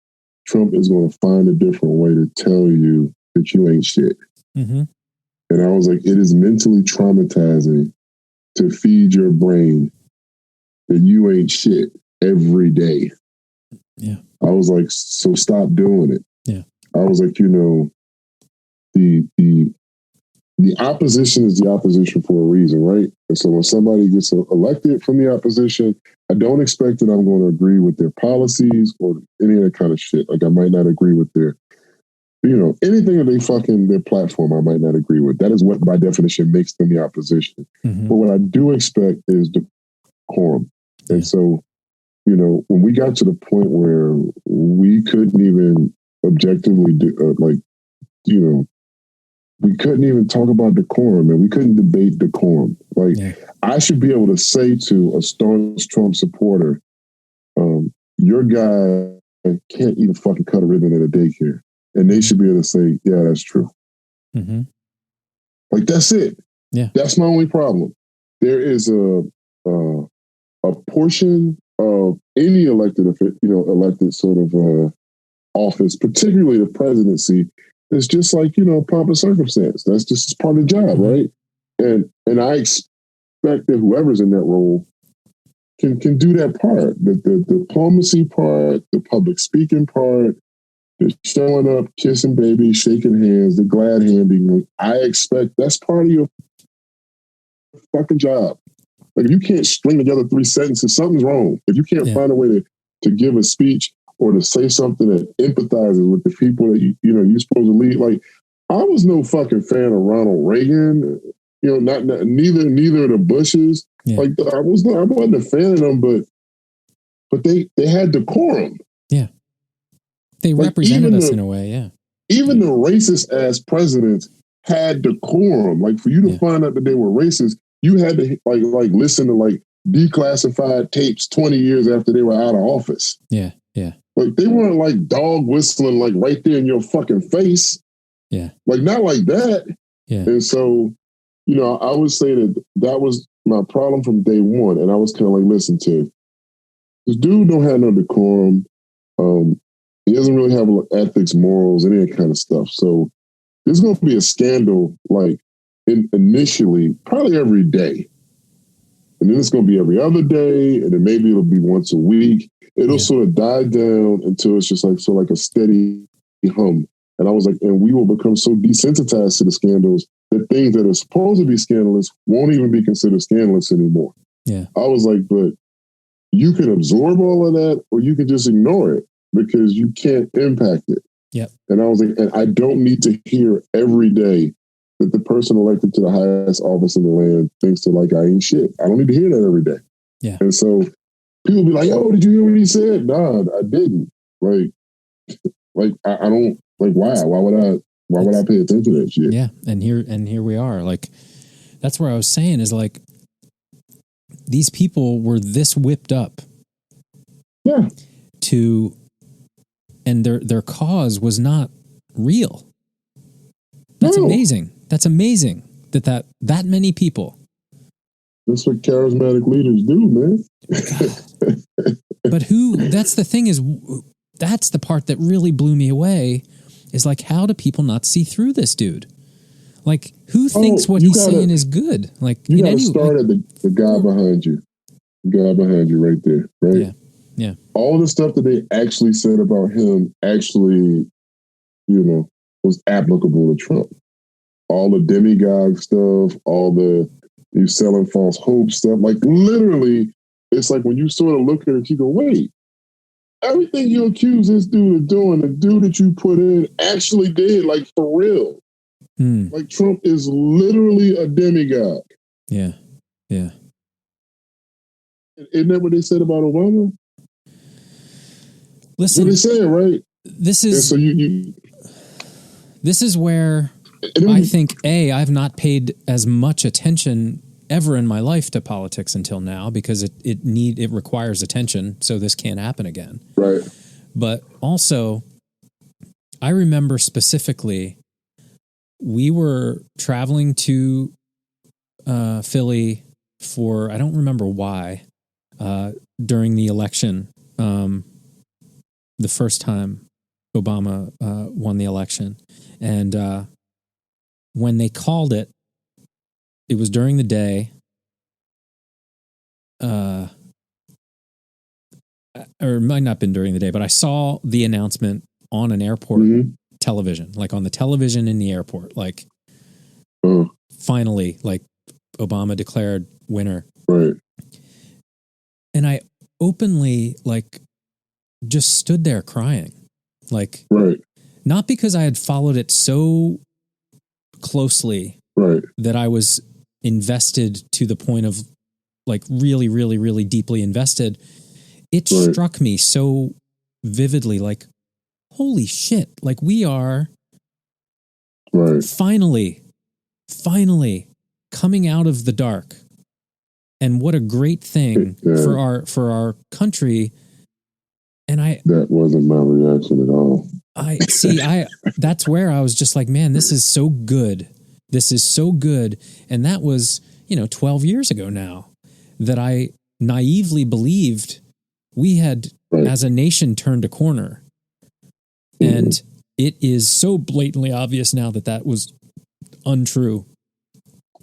Trump is going to find a different way to tell you that you ain't shit." Mm-hmm. And I was like, "It is mentally traumatizing to feed your brain that you ain't shit every day." Yeah. I was like, "So stop doing it." Yeah. I was like, the opposition is the opposition for a reason, right? And so when somebody gets elected from the opposition, I don't expect that I'm going to agree with their policies or any of that kind of shit. Like I might not agree with their, anything that their platform, I might not agree with. That is what by definition makes them the opposition. Mm-hmm. But what I do expect is decorum. Yeah. And so, when we got to the point where we couldn't even objectively we couldn't even talk about decorum and we couldn't debate decorum. Like, I should be able to say to a staunch Trump supporter, your guy can't even fucking cut a ribbon at a daycare. And they should be able to say, yeah, that's true. Mm-hmm. Like, that's it. Yeah. That's my only problem. There is a portion of any elected sort of office, particularly the presidency, it's just like, pomp and circumstance. That's just part of the job, right? And I expect that whoever's in that role can do that part. The diplomacy part, the public speaking part, the showing up, kissing babies, shaking hands, the glad handing. I expect that's part of your fucking job. Like if you can't string together 3 sentences, something's wrong. If you can't find a way to give a speech or to say something that empathizes with the people that you're supposed to lead. Like, I was no fucking fan of Ronald Reagan. Neither of the Bushes. Yeah. Like, I wasn't a fan of them, but they had decorum. Yeah, they represented us in a way. Yeah, even the racist ass presidents had decorum. Like for you to find out that they were racist, you had to like listen to like declassified tapes 20 years after they were out of office. Yeah, yeah. Like they weren't like dog whistling like right there in your fucking face. Yeah. Like not like that. Yeah. And so, I would say that was my problem from day one. And I was kind of like, listen to this dude don't have no decorum. He doesn't really have ethics, morals, any of that kind of stuff. So there's going to be a scandal like initially, probably every day. And then it's going to be every other day. And then maybe it'll be once a week. It'll sort of die down until it's just like a steady hum. And I was like, and we will become so desensitized to the scandals that things that are supposed to be scandalous won't even be considered scandalous anymore. Yeah. I was like, but you can absorb all of that or you can just ignore it because you can't impact it. Yep. And I was like, and I don't need to hear every day that the person elected to the highest office in the land thinks that like I ain't shit. I don't need to hear that every day. Yeah. And so people be like, "Oh, did you hear what he said?" Nah, I didn't. Like I don't like. Why? Why would I pay attention to that shit? Yeah, and here we are. Like that's where I was saying is like these people were this whipped up. Yeah. And their cause was not real. That's No. amazing. That's amazing that many people. That's what charismatic leaders do, man. But that's the thing is, that's the part that really blew me away is like, how do people not see through this dude? Like, who thinks what he's saying is good? Like, you got to start at the guy behind you. The guy behind you right there, right? Yeah. Yeah. All the stuff that they actually said about him actually, was applicable to Trump. All the demagogue stuff, all the you selling false hope stuff. Like, literally, it's like when you sort of look at it, you go, wait, everything you accuse this dude of doing, the dude that you put in actually did, like, for real. Like, Trump is literally a demigod. Yeah. Yeah. Isn't that what they said about Obama? Listen, what they saying, right? This is so this is where I think I've not paid as much attention ever in my life to politics until now because it requires attention, so this can't happen again. Right. But also, I remember specifically, we were traveling to Philly for, I don't remember why, during the election, the first time Obama won the election. And when they called it, it was during the day, or it might not have been during the day, but I saw the announcement on an airport television, like on the television in the airport, like finally, like Obama declared winner. Right. And I openly, like, just stood there crying. Like, right. Not because I had followed it so closely that I was invested to the point of, like, really, really, really deeply invested. It struck me so vividly, like, holy shit, like, we are finally coming out of the dark. And what a great thing for our country. And that wasn't my reaction at all. That's where I was just like, man, this is so good. This is so good. And that was, 12 years ago now, that I naively believed we had, as a nation, turned a corner. And it is so blatantly obvious now that was untrue.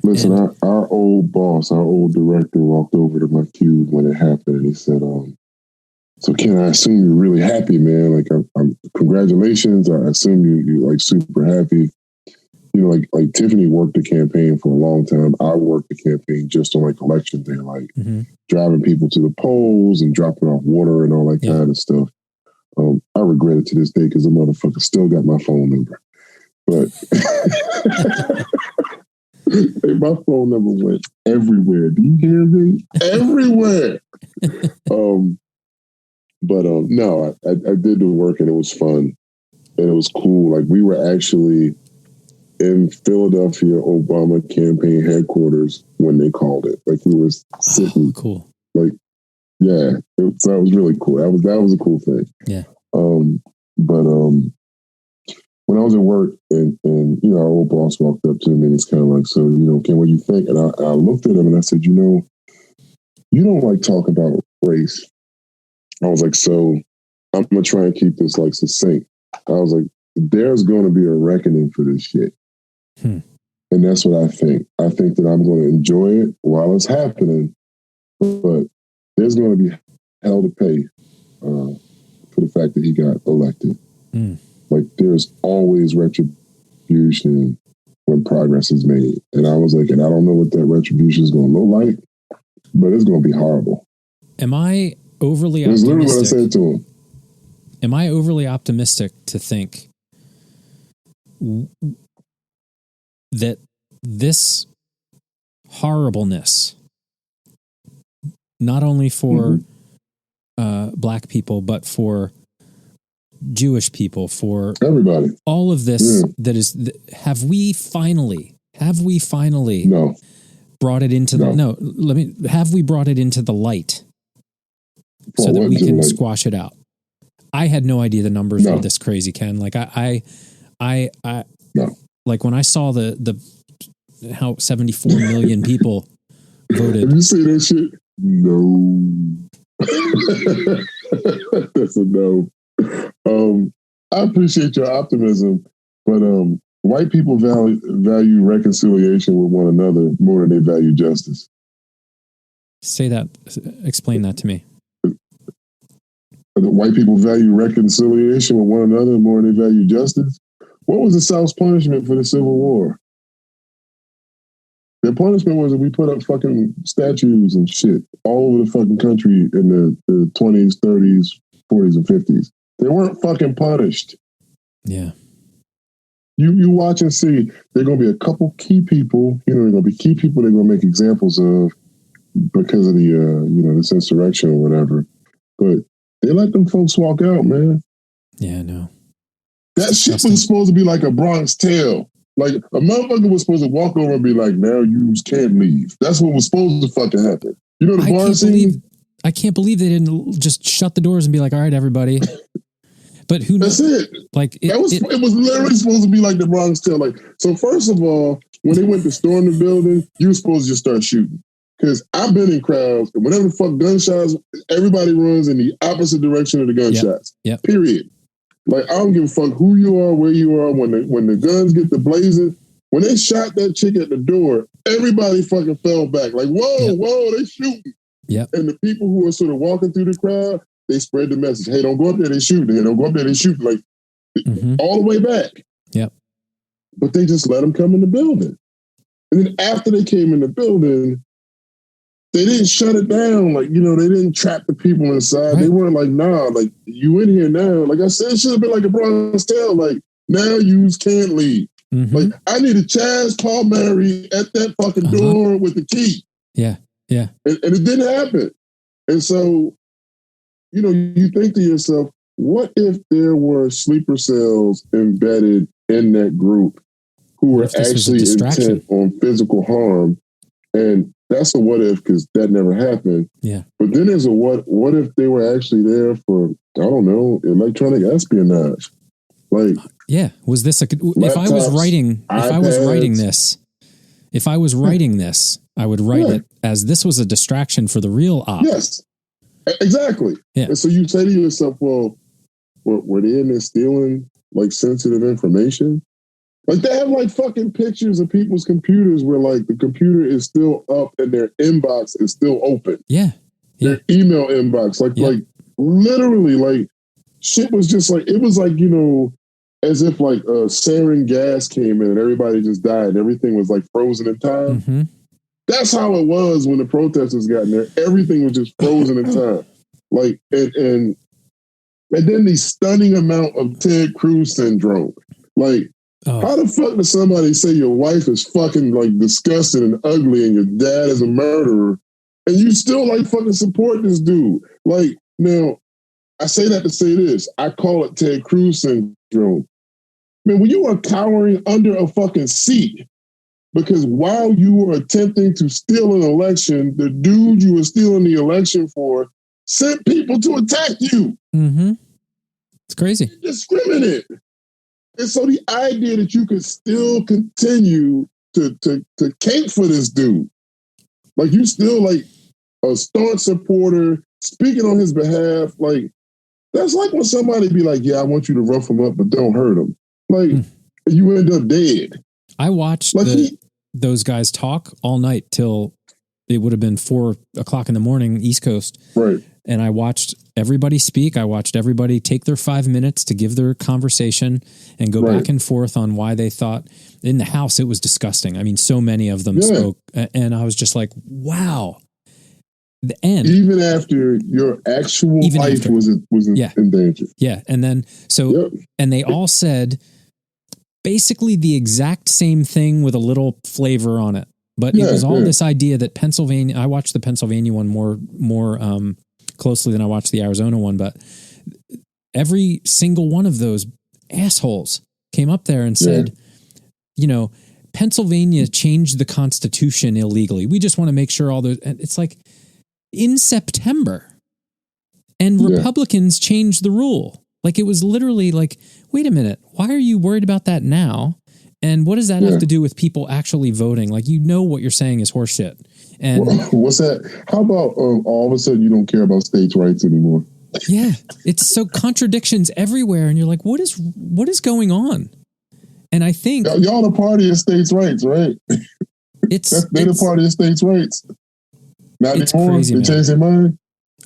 Listen, our old boss, our old director walked over to my cube when it happened, and he said, so Ken, I assume you're really happy, man. Like, I'm congratulations. I assume you're like super happy. Like Tiffany worked the campaign for a long time. I worked the campaign just on like election day, like driving people to the polls and dropping off water and all that kind of stuff. I regret it to this day because the motherfucker still got my phone number. But my phone number went everywhere. Do you hear me? Everywhere. No, I did the work and it was fun and it was cool. Like, we were actually in Philadelphia Obama campaign headquarters when they called it. Like, we were sitting. Cool. Like, yeah, that was really cool. That was a cool thing. Yeah. When I was at work and our old boss walked up to me and he's kind of like, so, Ken, what do you think? And I looked at him and I said, you don't like talk about race. I was like, so I'm going to try and keep this like succinct. I was like, there's going to be a reckoning for this shit. And that's what I think. I think that I'm going to enjoy it while it's happening, but there's going to be hell to pay for the fact that he got elected. Like, there's always retribution when progress is made. And I was like, and I don't know what that retribution is going to look like, but it's going to be horrible. Am I overly optimistic? That's literally what I said to him. Am I overly optimistic to think that this horribleness, not only for Black people, but for Jewish people, for everybody, all of this that is, have we finally no brought it into have we brought it into the light so that we can squash it out? I had no idea the numbers were this crazy, Ken. Like, I no. like when I saw the how 74 million people voted. Have you seen that shit? No. That's a no. I appreciate your optimism, but white people value reconciliation with one another more than they value justice. Say that. Explain that to me. White people value reconciliation with one another more than they value justice. What was the South's punishment for the Civil War? Their punishment was that we put up fucking statues and shit all over the fucking country in the 20s, 30s, 40s, and 50s. They weren't fucking punished. Yeah. You watch and see, there are going to be a couple key people, there are going to be key people they're going to make examples of because of the, this insurrection or whatever. But they let them folks walk out, man. Yeah, no. That shit was supposed to be like a Bronx Tale. Like, a motherfucker was supposed to walk over and be like, now you can't leave. That's what was supposed to fucking happen. You know the bar scene? I can't believe they didn't just shut the doors and be like, all right, everybody. But who knows? That's it. Like it was literally supposed to be like the Bronx Tale. Like, so first of all, when they went to storm the building, you were supposed to just start shooting. Because I've been in crowds, and whenever the fuck gunshots, everybody runs in the opposite direction of the gunshots. Yep. Period. Like, I don't give a fuck who you are, where you are, when the guns get to blazing. When they shot that chick at the door, everybody fucking fell back. Like, whoa, they shooting. Yep. And the people who were sort of walking through the crowd, they spread the message. Hey, don't go up there, they shooting. Hey, don't go up there, they shooting. Like, all the way back. Yep. But they just let them come in the building. And then after they came in the building, they didn't shut it down. Like, they didn't trap the people inside. Right. They weren't like, nah, like, you in here now. Like I said, it should have been like a Bronx Tale. Like, now you can't leave. Mm-hmm. Like, I need a Chaz Palmieri at that fucking door with the key. Yeah, yeah. And it didn't happen. And so, you think to yourself, what if there were sleeper cells embedded in that group who were actually intent on physical harm? And that's a what if, because that never happened. Yeah. But then there's a what if they were actually there for, I don't know, electronic espionage? Like, yeah. Was this if I was writing this, I would write it as this was a distraction for the real op. Yes. Exactly. Yeah. And so you say to yourself, well, were they in there stealing like sensitive information? Like, they have like fucking pictures of people's computers where like the computer is still up and their inbox is still open. Yeah. Their email inbox. Like literally, like, shit was just like, it was like, as if like sarin gas came in and everybody just died and everything was like frozen in time. Mm-hmm. That's how it was when the protesters got in there. Everything was just frozen in time. Like, and then the stunning amount of Ted Cruz syndrome. Like, how the fuck does somebody say your wife is fucking like disgusting and ugly and your dad is a murderer and you still like fucking support this dude? Like, now, I say that to say this. I call it Ted Cruz syndrome. Man, when you are cowering under a fucking seat because while you were attempting to steal an election, the dude you were stealing the election for sent people to attack you. Mm-hmm. It's crazy. Discriminate. And so the idea that you could still continue to cake for this dude, like you still like a staunch supporter speaking on his behalf, like that's like when somebody be like, yeah, I want you to rough him up, but don't hurt him. Like you end up dead. I watched those guys talk all night till it would have been 4 o'clock in the morning, East Coast. Right. And I watched everybody speak. I watched everybody take their 5 minutes to give their conversation and go back and forth on why they thought in the House it was disgusting. I mean, so many of them spoke, and I was just like, wow. The end. Even after your actual life was in danger. Yeah. And then, and they all said basically the exact same thing with a little flavor on it. But it was all this idea that Pennsylvania, I watched the Pennsylvania one more closely than I watched the Arizona one, but every single one of those assholes came up there and said, Pennsylvania changed the Constitution illegally. We just want to make sure all those, and it's like in September and Republicans changed the rule. Like it was literally like, wait a minute, why are you worried about that now? And what does that have to do with people actually voting? Like, what you're saying is horseshit. And what's that? How about all of a sudden you don't care about states' rights anymore? Yeah, it's so contradictions everywhere, and you're like, what is going on? And I think y'all the party of states' rights, right? They're the party of states' rights. Not anymore. Crazy, they changed their mind.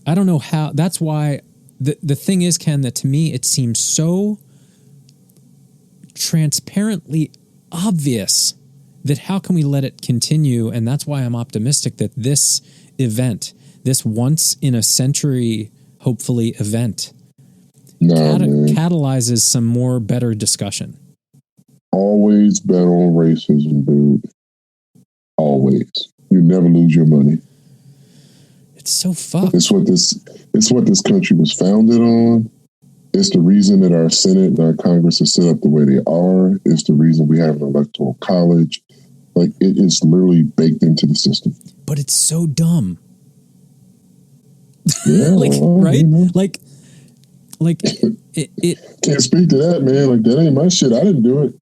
I don't know how. That's why the thing is, Ken, that to me it seems so transparently obvious that how can we let it continue? And that's why I'm optimistic that this event, this once in a century, hopefully event, catalyzes some more better discussion. Always bet on racism, dude. Always. You never lose your money. It's so fucked. It's what this country was founded on. It's the reason that our Senate and our Congress are set up the way they are. It's the reason we have an electoral college. Like, it is literally baked into the system. But it's so dumb. Yeah, right? You know. Like it can't speak to that, man. Like, that ain't my shit. I didn't do it.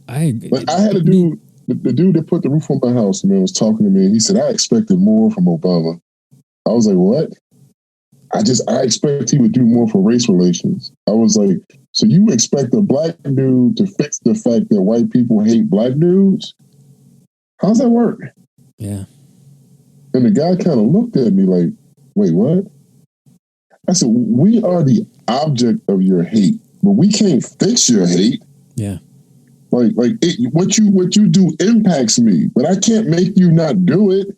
I had a dude, the dude that put the roof on my house, man, was talking to me, and he said, I expected more from Obama. I was like, what? I expect he would do more for race relations. I was like, so you expect a black dude to fix the fact that white people hate black dudes? How's that work? Yeah. And the guy kind of looked at me like, wait, what? I said, we are the object of your hate, but we can't fix your hate. Yeah. Like what you do impacts me, but I can't make you not do it.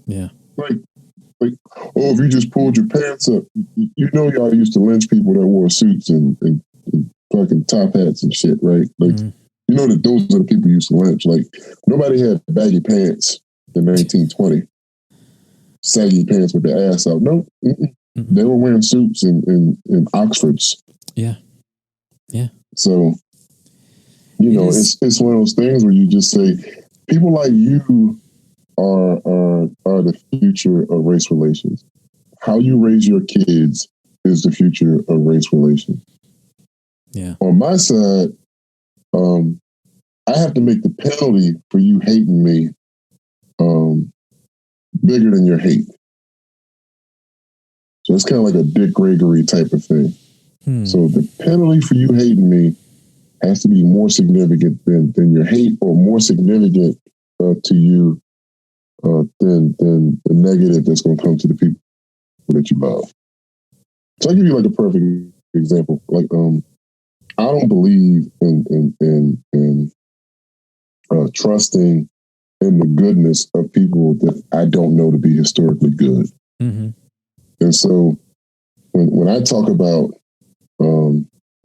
Yeah. Like, oh, if you just pulled your pants up, y'all used to lynch people that wore suits and fucking top hats and shit, right? Like, you know that those are the people you used to lynch. Like, nobody had baggy pants in 1920. Saggy pants with their ass out. Nope. They were wearing suits in Oxfords. Yeah. Yeah. So, it's one of those things where you just say, people like you are the future of race relations. How you raise your kids is the future of race relations. Yeah. On my side, I have to make the penalty for you hating me bigger than your hate. So it's kind of like a Dick Gregory type of thing. So the penalty for you hating me has to be more significant than your hate, or more significant to you than the negative that's going to come to the people that you love. So I'll give you like a perfect example. Like, I don't believe in trusting in the goodness of people that I don't know to be historically good. Mm-hmm. And so when I talk about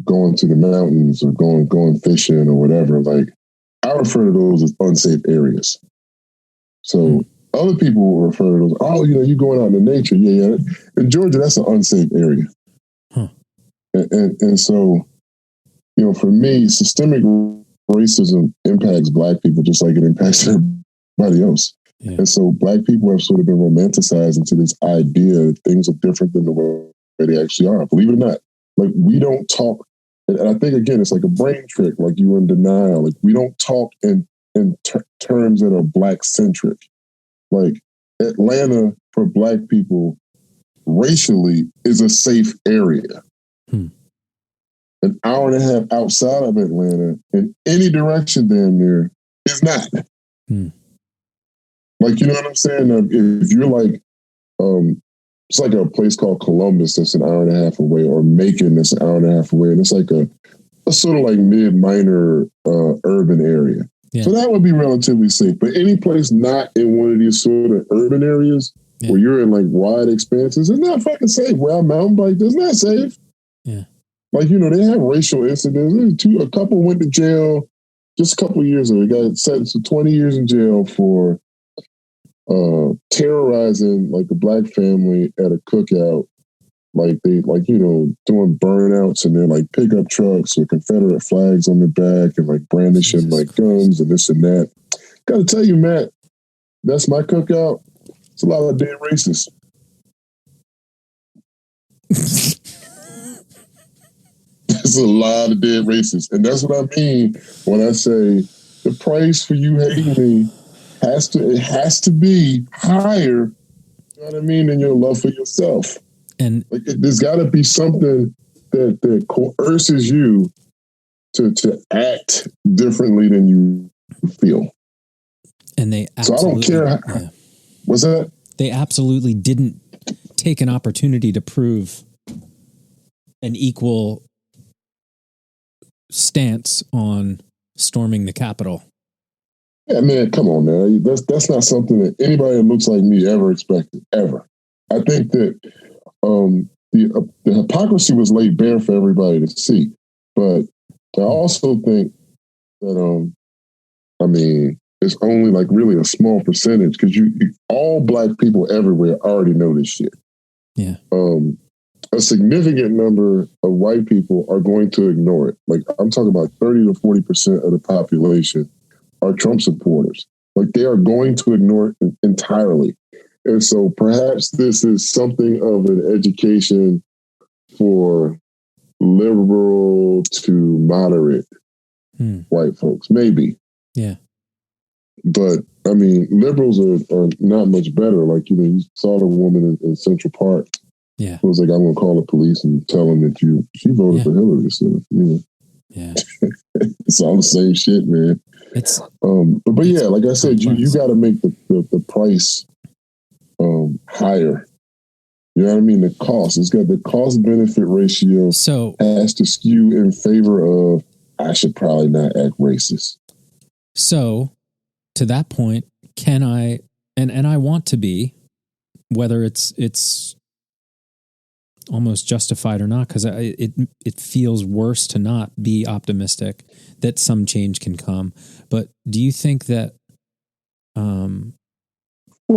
going to the mountains or going fishing or whatever, like, I refer to those as unsafe areas. So other people refer to those, oh, you going out in the nature. Yeah. In Georgia, that's an unsafe area. Huh. And so, for me, systemic racism impacts Black people just like it impacts everybody else. Yeah. And so Black people have sort of been romanticized into this idea that things are different than the way they actually are. Believe it or not, like, we don't talk. And I think, again, it's like a brain trick, like you in denial. Like, we don't talk in terms that are Black centric. Like, Atlanta for Black people racially is a safe area. An hour and a half outside of Atlanta in any direction damn near is not. Like, you know what I'm saying? If you're like, it's like a place called Columbus that's an hour and a half away, or Macon that's an hour and a half away, and it's like a sort of like mid-minor urban area. Yeah. So that would be relatively safe. But any place not in one of these sort of urban areas where you're in like wide expanses, it's not fucking safe. Where I mountain bike, it's not safe. Yeah. Like, they have racial incidents. A couple went to jail just a couple of years ago. They got sentenced to 20 years in jail for terrorizing like a Black family at a cookout. Like, they doing burnouts and then like pickup trucks with Confederate flags on the back and like brandishing like guns and this and that. Gotta tell you, Matt, that's my cookout. It's a lot of dead racists. There's a lot of dead racists. And that's what I mean when I say the price for you hating me has to be higher, you know what I mean, than your love for yourself. And like there's got to be something that coerces you to act differently than you feel. And they so I don't care. What's that? They absolutely didn't take an opportunity to prove an equal stance on storming the Capitol. Yeah, man, come on, man. That's not something that anybody that looks like me ever expected, ever. I think that the hypocrisy was laid bare for everybody to see. But I also think that, I mean, it's only like really a small percentage because you all black people everywhere already know this shit. Yeah. A significant number of white people are going to ignore it. Like I'm talking about 30 to 40% of the population are Trump supporters. Like they are going to ignore it entirely. And so perhaps this is something of an education for liberal to moderate white folks, maybe. Yeah. But I mean, liberals are not much better. Like, you know, you saw the woman in Central Park. Yeah. It was like, I'm going to call the police and tell them that she voted for Hillary. So, you know. Yeah. It's all the same shit, man. But yeah, like I said, you got to make the price higher. You know what I mean? The cost. It's got the cost benefit ratio. So has to skew in favor of I should probably not act racist. So to that point, can I and I want to be, whether it's almost justified or not, because it feels worse to not be optimistic that some change can come. But do you think that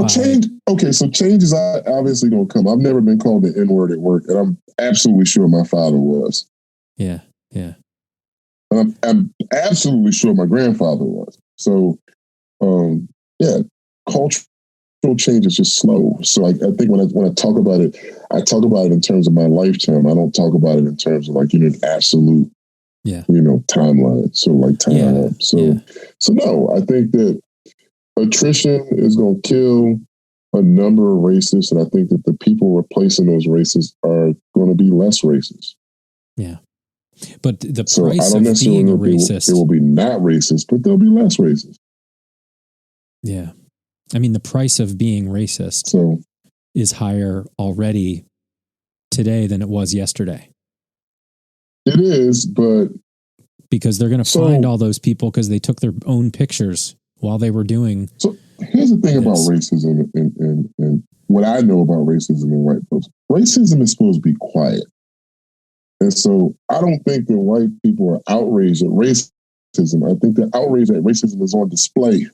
change? Okay, so change is obviously going to come. I've never been called the N-word at work, and I'm absolutely sure my father was. Yeah, yeah. And I'm absolutely sure my grandfather was. So, yeah, cultural change is just slow. So I think when I talk about it in terms of my lifetime. I don't talk about it in terms of like, you know, an absolute, you know, timeline. So like time. So no, I think that attrition is going to kill a number of racists. And I think that the people replacing those racists are going to be less racist. Yeah. But the price of being a racist, it will be not racist, but they'll be less racist. Yeah. I mean, the price of being racist is higher already today than it was yesterday. It is, but because they're going to find all those people because they took their own pictures while they were doing. So here's the thing about racism and what I know about racism in white folks. Racism is supposed to be quiet. And so I don't think that white people are outraged at racism. I think they're outraged that racism is on display.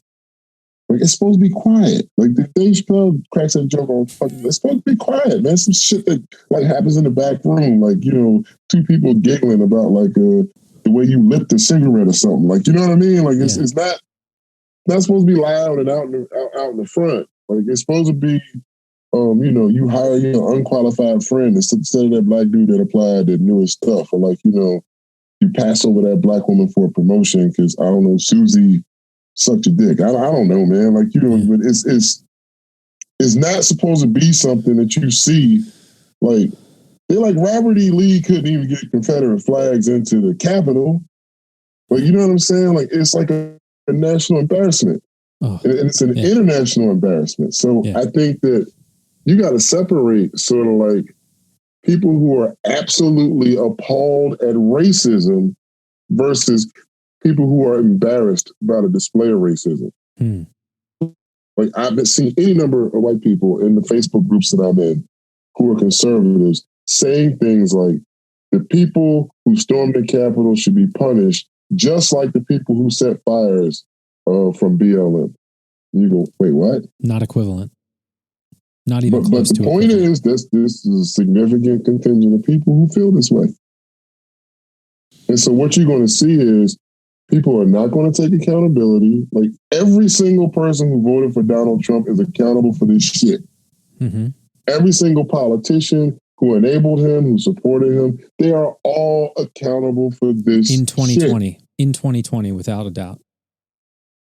Like, it's supposed to be quiet. Like, the Dave Chappelle cracks that joke on fucking, it's supposed to be quiet, man. Some shit that, like, happens in the back room. Like, you know, two people giggling about, like, the way you lit the cigarette or something. Like, you know what I mean? Like, it's not supposed to be loud and out in the front. Like, it's supposed to be, you know, you hire your unqualified friend instead of that black dude that applied that knew his stuff. Or, like, you know, you pass over that black woman for a promotion because, I don't know, Susie sucked your dick. I don't know, man. Like, you know, but it's not supposed to be something that you see. Like, they're like, Robert E. Lee couldn't even get Confederate flags into the Capitol. Like, you know what I'm saying? Like, it's like a national embarrassment. And it's an international embarrassment. So I think that you got to separate sort of like people who are absolutely appalled at racism versus people who are embarrassed about a display of racism. Like, I've been seeing any number of white people in the Facebook groups that I'm in who are conservatives saying things like, the people who stormed the Capitol should be punished just like the people who set fires from BLM. And you go, wait, what? Not equivalent. Not even close to it. But the point is, this is a significant contingent of people who feel this way. And so what you're going to see is people are not going to take accountability. Like, every single person who voted for Donald Trump is accountable for this shit. Mm-hmm. Every single politician who enabled him, who supported him, they are all accountable for this in 2020. shit. In 2020, without a doubt.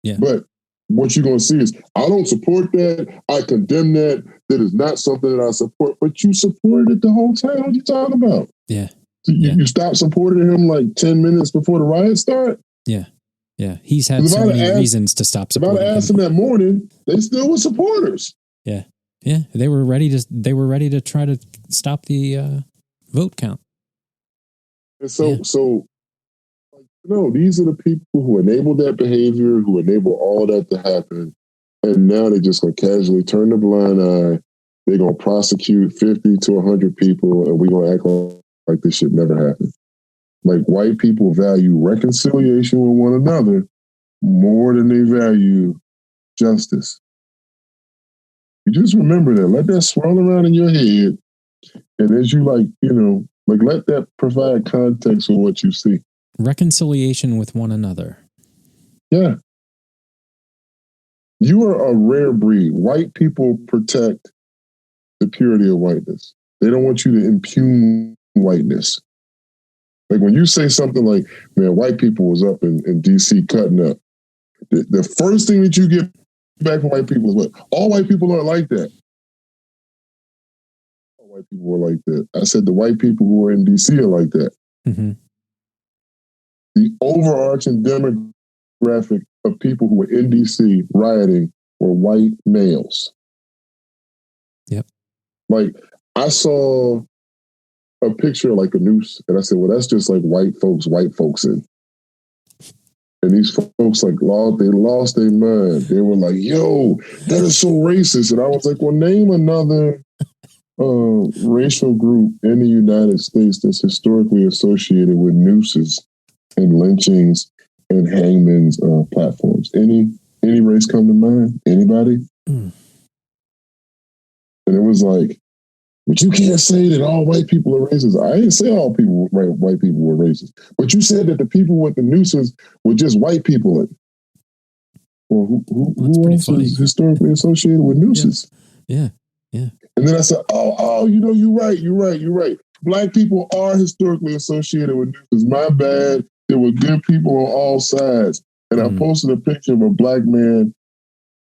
Yeah. But what you're going to see is, I don't support that. I condemn that. That is not something that I support. But you supported it the whole time. What are you talking about? Yeah. You stopped supporting him like 10 minutes before the riot started? Yeah. Yeah. He's had so many reasons to stop supporting him. If I asked him that morning, they still were supporters. Yeah. Yeah. They were ready to try to stop the vote count. And no, these are the people who enabled that behavior, who enabled all of that to happen. And now they're just going to casually turn the blind eye. They're going to prosecute 50 to 100 people, and we're going to act like this shit never happened. Like, white people value reconciliation with one another more than they value justice. You just remember that. Let that swirl around in your head. And as you let that provide context for what you see. Reconciliation with one another. Yeah. You are a rare breed. White people protect the purity of whiteness. They don't want you to impugn whiteness. Like when you say something like, man, white people was up in D.C. cutting up, the first thing that you get back from white people is what? All white people aren't like that. All white people are like that. I said the white people who are in D.C. are like that. Mm-hmm. The overarching demographic of people who were in D.C. rioting were white males. Yep. Like, I saw a picture of like a noose, and I said, well, that's just like white folks in. And these folks they lost their mind. They were like, yo, that is so racist. And I was like, well, name another racial group in the United States that's historically associated with nooses and lynchings and hangmen's platforms. Any race come to mind? Anybody? Mm. And it was like, but you can't say that all white people are racist. I didn't say all white people were racist. But you said that the people with the nooses were just white people. Well, who else is historically associated with nooses? Yeah. Yeah. And then I said, you're right. Black people are historically associated with nooses. My bad. There were good people on all sides. And I posted a picture of a black man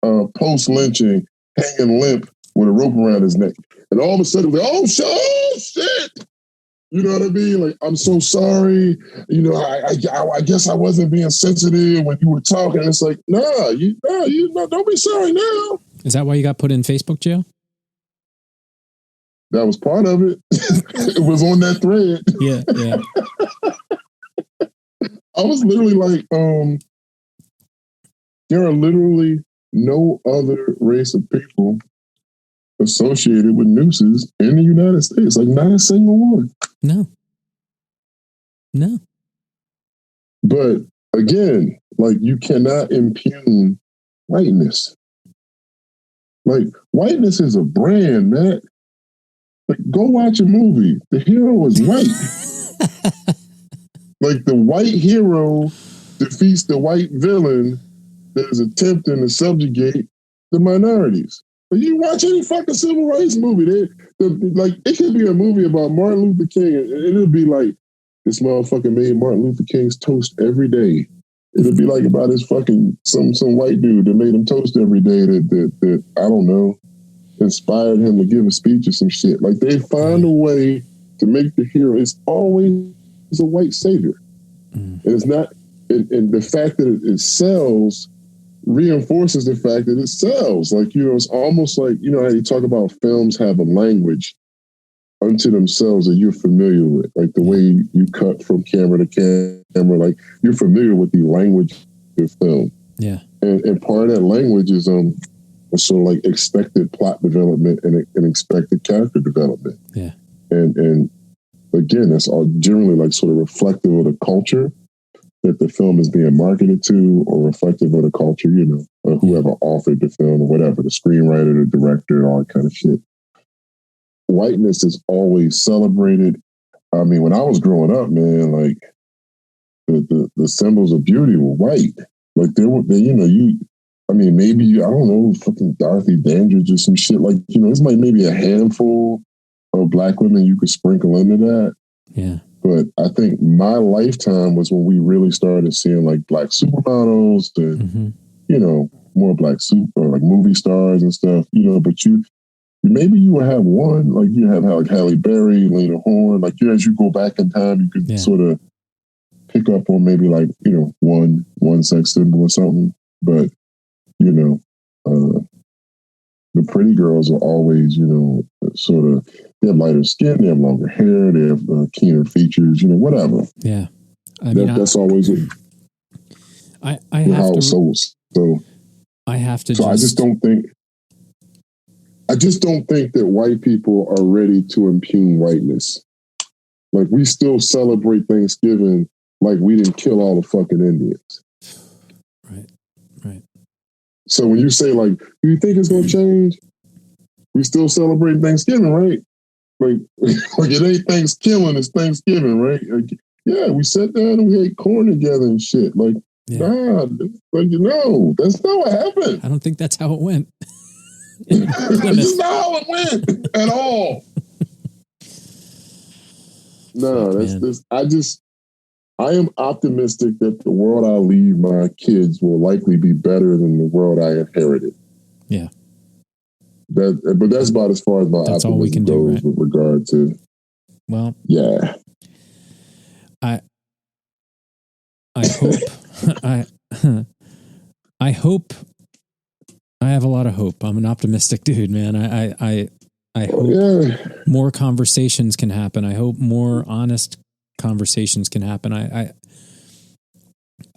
post-lynching hanging limp with a rope around his neck. And all of a sudden, we're like, oh, shit! You know what I mean? Like, I'm so sorry. You know, I guess I wasn't being sensitive when you were talking. It's like, no, don't be sorry now. Is that why you got put in Facebook jail? That was part of it. It was on that thread. Yeah. I was literally like, there are literally no other race of people associated with nooses in the United States. Like, not a single one. No. But again, like, you cannot impugn whiteness. Like, whiteness is a brand, man. Like, go watch a movie. The hero is white. Like, the white hero defeats the white villain that is attempting to subjugate the minorities. But you watch any fucking civil rights movie, it could be a movie about Martin Luther King, and it'll be like, this motherfucker made Martin Luther King's toast every day. It'll be like about his fucking some white dude that made him toast every day that I don't know, inspired him to give a speech or some shit. Like, they find a way to make the hero. It's always a white savior, and it's not. And the fact that it sells reinforces the fact that it sells. Like, it's almost like, how you talk about films have a language unto themselves that you're familiar with, like the way you cut from camera to camera, like you're familiar with the language of film. Yeah. And part of that language is sort of like expected plot development and expected character development. Yeah. And again, that's all generally like sort of reflective of the culture that the film is being marketed to, or reflective of the culture, whoever authored the film or whatever, the screenwriter, the director, all that kind of shit. Whiteness is always celebrated. I mean, when I was growing up, man, like the symbols of beauty were white. Like maybe, I don't know, fucking Dorothy Dandridge or some shit. Like, it's like maybe a handful of black women you could sprinkle into that. Yeah. But I think my lifetime was when we really started seeing like black supermodels and, you know, more black or like movie stars and stuff, you know, but maybe you would have one, like you have like Halle Berry, Lena Horne, like, you know, as you go back in time, you could sort of pick up on maybe like, you know, one sex symbol or something. But, you know, the pretty girls are always, you know, sort of, they have lighter skin, they have longer hair, they have keener features, you know, whatever. Yeah. I mean, that's always it. I have to. So I have to. So I just don't think that white people are ready to impugn whiteness. Like, we still celebrate Thanksgiving like we didn't kill all the fucking Indians. Right. So when you say, like, do you think it's going to change? We still celebrate Thanksgiving, right? Like it ain't Thanksgiving, it's Thanksgiving, right? Like, yeah, we sat down and we ate corn together and shit. Like, nah, like, you know, that's not what happened. I don't think that's how it went. That's just not how it went at all. No, I am optimistic that the world I leave my kids will likely be better than the world I inherited. Yeah. But that's about as far as my optimism goes with regard to. Well, yeah. I hope I hope I have a lot of hope. I'm an optimistic dude, man. I hope more conversations can happen. I hope more honest conversations can happen. I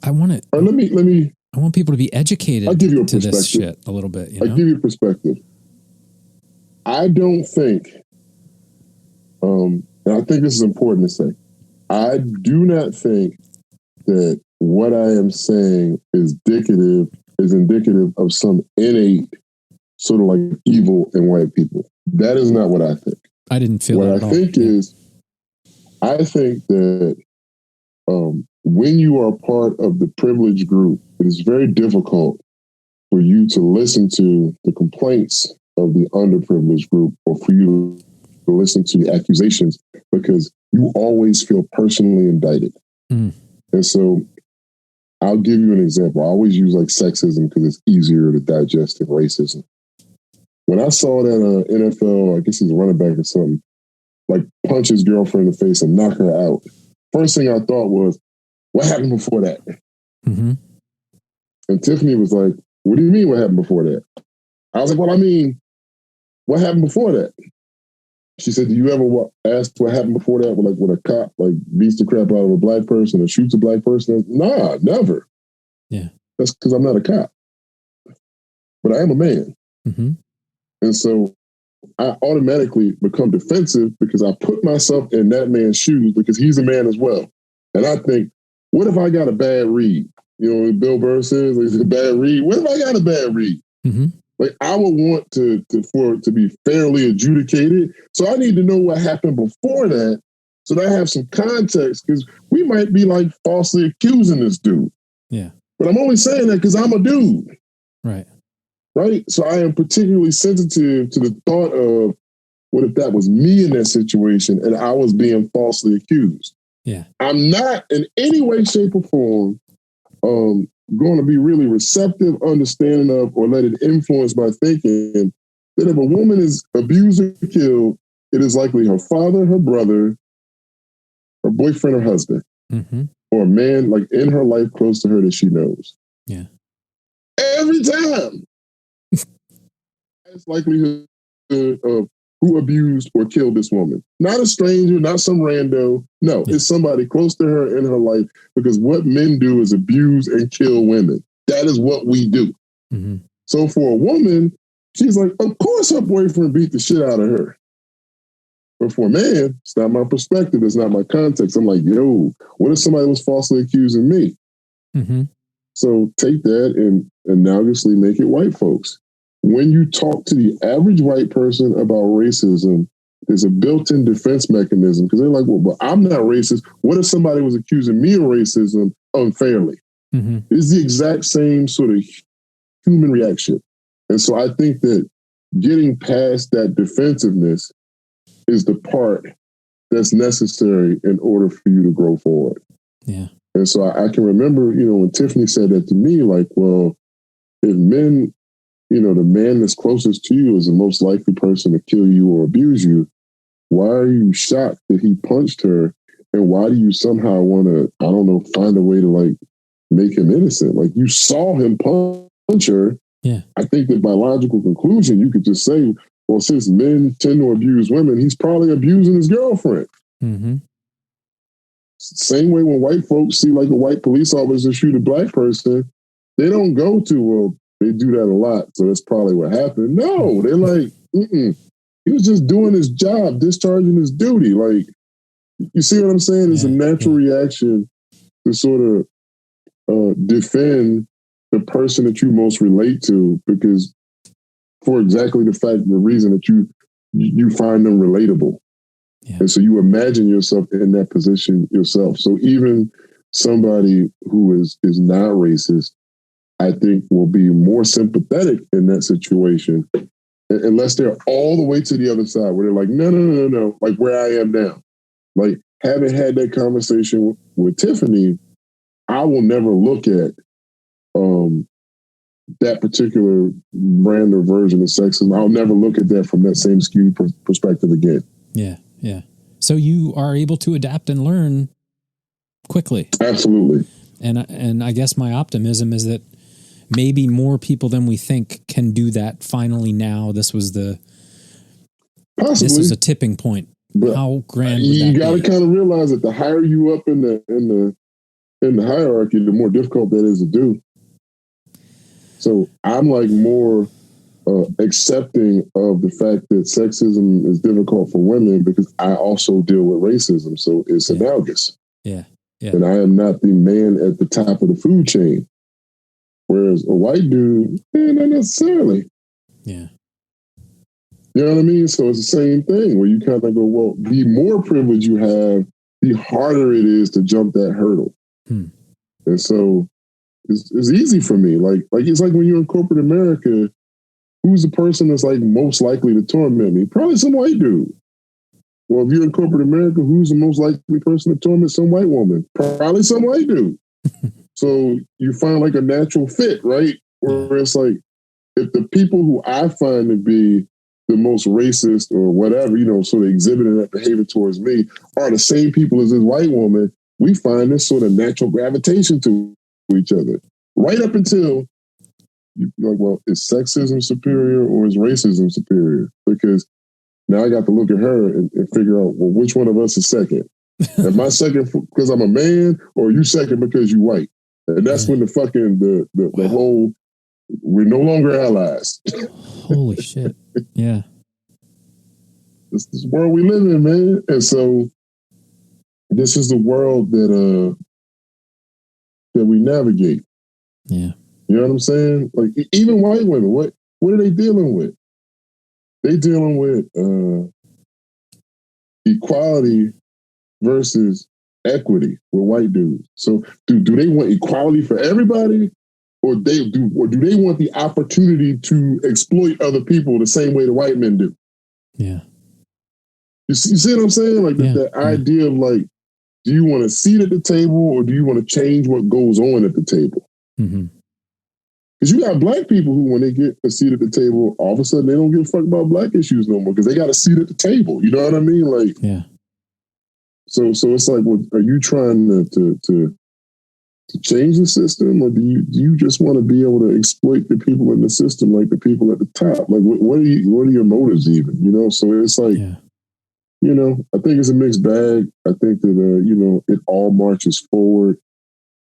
want it. Let me. I want people to be educated. I'll give you a to perspective. This shit a little bit. I'll give you a perspective. I don't think, and I think this is important to say, I do not think that what I am saying is indicative of some innate sort of like evil in white people. That is not what I think. I didn't feel that at all. What I think is, I think that when you are part of the privileged group, it is very difficult for you to listen to the complaints of the underprivileged group, or for you to listen to the accusations, because you always feel personally indicted. And so I'll give you an example. I always use like sexism because it's easier to digest than racism. When I saw that NFL, I guess he's a running back or something, like punch his girlfriend in the face and knock her out, first thing I thought was, what happened before that? And Tiffany was like, what do you mean what happened before that? I was like, well, I mean, what happened before that? She said, do you ever ask what happened before that? When a cop like beats the crap out of a black person or shoots a black person? Nah, never. Yeah. That's because I'm not a cop. But I am a man. And so I automatically become defensive because I put myself in that man's shoes because he's a man as well. And I think, what if I got a bad read? You know, Bill Burr says, like, a bad read. What if I got a bad read? Like, I would want for it to be fairly adjudicated. So I need to know what happened before that so that I have some context, because we might be like falsely accusing this dude. Yeah. But I'm only saying that because I'm a dude. Right? So I am particularly sensitive to the thought of, what if that was me in that situation and I was being falsely accused? Yeah. I'm not in any way, shape, or form going to be really receptive, understanding of, or let it influence my thinking that if a woman is abused or killed, it is likely her father, her brother, her boyfriend or husband, or a man like in her life close to her that she knows. Yeah. Every time. It's likelihood of who abused or killed this woman. Not a stranger, not some rando. No, it's somebody close to her in her life, because what men do is abuse and kill women. That is what we do. So for a woman, she's like, of course her boyfriend beat the shit out of her. But for a man, it's not my perspective. It's not my context. I'm like, yo, what if somebody was falsely accusing me? So take that and analogously make it white folks. When you talk to the average white person about racism, there's a built-in defense mechanism, because they're like, well, but I'm not racist. What if somebody was accusing me of racism unfairly? It's the exact same sort of human reaction. And so I think that getting past that defensiveness is the part that's necessary in order for you to grow forward. Yeah. And so I can remember, when Tiffany said that to me, like, well, if men, the man that's closest to you is the most likely person to kill you or abuse you, why are you shocked that he punched her? And why do you somehow want to, I don't know, find a way to like make him innocent? Like, you saw him punch her. Yeah. I think that by logical conclusion, you could just say, well, since men tend to abuse women, he's probably abusing his girlfriend. Mm-hmm. Same way when white folks see like a white police officer shoot a black person, they don't go to, well, they do that a lot, so that's probably what happened. No, they're like, he was just doing his job, discharging his duty. Like, you see what I'm saying? It's a natural reaction to sort of defend the person that you most relate to, because for exactly the reason that you find them relatable. Yeah. And so you imagine yourself in that position yourself. So even somebody who is not racist, I think, will be more sympathetic in that situation, unless they're all the way to the other side where they're like, no, like where I am now. Like, having had that conversation with Tiffany, I will never look at that particular brand or version of sexism. I'll never look at that from that same skewed perspective again. Yeah, yeah. So you are able to adapt and learn quickly. Absolutely. And I guess my optimism is that maybe more people than we think can do that finally now. This was a tipping point. But how grand would you got to be? kind of realize that the higher you up in the hierarchy, the more difficult that is to do. So I'm like more accepting of the fact that sexism is difficult for women because I also deal with racism. So it's analogous. Yeah. Yeah. And I am not the man at the top of the food chain. Whereas a white dude, not necessarily. Yeah. You know what I mean? So it's the same thing where you kind of go, well, the more privilege you have, the harder it is to jump that hurdle. And so it's easy for me. Like it's like when you're in corporate America, who's the person that's like most likely to torment me? Probably some white dude. Well, if you're in corporate America, who's the most likely person to torment some white woman? Probably some white dude. So you find like a natural fit, right? Where it's like, if the people who I find to be the most racist or whatever, sort of exhibiting that behavior towards me are the same people as this white woman, we find this sort of natural gravitation to each other. Right up until you're like, well, is sexism superior or is racism superior? Because now I got to look at her and figure out, well, which one of us is second? Am I second because I'm a man, or are you second because you white? And that's when the fucking, the whole, we're no longer allies. Holy shit. Yeah. This is the world we live in, man. And so this is the world that we navigate. Yeah. You know what I'm saying? Like, even white women, what are they dealing with? They dealing with equality versus equity with white dudes. So do they want equality for everybody? Or do they want the opportunity to exploit other people the same way the white men do? Yeah. You see what I'm saying? Like the idea of like, do you want a seat at the table or do you want to change what goes on at the table? Because you got black people who, when they get a seat at the table, all of a sudden they don't give a fuck about black issues no more because they got a seat at the table. You know what I mean? Like, yeah. So it's like, well, are you trying to change the system, or do you just want to be able to exploit the people in the system, like the people at the top? Like, what are your motives even? So it's like, I think it's a mixed bag. I think that it all marches forward.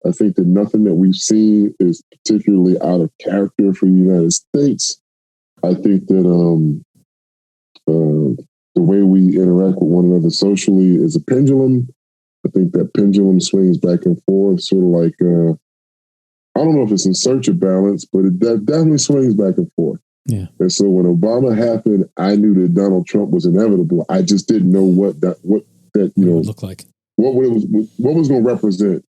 I think that nothing that we've seen is particularly out of character for the United States. I think that the way we interact with one another socially is a pendulum. I think that pendulum swings back and forth, sort of like, I don't know if it's in search of balance, but it definitely swings back and forth. Yeah. And so when Obama happened, I knew that Donald Trump was inevitable. I just didn't know what that would look like. What was going to represent.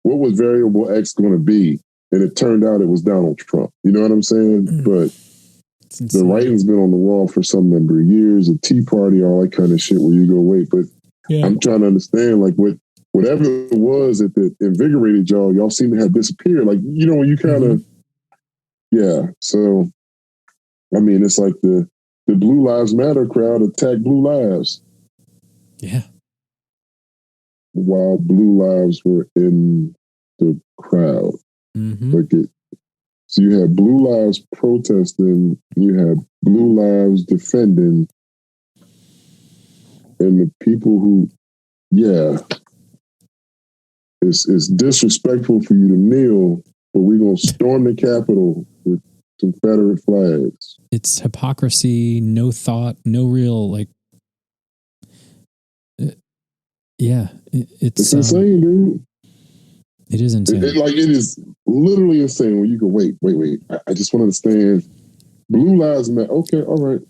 What was variable X going to be? And it turned out it was Donald Trump. You know what I'm saying? But the writing's been on the wall for some number of years, a Tea Party, all that kind of shit where you go, wait, but I'm trying to understand, like, whatever it was that invigorated y'all seem to have disappeared. Like, you know, when you kind of, so, I mean, it's like the Blue Lives Matter crowd attacked Blue Lives. Yeah. While Blue Lives were in the crowd. Mm-hmm. So you had Blue Lives protesting, you had Blue Lives defending, and the people who, it's disrespectful for you to kneel, but we're going to storm the Capitol with Confederate flags. It's hypocrisy, no thought, no real, like, it's insane, dude. It is insane. It is literally insane when you go, wait. I just want to understand. Blue Lives Matter. Okay, all right.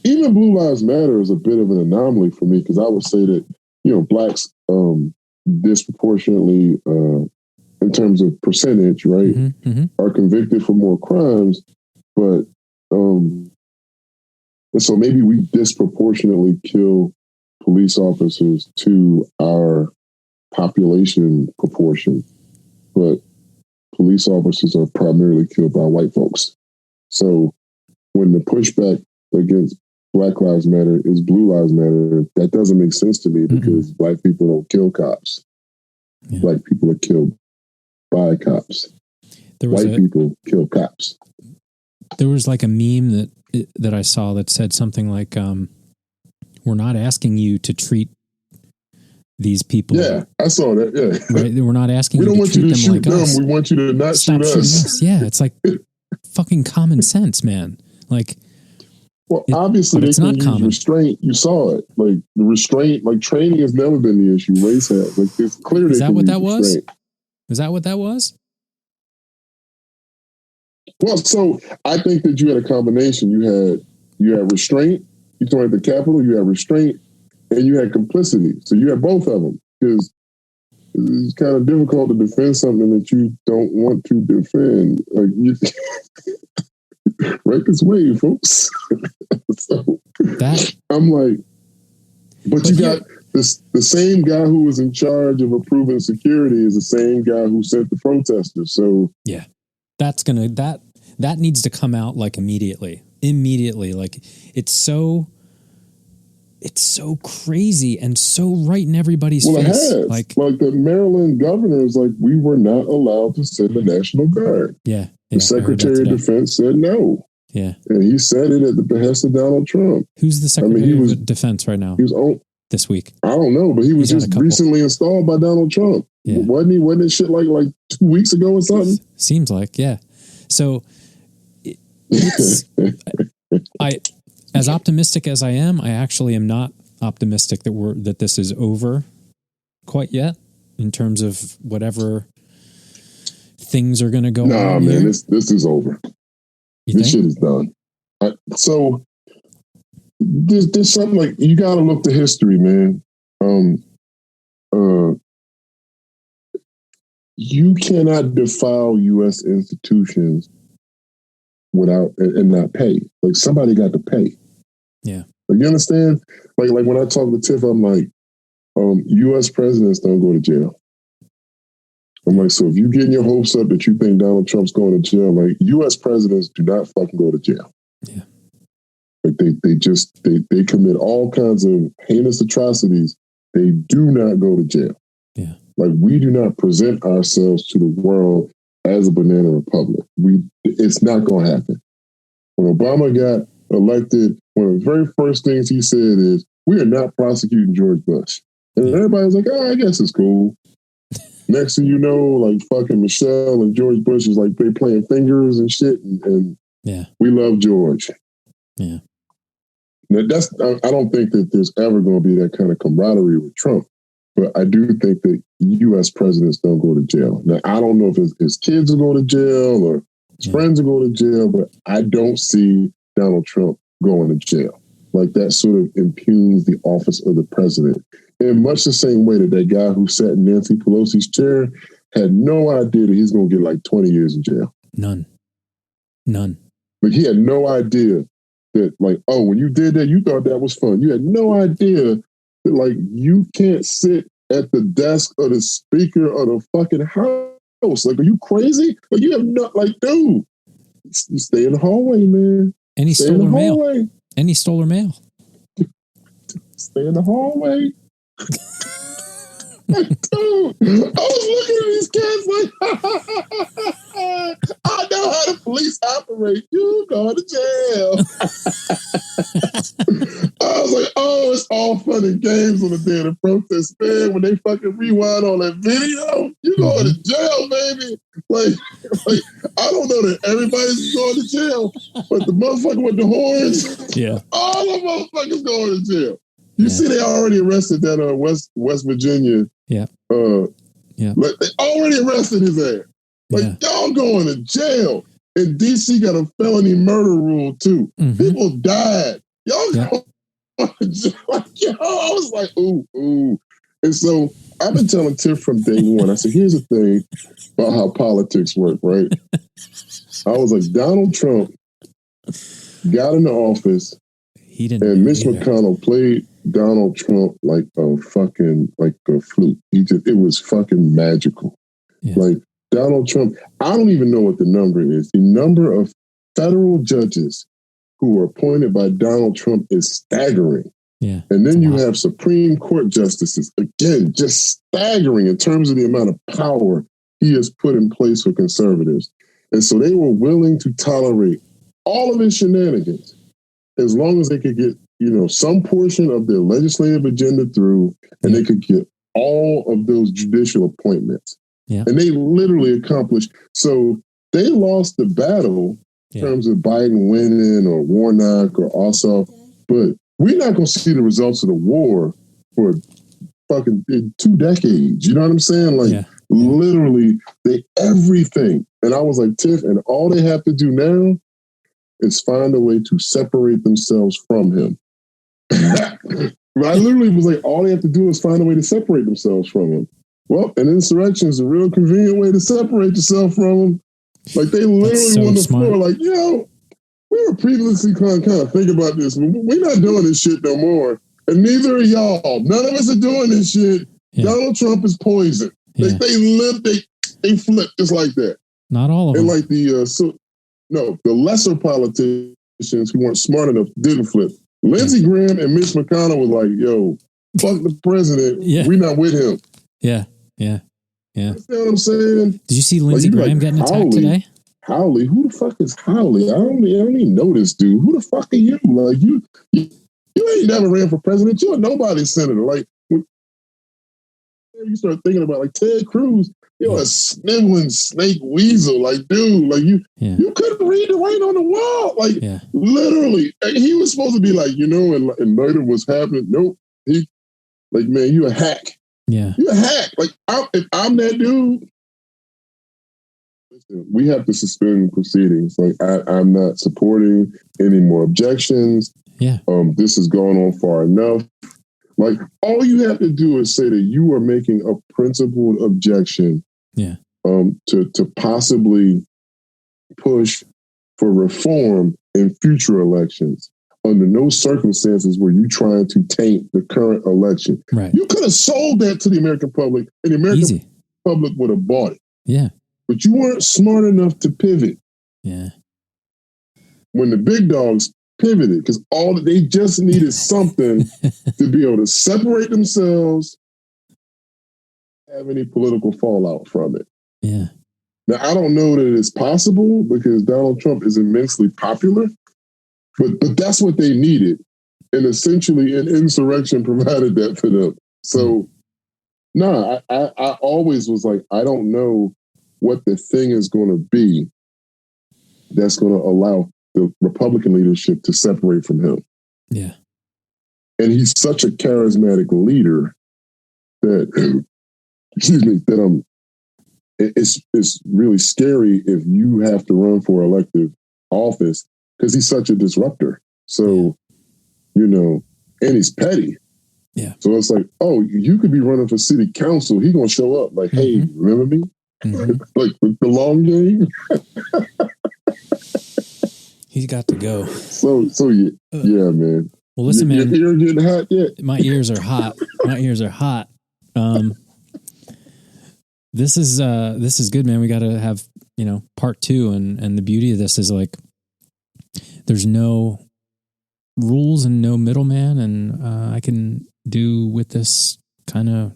Even Blue Lives Matter is a bit of an anomaly for me because I would say that, you know, blacks disproportionately, in terms of percentage, right, are convicted for more crimes. But so maybe we disproportionately kill police officers to our population proportion, but police officers are primarily killed by white folks. So when the pushback against Black Lives Matter is Blue Lives Matter, that doesn't make sense to me because black people don't kill cops. Yeah. Black people are killed by cops. White people kill cops. There was like a meme that I saw that said something like, we're not asking you to treat these people. Yeah, I saw that. Yeah, right. We're not asking. We don't want you to shoot like them. Us. We want you to not shoot us. Yeah, it's like fucking common sense, man. Like, well, obviously they can use restraint. You saw it. Like the restraint, like training has never been the issue. Race has. Like it's clear. Is that what that was? Restraint. Is that what that was? Well, so I think that you had a combination. You had restraint. You talking at the Capitol. You had restraint. And you had complicity. So you had both of them because it's kind of difficult to defend something that you don't want to defend. Like you, right this way, folks. So I'm like, but you got this. The same guy who was in charge of approving security is the same guy who sent the protesters. So yeah, that needs to come out like immediately. Like it's so crazy and so right in everybody's face. It has. Like the Maryland governor is like, we were not allowed to send the National Guard. Yeah. The Secretary of Defense said no. Yeah. And he said it at the behest of Donald Trump. Who's the Secretary of Defense right now? He was on this week. I don't know, but he was just recently installed by Donald Trump. Yeah. Wasn't he? Wasn't it shit like 2 weeks ago or something? Seems like, yeah. So it's as optimistic as I am, I actually am not optimistic that this is over quite yet in terms of whatever things are going to go on. Nah, man, this is over. This shit is done. So there's something like you got to look to history, man. You cannot defile U.S. institutions without and not pay. Like somebody got to pay. Yeah. Like you understand? Like when I talk to Tiff, I'm like, U.S. presidents don't go to jail. I'm like, so if you getting your hopes up that you think Donald Trump's going to jail, like U.S. presidents do not fucking go to jail. Yeah. Like they commit all kinds of heinous atrocities. They do not go to jail. Yeah. Like we do not present ourselves to the world as a banana republic. It's not going to happen. When Obama got elected, one of the very first things he said is, we are not prosecuting George Bush. And everybody was like, I guess it's cool. Next thing you know, like fucking Michelle and George Bush is like they playing fingers and shit. And we love George. Yeah. Now I don't think that there's ever going to be that kind of camaraderie with Trump. But I do think that U.S. presidents don't go to jail. Now, I don't know if his kids are going to jail or his friends are going to jail, but I don't see Donald Trump going to jail. Like that sort of impugns the office of the president. In much the same way that guy who sat in Nancy Pelosi's chair had no idea that he's going to get like 20 years in jail. None. Like he had no idea that, like, oh, when you did that, you thought that was fun. You had no idea that, like, you can't sit at the desk of the speaker of the fucking house. Like, are you crazy? Like, you have not, like, dude, you stay in the hallway, man. And he Stay stole in the her mail. hallway. And he stole her mail. Stay in the hallway. Dude, I was looking at these cats like, I know how the police operate. You going to jail. I was like, oh, it's all fun and games on the day of the protest, man. When they fucking rewind on that video, you going to jail, baby. Like, I don't know that everybody's going to jail, but the motherfucker with the horns, all the motherfuckers going to jail. You see, they already arrested that West Virginia. Like, they already arrested his ass. Like, y'all going to jail. And DC got a felony murder rule too. People died. Y'all going to jail. Like, yo, I was like, ooh. And so I've been telling Tiff from day one. I said, here's the thing about how politics work, right? I was like, Donald Trump got into office. He didn't. And Mitch McConnell played Donald Trump like a flute. It was fucking magical. Like Donald Trump, I don't even know what the number is. The number of federal judges who were appointed by Donald Trump is staggering. And then you have Supreme Court justices, again, just staggering in terms of the amount of power he has put in place for conservatives. And so they were willing to tolerate all of his shenanigans as long as they could get, some portion of their legislative agenda through, and they could get all of those judicial appointments. And they literally accomplished. So they lost the battle in terms of Biden winning or Warnock or Ossoff, but we're not going to see the results of the war for fucking 2 decades. You know what I'm saying? Like literally everything. And I was like, Tiff, and all they have to do now is find a way to separate themselves from him. But I literally was like, all they have to do is find a way to separate themselves from him. Well, an insurrection is a real convenient way to separate yourself from him. Like, they literally on the floor, like, we were previously kind of think about this. We're not doing this shit no more. And neither are y'all. None of us are doing this shit. Donald Trump is poison. Like, they flip just like that. Not all of them. And like the lesser politicians who weren't smart enough didn't flip. Lindsey Graham and Mitch McConnell was like, yo, fuck the president. We not with him. Yeah. You know what I'm saying? Did you see Lindsey Graham getting attacked today? Howley? Who the fuck is Howley? I don't even know this dude. Who the fuck are you? Like, you ain't never ran for president. You're nobody's senator. Like, when you start thinking about, like, Ted Cruz, you're a sniveling snake weasel. Like, dude, like, you couldn't read the writing on the wall. Like, literally. He was supposed to be like, and later was happening. Nope. Like, man, you a hack. You a hack. Like, if I'm that dude, listen, we have to suspend proceedings. Like, I'm not supporting any more objections. This has gone on far enough. Like, all you have to do is say that you are making a principled objection to possibly push for reform in future elections. Under no circumstances were you trying to taint the current election. You could have sold that to the American public, and the American public would have bought it. But you weren't smart enough to pivot. When the big dogs pivoted, because they just needed something to be able to separate themselves, have any political fallout from it. Now, I don't know that it's possible because Donald Trump is immensely popular. But that's what they needed. And essentially an insurrection provided that for them. So, I always was like, I don't know what the thing is going to be that's going to allow the Republican leadership to separate from him. And he's such a charismatic leader that, it's really scary if you have to run for elective office because he's such a disruptor. So, and he's petty. So it's like, oh, you could be running for city council. He's going to show up like, hey, remember me? Like the long game. He's got to go. So yeah, man. Well, listen, man. Your ear getting hot yet? My ears are hot. My ears are hot. This is good, man. We got to have, part 2. And the beauty of this is like, there's no rules and no middleman. And I can do with this kind of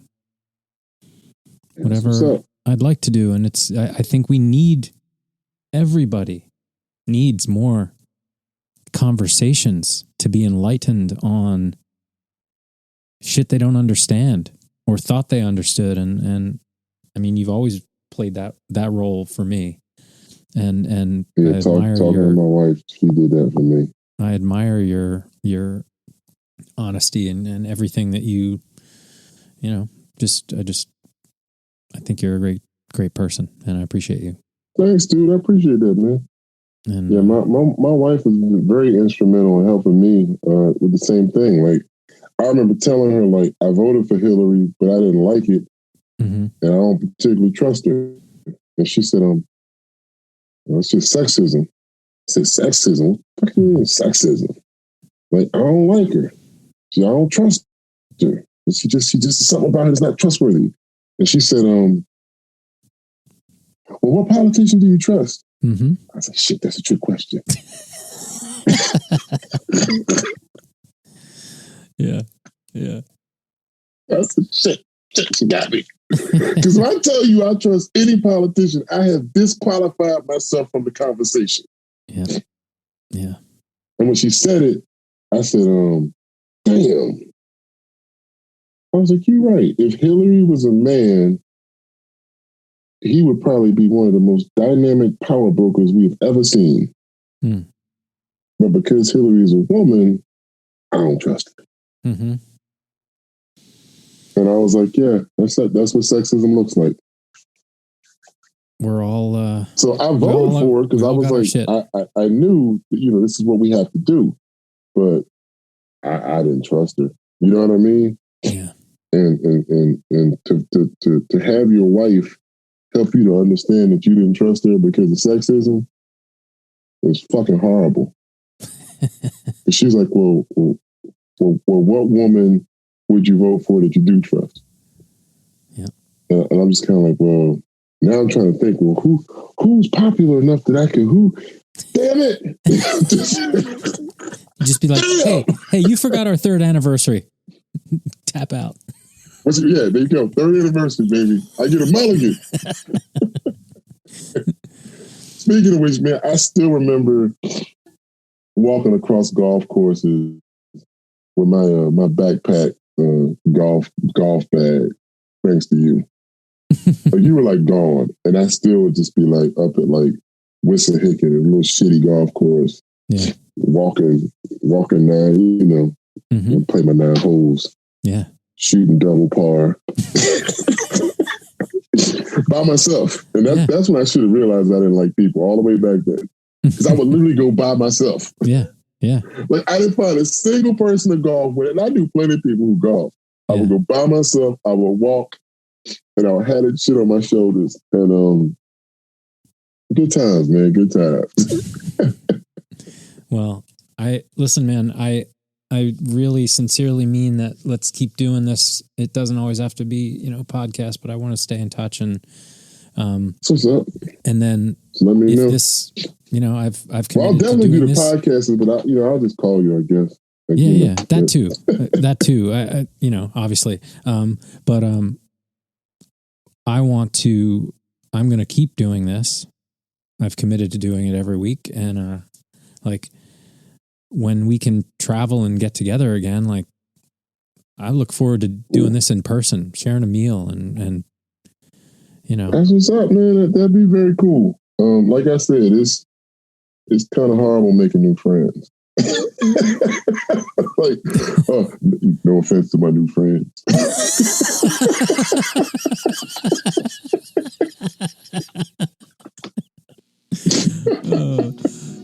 whatever I'd like to do. And I think everybody needs more conversations to be enlightened on shit they don't understand or thought they understood. And I mean, you've always played that role for me. And yeah, I admire talking to my wife, she did that for me. I admire your honesty and everything that you I think you're a great person, and I appreciate you. Thanks, dude. I appreciate that, man. And yeah, my wife was very instrumental in helping me with the same thing. Like, I remember telling her, like, I voted for Hillary, but I didn't like it, and I don't particularly trust her. And she said, well, it's just sexism. I said, sexism? What do you mean sexism? Like, I don't like her. I don't trust her. She just something about her that's not trustworthy. And she said, well, what politician do you trust? I said, shit, that's a trick question. Yeah. That's a shit. She got me. Because when I tell you I trust any politician, I have disqualified myself from the conversation. Yeah. And when she said it, I said, damn. I was like, you're right. If Hillary was a man, he would probably be one of the most dynamic power brokers we've ever seen. But because Hillary is a woman, I don't trust her. And I was like, yeah, that's what sexism looks like. We're all... so I voted for it because I was like, I knew that, this is what we have to do. But I didn't trust her. You know what I mean? Yeah. And to have your wife help you to understand that you didn't trust her because of sexism is fucking horrible. And she was like, well, what woman would you vote for that you do trust? Yeah. And I'm just kind of like, well, now I'm trying to think, well, who's popular enough that I can, damn it. Just be like, hey, you forgot our 3rd anniversary. Tap out. Yeah, there you go. 3rd anniversary, baby. I get a mulligan. Speaking of which, man, I still remember walking across golf courses with my backpack golf bag, thanks to you. Like, you were like gone, and I still would just be like up at like Wissahickon, a little shitty golf course. Yeah, walking 9, play my 9 holes. Yeah, shooting double par by myself, and that's when I should have realized I didn't like people all the way back then, because I would literally go by myself. Yeah. Like, I didn't find a single person to golf with, and I knew plenty of people who golf. I would go by myself. I would walk, and I would have that shit on my shoulders, and good times, man. Good times. Well, listen, man. I really sincerely mean that. Let's keep doing this. It doesn't always have to be, podcast, but I want to stay in touch and. What's up? And then let me know. This, I've committed I'll definitely do the this. Podcasting, but I'll just call you, I guess. Yeah, that too. That too. Obviously. But I'm going to keep doing this. I've committed to doing it every week, and when we can travel and get together again, I look forward to doing this in person, sharing a meal, and That's what's up, man. That'd be very cool. Like I said, it's kind of horrible making new friends. No offense to my new friends.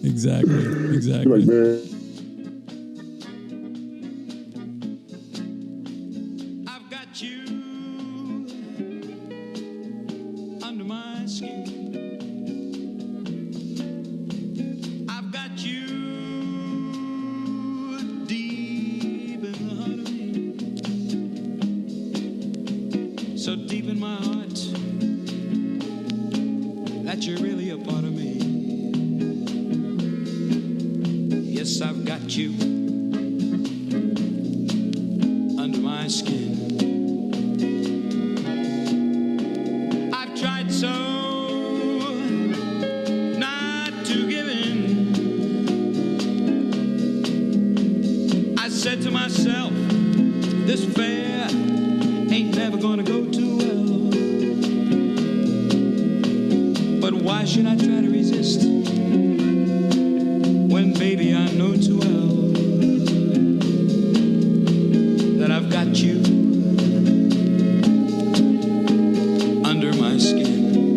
Exactly. Like, man. I've got you under my skin. I've got you part of me. Yes, I've got you under my skin. I've tried so not to give in. I said to myself, this affair ain't never gonna go too well. But why should I try to resist when, baby, I know too well that I've got you under my skin.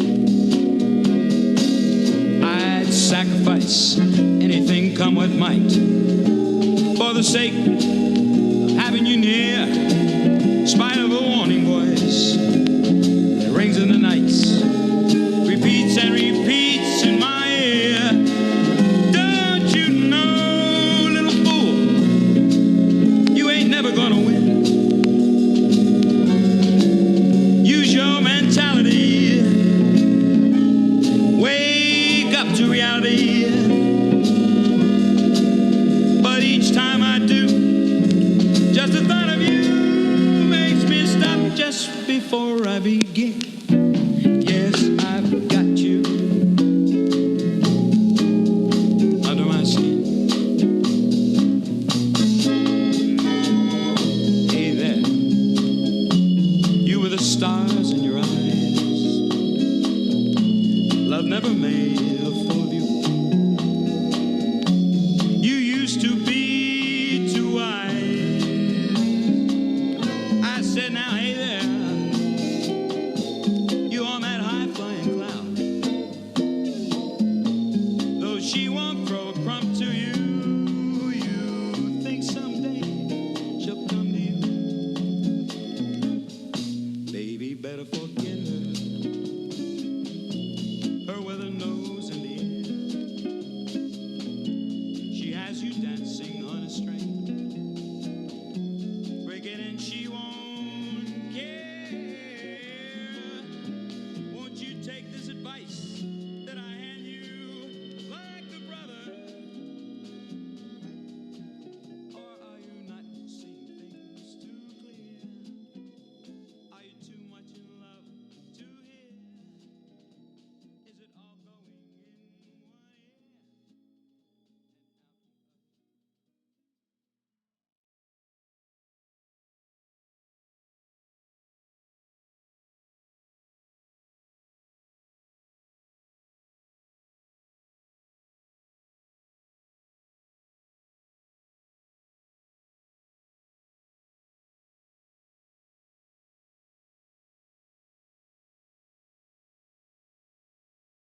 I'd sacrifice anything come what might for the sake of having you near, in spite of a warning voice that rings in the nights, repeats and repeats in my ear. Don't you know, little fool, you ain't never gonna win. Use your mentality, wake up to reality. But each time I do, just the thought of you makes me stop just before I begin. Yes, I've got you under my skin. Hey there, you with the stars in your eyes. Love never made a fool